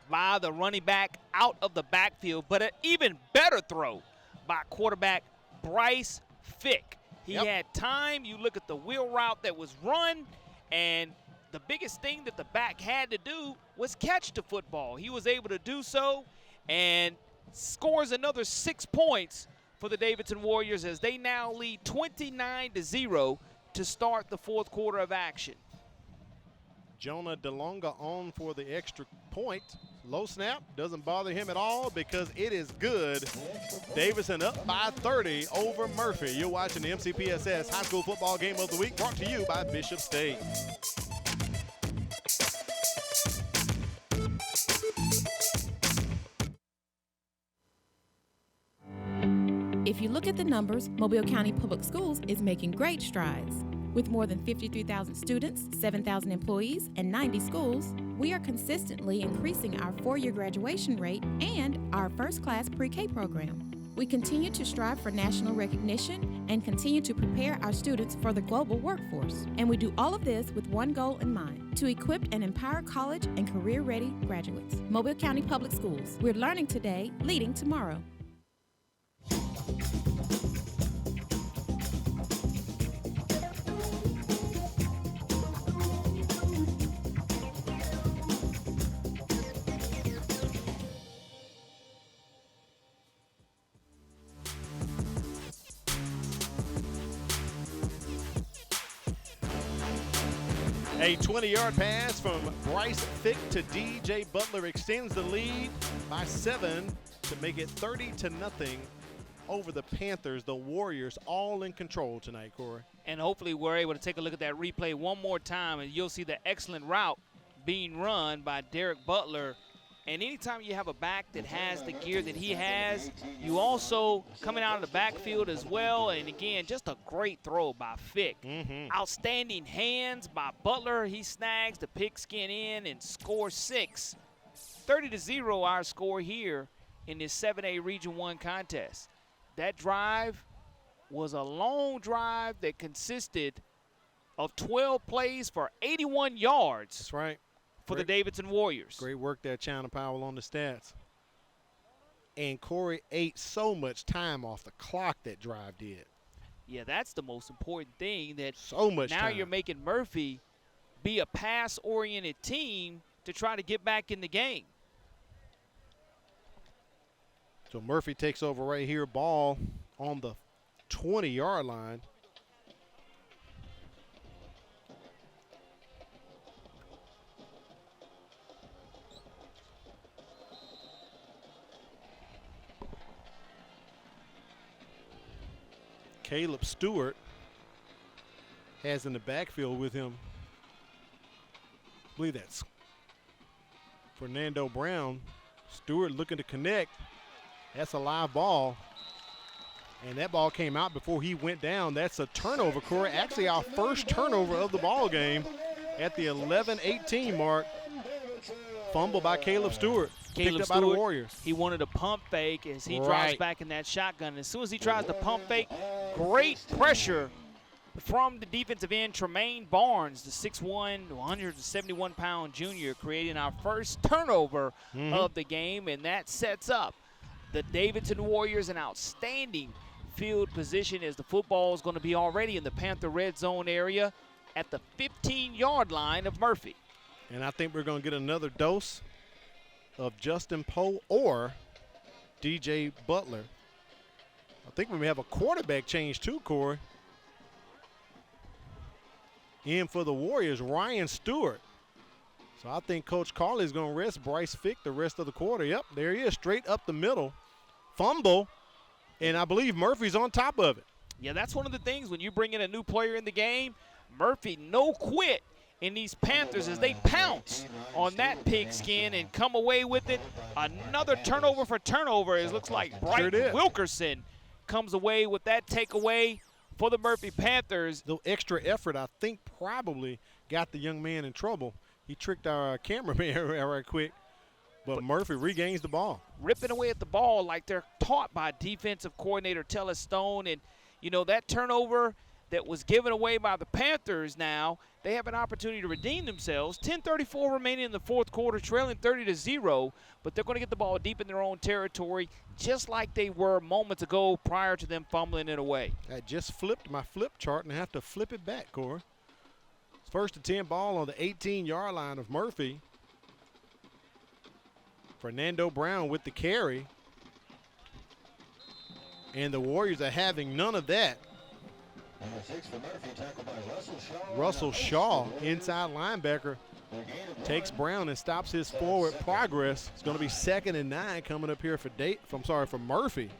B: by the running back out of the backfield, but an even better throw by quarterback Bryce Fick. He had time. You look at the wheel route that was run, and the biggest thing that the back had to do was catch the football. He was able to do so and scores another 6 points for the Davidson Warriors as they now lead 29-0 to start the 4th quarter of action.
A: Jonah DeLonga on for the extra point. Low snap, doesn't bother him at all because it is good. Davidson up by 30 over Murphy. You're watching the MCPSS High School Football Game of the Week, brought to you by Bishop State.
J: If you look at the numbers, Mobile County Public Schools is making great strides. With more than 53,000 students, 7,000 employees, and 90 schools, we are consistently increasing our 4-year graduation rate and our first-class pre-K program. We continue to strive for national recognition and continue to prepare our students for the global workforce. And we do all of this with one goal in mind, to equip and empower college and career-ready graduates. Mobile County Public Schools. We're learning today, leading tomorrow.
A: A 20-yard pass from Bryce Fick to DJ Butler extends the lead by 7 to make it 30-0 over the Panthers. The Warriors all in control tonight, Corey.
B: And hopefully we're able to take a look at that replay one more time, and you'll see the excellent route being run by Derek Butler. And anytime you have a back that has the gear that he has, you also coming out of the backfield as well. And again, just a great throw by Fick. Outstanding hands by Butler. He snags the pigskin in and scores 6. 30-0 our score here in this 7A Region 1 contest. That drive was a long drive that consisted of 12 plays for 81 yards.
A: That's right.
B: For the Davidson Warriors.
A: Great work there, China Powell, on the stats. And Corey ate so much time off the clock that drive did.
B: Yeah, that's the most important thing. That
A: so much
B: now
A: time.
B: You're making Murphy be a pass-oriented team to try to get back in the game.
A: So Murphy takes over right here, ball on the 20-yard line. Caleb Stewart has in the backfield with him, I believe that's Fernando Brown. Stewart looking to connect. That's a live ball. And that ball came out before he went down. That's a turnover, Corey. Actually, our first turnover of the ball game at the 11-18 mark. Fumble by Caleb Stewart. Picked up by the Warriors.
B: He wanted a pump fake as he drives back in that shotgun. As soon as he tries to pump fake, great pressure from the defensive end, Tremaine Barnes, the 6'1", 171-pound junior, creating our first turnover of the game, and that sets up the Davidson Warriors an outstanding field position as the football is going to be already in the Panther red zone area at the 15-yard line of Murphy.
A: And I think we're going to get another dose of Justin Poe or DJ Butler. I think we may have a quarterback change too, Corey. In for the Warriors, Ryan Stewart. So I think Coach Carley is going to rest Bryce Fick the rest of the quarter. Yep, there he is, straight up the middle. Fumble, and I believe Murphy's on top of it.
B: Yeah, that's one of the things when you bring in a new player in the game. Murphy, no quit in these Panthers as they pounce on that pigskin and come away with it. Another turnover for turnover. It looks like Brighton Wilkerson comes away with that takeaway for the Murphy Panthers.
A: The extra effort, I think, probably got the young man in trouble. He tricked our cameraman right quick, but Murphy regains the ball.
B: Ripping away at the ball like they're taught by defensive coordinator Tella Stone. And, you know, that turnover that was given away by the Panthers now, they have an opportunity to redeem themselves. 10:34 remaining in the fourth quarter, trailing 30-0, but they're going to get the ball deep in their own territory just like they were moments ago prior to them fumbling it away.
A: I just flipped my flip chart and I have to flip it back, Corey. First and 10 ball on the 18-yard line of Murphy. Fernando Brown with the carry. And the Warriors are having none of that.
K: Number 6 for Murphy, tackled by Russell Shaw.
A: Russell Shaw, inside linebacker, takes Brown and stops his forward progress. It's going to be 2nd and 9 coming up here for Murphy.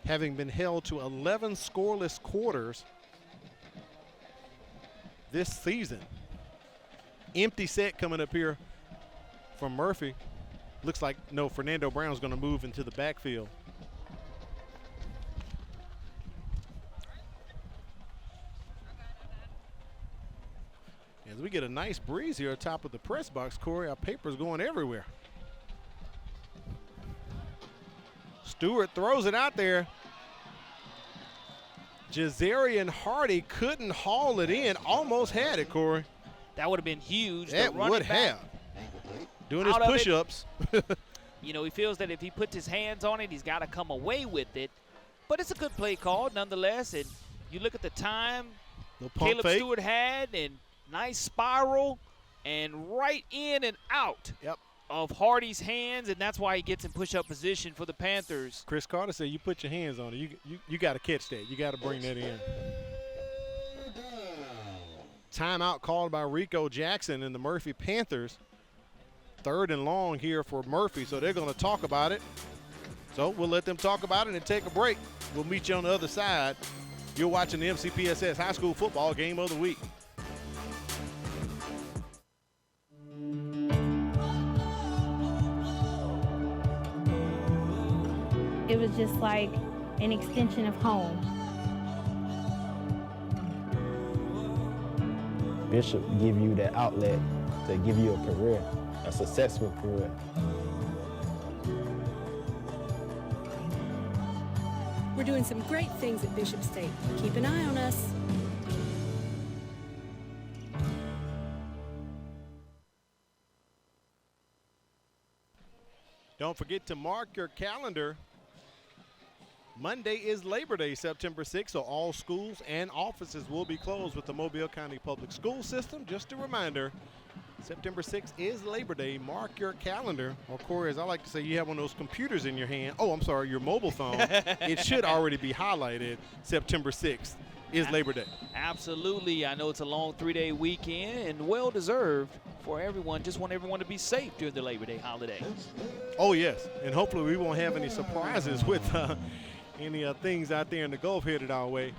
A: Having been held to 11 scoreless quarters this season. Empty set coming up here from Murphy. Looks like, no, Fernando Brown's going to move into the backfield. As we get a nice breeze here atop of the press box, Corey, our paper's going everywhere. Stewart throws it out there. Jazarian Hardy couldn't haul it in. Almost had it, Corey.
B: That would have been huge.
A: That would have. Doing his push-ups.
B: You know, he feels that if he puts his hands on it, he's got to come away with it. But it's a good play call nonetheless. And you look at the time Caleb Stewart had, and nice spiral, and right in and out of Hardy's hands, and that's why he gets in push-up position for the Panthers.
A: Chris Carter said you put your hands on it. You got to catch that. You got to bring that in. Timeout called by Rico Jackson and the Murphy Panthers. 3rd and long here for Murphy, so they're going to talk about it. So we'll let them talk about it and take a break. We'll meet you on the other side. You're watching the MCPSS High School Football Game of the Week.
P: It was just like an extension of home.
M: Bishop give you that outlet to give you a career, a successful career.
Y: We're doing some great things at Bishop State. Keep an eye on us.
A: Don't forget to mark your calendar. Monday is Labor Day, September 6th, so all schools and offices will be closed with the Mobile County Public School System. Just a reminder, September 6th is Labor Day. Mark your calendar. Or, Corey, as I like to say, you have one of those computers in your hand. Oh, I'm sorry, your mobile phone. It should already be highlighted. September 6th is Labor Day.
B: Absolutely. I know it's a long 3-day weekend and well-deserved for everyone. Just want everyone to be safe during the Labor Day holiday.
A: Oh, yes, and hopefully we won't have any surprises with any things out there in the Gulf headed our way.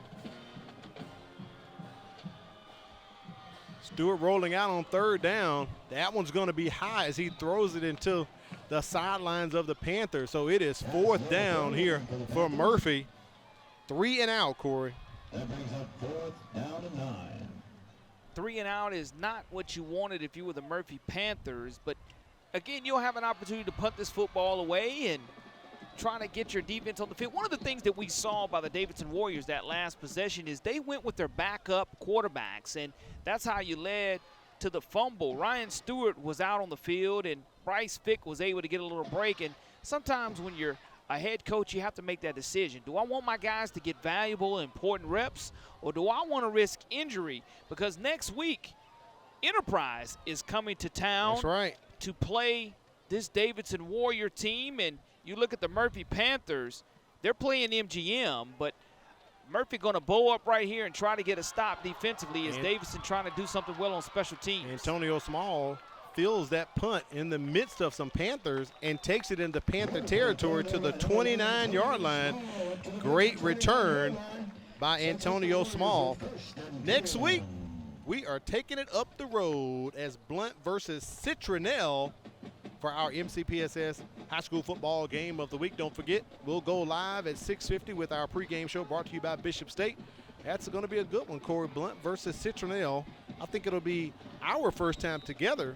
A: Stewart rolling out on 3rd down. That one's going to be high as he throws it into the sidelines of the Panthers. So it is 4th down here for Murphy. 3 and out, Corey.
K: That brings up 4th down and 9.
B: 3 and out is not what you wanted if you were the Murphy Panthers. But, again, you'll have an opportunity to punt this football away and trying to get your defense on the field. One of the things that we saw by the Davidson Warriors that last possession is they went with their backup quarterbacks, and that's how you led to the fumble. Ryan Stewart was out on the field, and Bryce Fick was able to get a little break. And sometimes when you're a head coach, you have to make that decision. Do I want my guys to get valuable, important reps, or do I want to risk injury? Because next week, Enterprise is coming to town
A: to play
B: this Davidson Warrior team, and you look at the Murphy Panthers, they're playing MGM, but Murphy going to bow up right here and try to get a stop defensively as Davidson trying to do something well on special teams.
A: Antonio Small feels that punt in the midst of some Panthers and takes it into Panther territory to the 29-yard line. Great return by Antonio Small. Next week, we are taking it up the road as Blount versus Citronelle for our MCPSS High School Football Game of the Week. Don't forget, we'll go live at 6:50 with our pregame show brought to you by Bishop State. That's going to be a good one, Corey. Blount versus Citronelle. I think it'll be our first time together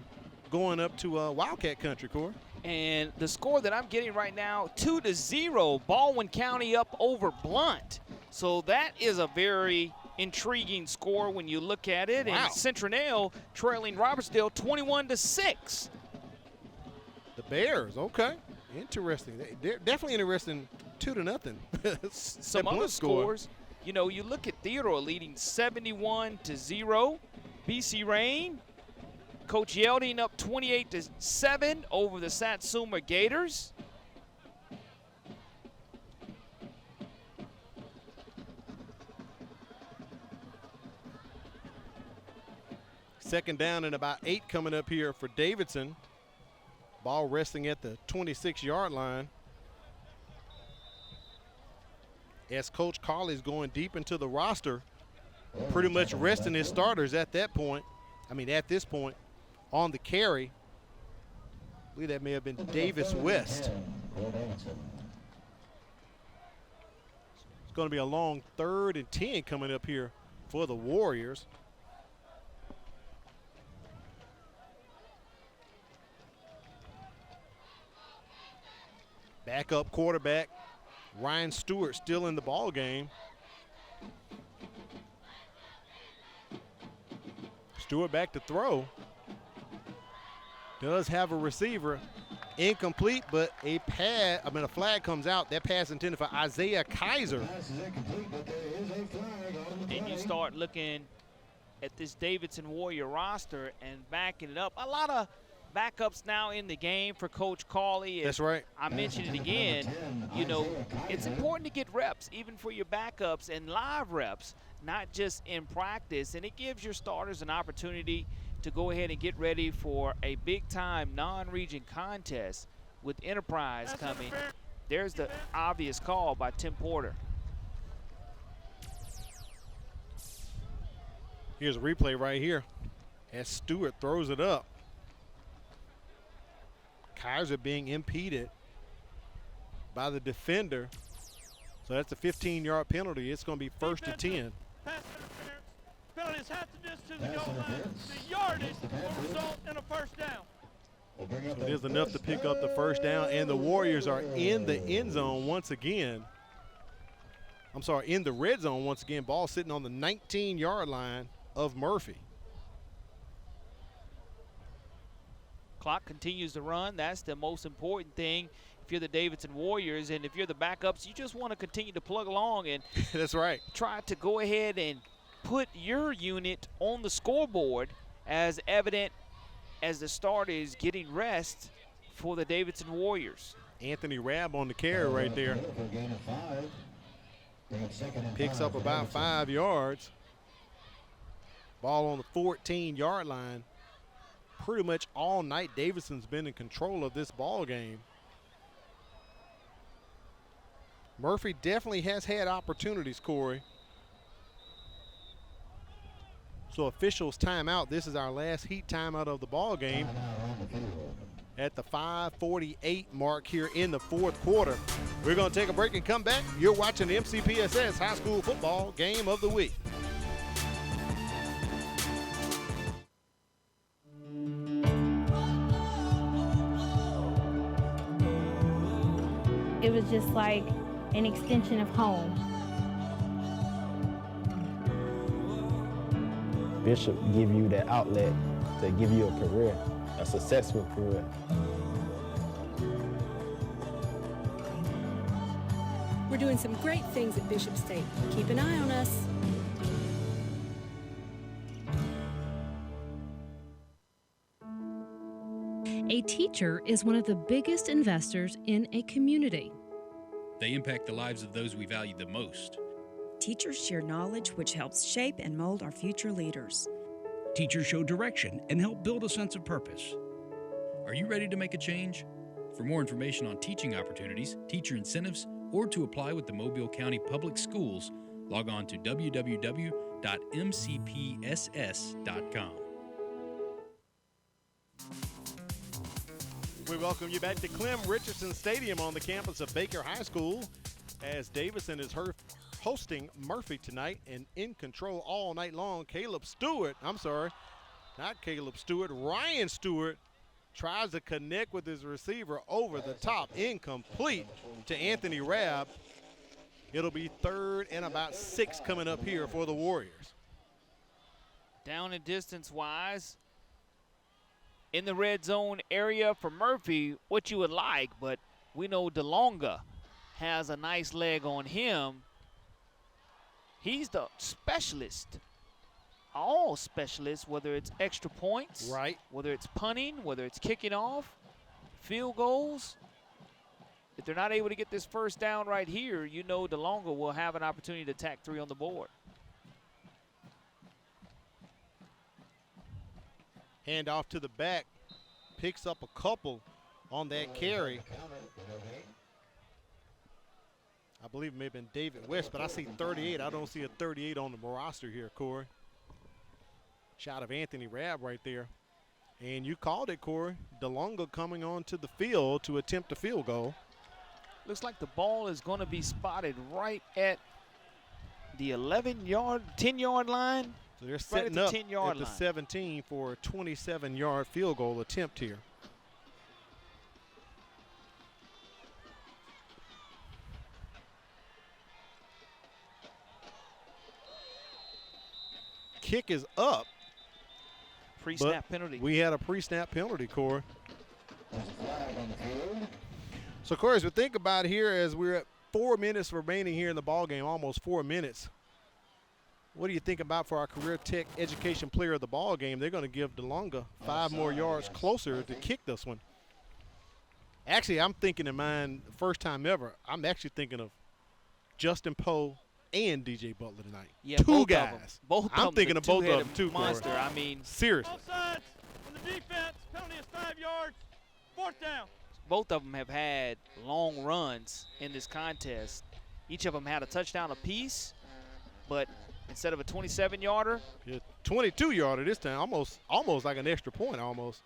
A: going up to Wildcat Country, Corey.
B: And the score that I'm getting right now, 2-0, Baldwin County up over Blount. So that is a very intriguing score when you look at it. Wow. And Citronelle trailing Robertsdale 21-6.
A: The Bears, okay. Interesting. They're definitely interesting, 2-0.
B: Some other scores, you know, you look at Theodore leading 71-0. BC Rain, Coach Yelding up 28-7 over the Satsuma Gators.
A: Second down and about 8 coming up here for Davidson. Ball resting at the 26-yard line. As Coach Carley's going deep into the roster, pretty much resting his starters at that point. I mean, at this point, on the carry. I believe that may have been Davis West. It's going to be a long 3rd and 10 coming up here for the Warriors. Backup quarterback Ryan Stewart still in the ball game. Stewart back to throw. Does have a receiver. Incomplete, but a flag comes out. That pass intended for Isaiah Kaiser.
B: And you start looking at this Davidson Warrior roster and backing it up. A lot of backups now in the game for Coach Cawley.
A: That's right.
B: I mentioned it again. You know, it's important to get reps, even for your backups and live reps, not just in practice. And it gives your starters an opportunity to go ahead and get ready for a big-time non-region contest with Enterprise coming. There's the obvious call by Tim Porter.
A: Here's a replay right here as Stewart throws it up. Kaiser being impeded by the defender. So that's a 15-yard penalty. It's going to be 1st and 10.
E: Pass interference. Penalties have to miss to the goal line. The yardage will result in a first down.
A: So it is enough to pick up the first down, and the Warriors are in the end zone once again. I'm sorry, in the red zone once again. Ball sitting on the 19-yard line of Murphy.
B: Clock continues to run. That's the most important thing if you're the Davidson Warriors. And if you're the backups, you just want to continue to plug along and
A: that's right.
B: Try to go ahead and put your unit on the scoreboard as evident as the start is getting rest for the Davidson Warriors.
A: Anthony Rabb on the carry right there. Picks up about 5 yards. Ball on the 14-yard line. Pretty much all night, Davidson's been in control of this ball game. Murphy definitely has had opportunities, Corey. So officials timeout. This is our last heat timeout of the ball game at the 5:48 mark here in the 4th quarter. We're going to take a break and come back. You're watching the MCPSS High School Football Game of the Week.
P: It was just like an extension of home.
M: Bishop give you that outlet to give you a career, a successful career.
Y: We're doing some great things at Bishop State. Keep an eye on us.
O: A teacher is one of the biggest investors in a community.
S: They impact the lives of those we value the most.
Y: Teachers share knowledge which helps shape and mold our future leaders.
Z: Teachers show direction and help build a sense of purpose.
S: Are you ready to make a change? For more information on teaching opportunities, teacher incentives, or to apply with the Mobile County Public Schools, log on to www.mcpss.com.
A: We welcome you back to Clem Richardson Stadium on the campus of Baker High School as Davidson is hosting Murphy tonight, and in control all night long. Ryan Stewart tries to connect with his receiver over the top, incomplete to Anthony Rabb. It'll be 3rd and about 6 coming up here for the Warriors.
B: Down and distance-wise, in the red zone area for Murphy, what you would like, but we know DeLonga has a nice leg on him. He's the specialist. All specialists, whether it's extra points,
A: right,
B: whether it's punting, whether it's kicking off, field goals. If they're not able to get this first down right here, you know DeLonga will have an opportunity to tack 3 on the board.
A: Hand off to the back, picks up a couple on that carry. I believe it may have been David West, but I see 38. I don't see a 38 on the roster here, Corey. Shot of Anthony Rabb right there. And you called it, Corey. DeLonga coming onto the field to attempt a field goal.
B: Looks like the ball is going to be spotted right at the 10-yard line.
A: So they're setting
B: right
A: up
B: at the 10-yard
A: at the
B: line.
A: 17 for a 27-yard field goal attempt here. Kick is up.
B: Pre-snap penalty.
A: We had a pre-snap penalty, Corey. So, Corey, as we think about it here, as we're at 4 minutes remaining here in the ballgame, almost 4 minutes, what do you think about for our Career Tech Education Player of the ballgame? They're going to give DeLonga 5 more yards closer to kick this one. Actually, I'm thinking in mind, first time ever, I'm actually thinking of Justin Poe and DJ Butler tonight.
B: Yeah,
A: 2 guys.
B: I'm
A: thinking of both of them too,
B: monster.
A: Corey.
B: I mean,
A: seriously.
E: Offsides on the defense. Penalty is 5 yards. 4th down.
B: both of them have had long runs in this contest. Each of them had a touchdown apiece, but instead of a 27-yarder,
A: 22-yarder this time, almost like an extra point almost.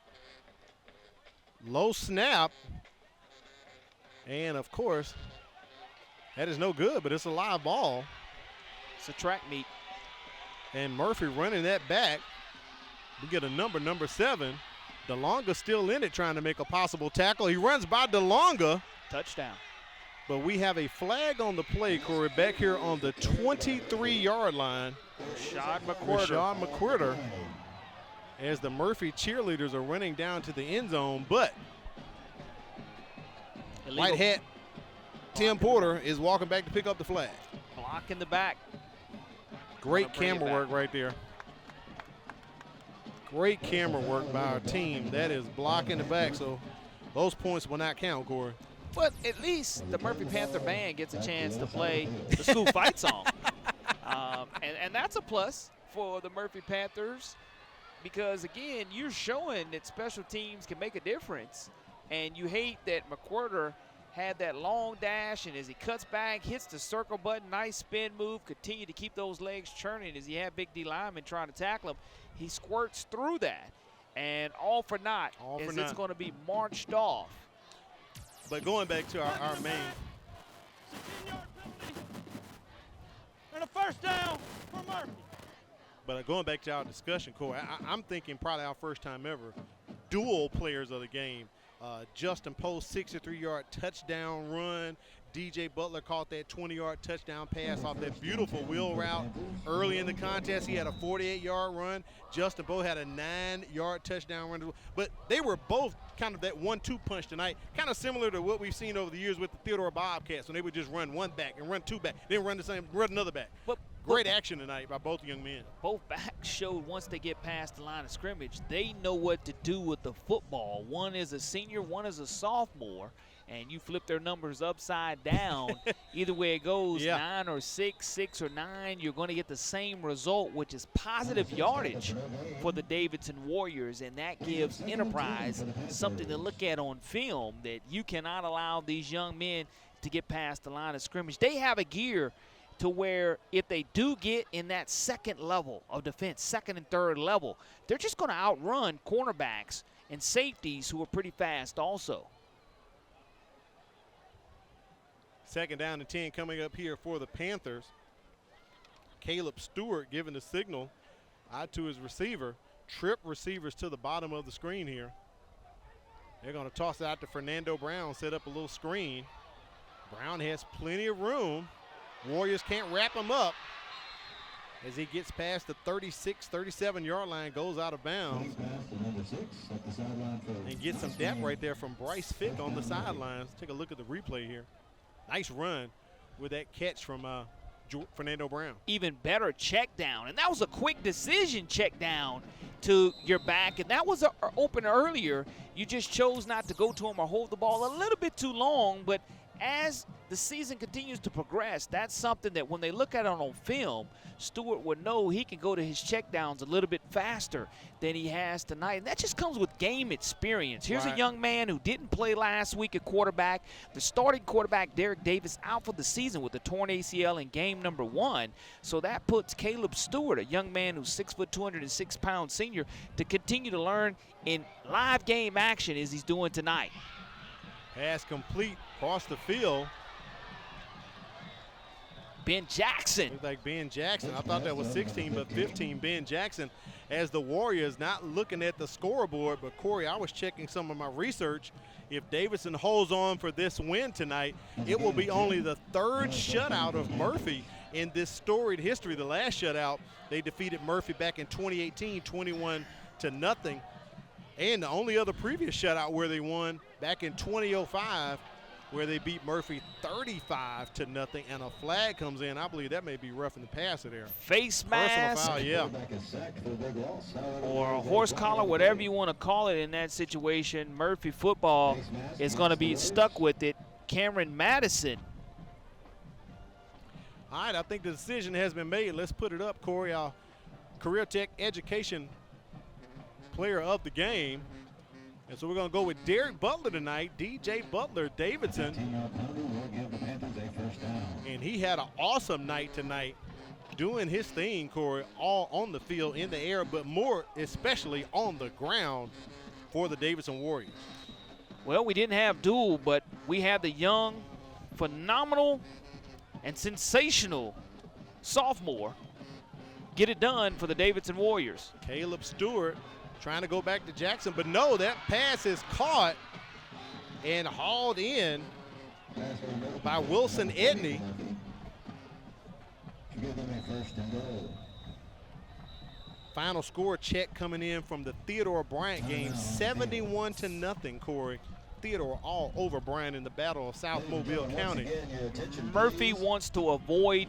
A: Low snap, and of course, that is no good, but it's a live ball.
B: It's a track meet.
A: And Murphy running that back. We get a number 7. DeLonga still in it trying to make a possible tackle. He runs by DeLonga.
B: Touchdown.
A: But we have a flag on the play, Corey, back here on the 23-yard line.
B: Rashad
A: McQuirter. As the Murphy cheerleaders are running down to the end zone, but white hat Tim Porter is walking back to pick up the flag.
B: Block in the back.
A: Great camera work right there. Great camera work by our team. That is blocking the back, so those points will not count, Corey.
B: But at least the Murphy Panther band gets a chance to play the school fight song. And that's a plus for the Murphy Panthers because, again, you're showing that special teams can make a difference. And you hate that McQuirter had that long dash, and as he cuts back, hits the circle button, nice spin move, continue to keep those legs churning as he had Big D lineman trying to tackle him. He squirts through that, and all for naught as it's going to be marched off.
A: But going back to our main.
E: 16-yard penalty. And a first down for Murphy.
A: But going back to our discussion, Corey, I'm thinking probably our first time ever, dual players of the game. Justin Post, 63-yard touchdown run. DJ Butler caught that 20-yard touchdown pass off that beautiful wheel route early in the contest. He had a 48-yard run. Justin Poe had a 9-yard touchdown run. But they were both kind of that 1-2 punch tonight, kind of similar to what we've seen over the years with the Theodore Bobcats when they would just run one back and run two back, then run another back. Great action tonight by both young men.
B: Both backs showed once they get past the line of scrimmage, they know what to do with the football. One is a senior, one is a sophomore, and you flip their numbers upside down. Either way it goes, 9 or 6, 6 or 9, you're going to get the same result, which is positive yardage for the Davidson Warriors, and that gives Enterprise something to look at on film, that you cannot allow these young men to get past the line of scrimmage. They have a gear to where if they do get in that second level of defense, second and third level, they're just going to outrun cornerbacks and safeties who are pretty fast also.
A: Second down and 10 coming up here for the Panthers. Caleb Stewart giving the signal out to his receiver. Trip receivers to the bottom of the screen here. They're going to toss it out to Fernando Brown, set up a little screen. Brown has plenty of room. Warriors can't wrap him up as he gets past the 36, 37-yard line, goes out of bounds. And gets some depth right there from Bryce Fick on the sidelines. Take a look at the replay here. Nice run with that catch from Fernando Brown.
B: Even better check down, and that was a quick decision check down to your back, and that was open earlier. You just chose not to go to him or hold the ball a little bit too long, but as the season continues to progress, that's something that when they look at it on film, Stewart would know he can go to his checkdowns a little bit faster than he has tonight. And that just comes with game experience. Here's a young man who didn't play last week at quarterback. The starting quarterback, Derek Davis, out for the season with a torn ACL in game number 1. So that puts Caleb Stewart, a young man who's 6 foot, 206-pound senior, to continue to learn in live game action as he's doing tonight.
A: Pass complete across the field.
B: Ben Jackson.
A: Looks like Ben Jackson. I thought that was 16, but 15, Ben Jackson, as the Warriors not looking at the scoreboard. But, Corey, I was checking some of my research. If Davidson holds on for this win tonight, it will be only the third shutout of Murphy in this storied history. The last shutout, they defeated Murphy back in 2018, 21-0. And the only other previous shutout where they won back in 2005, where they beat Murphy 35-0, and a flag comes in. I believe that may be roughing the passer there.
B: Face mask,
A: foul, yeah,
B: or a horse collar, whatever you want to call it in that situation. Murphy football is going to be stuck with it. Cameron Madison.
A: All right, I think the decision has been made. Let's put it up, Corey. Our Career Tech Education player of the game. And so we're going to go with Derek Butler tonight, DJ Butler, Davidson. And he had an awesome night tonight doing his thing, Corey, all on the field, in the air, but more especially on the ground for the Davidson Warriors.
B: Well, we didn't have dual, but we had the young, phenomenal, and sensational sophomore get it done for the Davidson Warriors.
A: Caleb Stewart trying to go back to Jackson, but no, that pass is caught and hauled in by Wilson Edney. Final score check coming in from the Theodore Bryant game, 71-0, Corey. Theodore all over Bryant in the Battle of South Mobile County.
B: Murphy wants to avoid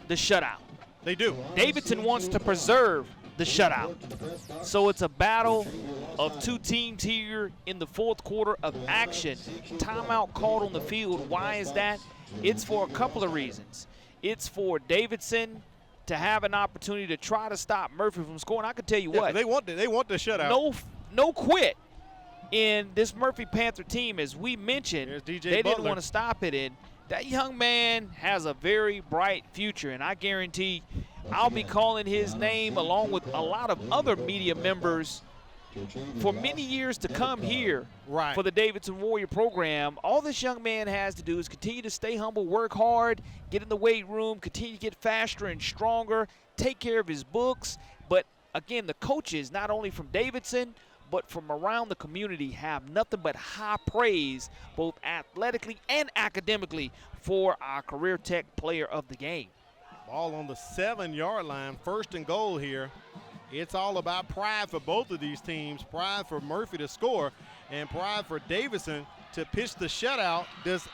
B: the shutout.
A: They do.
B: Davidson wants to preserve the shutout. So it's a battle of two teams here in the fourth quarter of action. Timeout called on the field. Why is that? It's for a couple of reasons. It's for Davidson to have an opportunity to try to stop Murphy from scoring. I can tell you what.
A: They want the shutout.
B: No quit in this Murphy Panther team. As we mentioned, they didn't want to stop it. And that young man has a very bright future, and I guarantee I'll be calling his name along with a lot of other media members for many years to come here for the Davidson Warrior program. All this young man has to do is continue to stay humble, work hard, get in the weight room, continue to get faster and stronger, take care of his books. But, again, the coaches, not only from Davidson, but from around the community, have nothing but high praise, both athletically and academically, for our Career Tech player of the game.
A: Ball on the 7-yard line, 1st and goal here. It's all about pride for both of these teams. Pride for Murphy to score and pride for Davidson to pitch the shutout. Does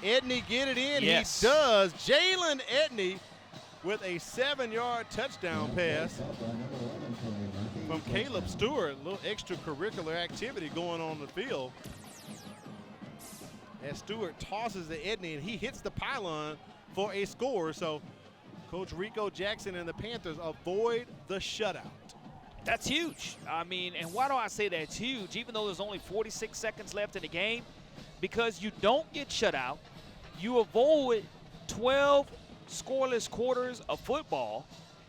A: Edney get it in?
B: Yes.
A: He does. Jalen Edney with a 7-yard touchdown pass from Caleb Stewart. A little extracurricular activity going on the field. As Stewart tosses to Edney, and he hits the pylon for a score. So Coach Rico Jackson and the Panthers avoid the shutout.
B: That's huge. I mean, and why do I say that's huge? Even though there's only 46 seconds left in the game, because you don't get shut out, you avoid 12 scoreless quarters of football.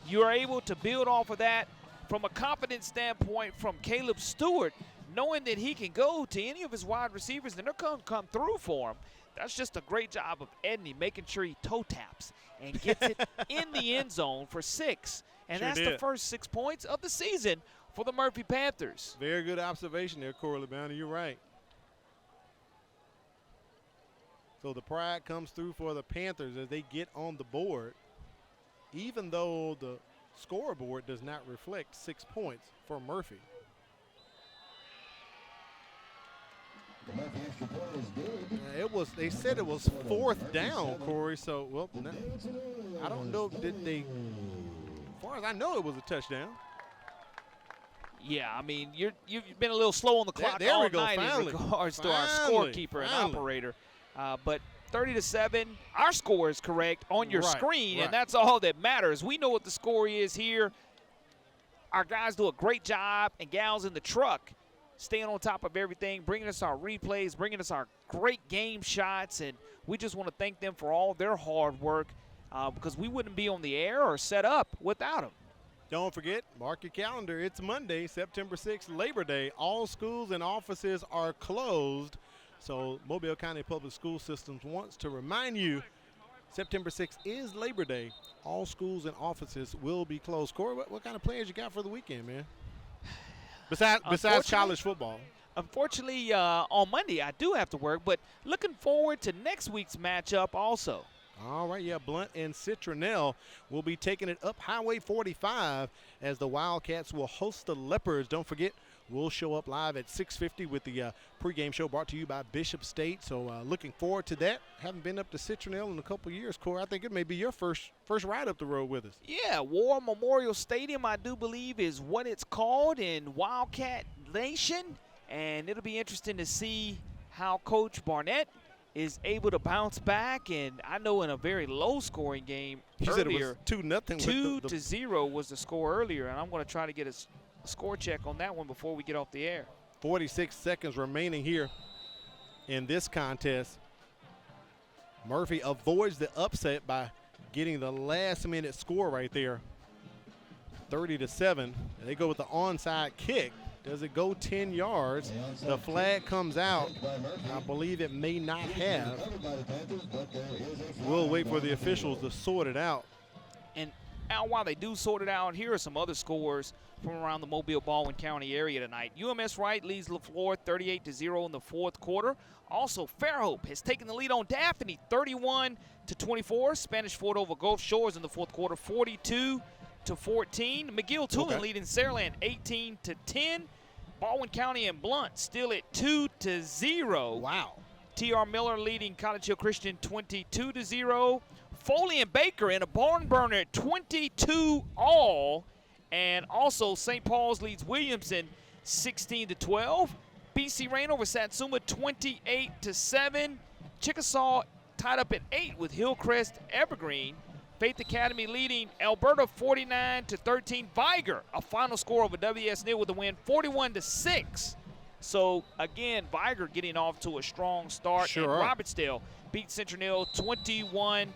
B: You're able to build off of that from a confidence standpoint from Caleb Stewart, knowing that he can go to any of his wide receivers and they're going to come through for him. That's just a great job of Edney making sure he toe taps and gets it in the end zone for 6. And that's the first 6 points of the season for the Murphy Panthers.
A: Very good observation there, Corey LeBounty. You're right. So the pride comes through for the Panthers as they get on the board, even though the scoreboard does not reflect 6 points for Murphy. They said it was 4th down, Corey. So, well, no, I don't know. Did they? As far as I know, it was a touchdown.
B: Yeah, I mean, you've been a little slow on the clock all night in regards to our scorekeeper and operator. But 30-7, our score is correct on your screen, and that's all that matters. We know what the score is here. Our guys do a great job, and gals in the truck staying on top of everything, bringing us our replays, bringing us our great game shots, and we just want to thank them for all their hard work because we wouldn't be on the air or set up without them.
A: Don't forget, mark your calendar. It's Monday, September 6th, Labor Day. All schools and offices are closed. So Mobile County Public School Systems wants to remind you September 6th is Labor Day. All schools and offices will be closed. Corey, what kind of plans you got for the weekend, man? Besides college football.
B: Unfortunately, on Monday I do have to work, but looking forward to next week's matchup also.
A: All right, yeah, Blunt and Citronelle will be taking it up Highway 45 as the Wildcats will host the Leopards. Don't forget, we'll show up live at 6:50 with the pregame show brought to you by Bishop State. So looking forward to that. Haven't been up to Citronelle in a couple years, Corey. I think it may be your first ride up the road with us.
B: Yeah, War Memorial Stadium, I do believe, is what it's called in Wildcat Nation. And it'll be interesting to see how Coach Barnett is able to bounce back, and I know in a very low-scoring game
A: you
B: earlier,
A: said it was 2-0.
B: 2-0 was the score earlier, and I'm going to try to get a score check on that one before we get off the air.
A: 46 seconds remaining here in this contest. Murphy avoids the upset by getting the last-minute score right there, 30-7. And they go with the onside kick. Does it go 10 yards? The flag comes out. I believe it may not have. We'll wait for the officials to sort it out.
B: And now while they do sort it out, here are some other scores from around the Mobile Baldwin County area tonight. UMS Wright leads LaFleur 38-0 in the 4th quarter. Also, Fairhope has taken the lead on Daphne 31-24. Spanish Fort over Gulf Shores in the 4th quarter 42-14. McGill-Tulane leading Saraland 18-10. Baldwin County and Blunt still at 2-0.
A: Wow.
B: T.R. Miller leading College Hill Christian 22-0. Foley and Baker in a barn burner at 22-all. And also St. Paul's leads Williamson 16-12. BC Rain over Satsuma 28-7. Chickasaw tied up at 8 with Hillcrest Evergreen. Faith Academy leading Alberta 49-13. Viger, a final score over WS Neal with a win 41-6. So again, Viger getting off to a strong start.
A: Sure.
B: And Robertsdale beat Central Neal 21-6.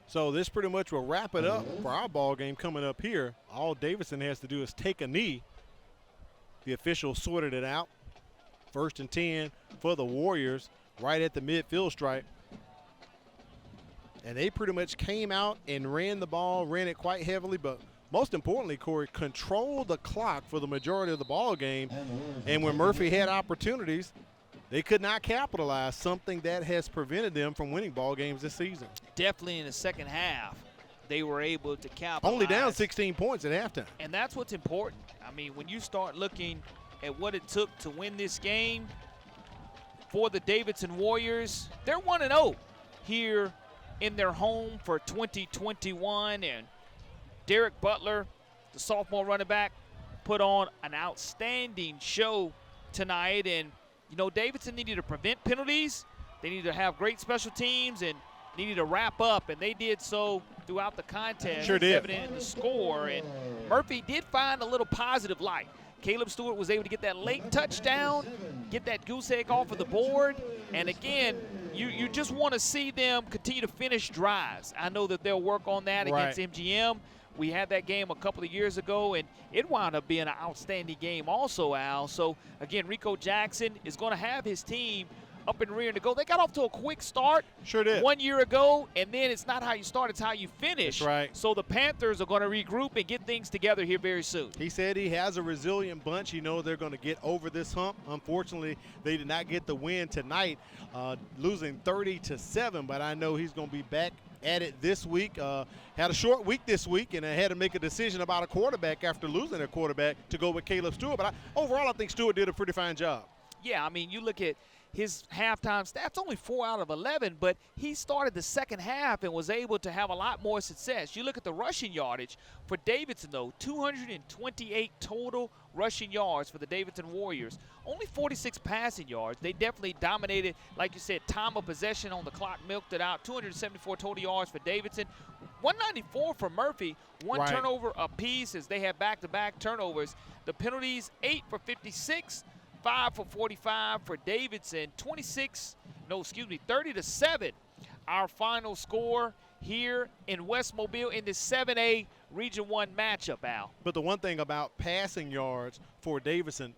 A: So this pretty much will wrap it up for our ball game coming up here. All Davidson has to do is take a knee. The officials sorted it out. 1st and 10 for the Warriors right at the midfield stripe. And they pretty much came out and ran the ball, ran it quite heavily, but most importantly, Corey, controlled the clock for the majority of the ball game. And when Murphy had opportunities, they could not capitalize, something that has prevented them from winning ball games this season.
B: Definitely in the second half, they were able to capitalize.
A: Only down 16 points at halftime.
B: And that's what's important. I mean, when you start looking at what it took to win this game for the Davidson Warriors, they're 1-0. here in their home for 2021. And Derek Butler, the sophomore running back, put on an outstanding show tonight. And, you know, Davidson needed to prevent penalties. They needed to have great special teams and needed to wrap up, and they did so throughout the contest.
A: Sure did.
B: It's evident in the score. And Murphy did find a little positive light. Caleb Stewart was able to get that late touchdown, get that goose egg off of the board. And again, you just want to see them continue to finish drives. I know that they'll work on that against MGM. We had that game a couple of years ago, and it wound up being an outstanding game also, Al. So, again, Rico Jackson is going to have his team up and rearing to go. They got off to a quick start.
A: Sure did.
B: 1 year ago, and then it's not how you start, it's how you finish.
A: That's right.
B: So the Panthers are going to regroup and get things together here very soon.
A: He said he has a resilient bunch. You know they're going to get over this hump. Unfortunately, they did not get the win tonight, losing 30-7, but I know he's going to be back at it this week. Had a short week this week, and I had to make a decision about a quarterback after losing a quarterback to go with Caleb Stewart. But overall, I think Stewart did a pretty fine job.
B: Yeah, I mean, you look at his halftime stats, only 4 out of 11, but he started the second half and was able to have a lot more success. You look at the rushing yardage for Davidson, though, 228 total rushing yards for the Davidson Warriors. Only 46 passing yards. They definitely dominated, like you said, time of possession on the clock, milked it out. 274 total yards for Davidson. 194 for Murphy. One turnover apiece as they had back-to-back turnovers. The penalties, 8 for 56. 5 for 45 for Davidson. 30-7. Our final score here in West Mobile in this 7A Region 1 matchup, Al.
A: But the one thing about passing yards for Davidson,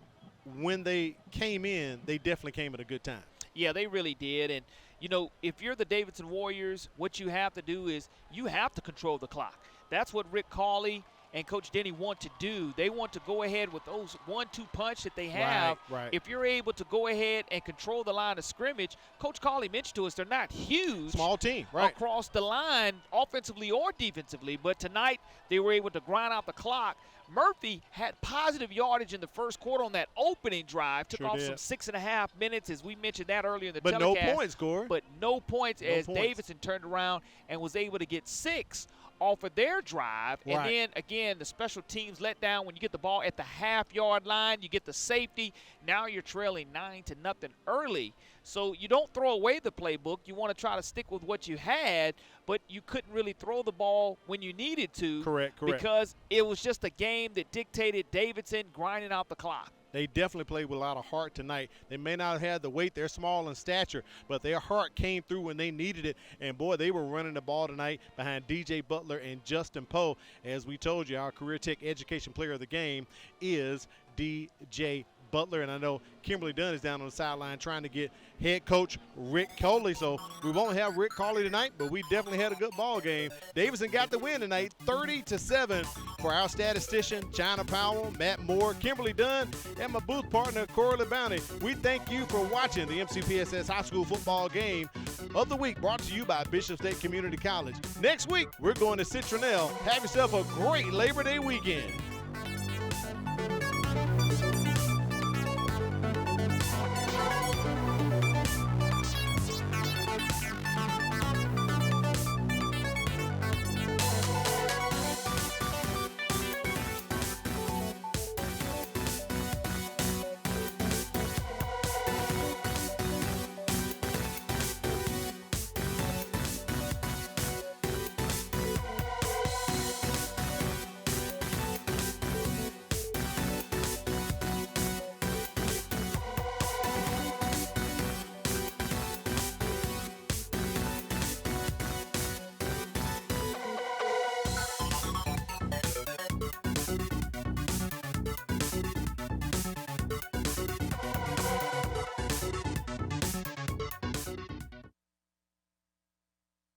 A: when they came in, they definitely came at a good time.
B: Yeah, they really did. And, you know, if you're the Davidson Warriors, what you have to do is you have to control the clock. That's what Rick Cawley and Coach Denny want to do. They want to go ahead with those 1-2 punch that they have.
A: Right.
B: If you're able to go ahead and control the line of scrimmage, Coach Cawley mentioned to us they're not huge.
A: Small team,
B: across the line, offensively or defensively. But tonight they were able to grind out the clock. Murphy had positive yardage in the first quarter on that opening drive. Took off some 6.5 minutes, as we mentioned that earlier in the telecast.
A: But no points, Corey.
B: But no points as Davidson turned around and was able to get 6 off of their drive. And then, again, the special teams let down when you get the ball at the half-yard line. You get the safety. Now you're trailing 9-0 early. So you don't throw away the playbook. You want to try to stick with what you had, but you couldn't really throw the ball when you needed to.
A: Correct.
B: Because it was just a game that dictated Davidson grinding out the clock.
A: They definitely played with a lot of heart tonight. They may not have had the weight. They're small in stature, but their heart came through when they needed it. And, boy, they were running the ball tonight behind DJ Butler and Justin Poe. As we told you, our Career Tech Education Player of the Game is DJ Butler. And I know Kimberly Dunn is down on the sideline trying to get head coach Rick Cawley. So we won't have Rick Cawley tonight, but we definitely had a good ball game. Davidson got the win tonight, 30-7 for our statistician, China Powell, Matt Moore, Kimberly Dunn, and my booth partner, Corey LeBounty. We thank you for watching the MCPSS High School Football Game of the Week, brought to you by Bishop State Community College. Next week, we're going to Citronelle. Have yourself a great Labor Day weekend.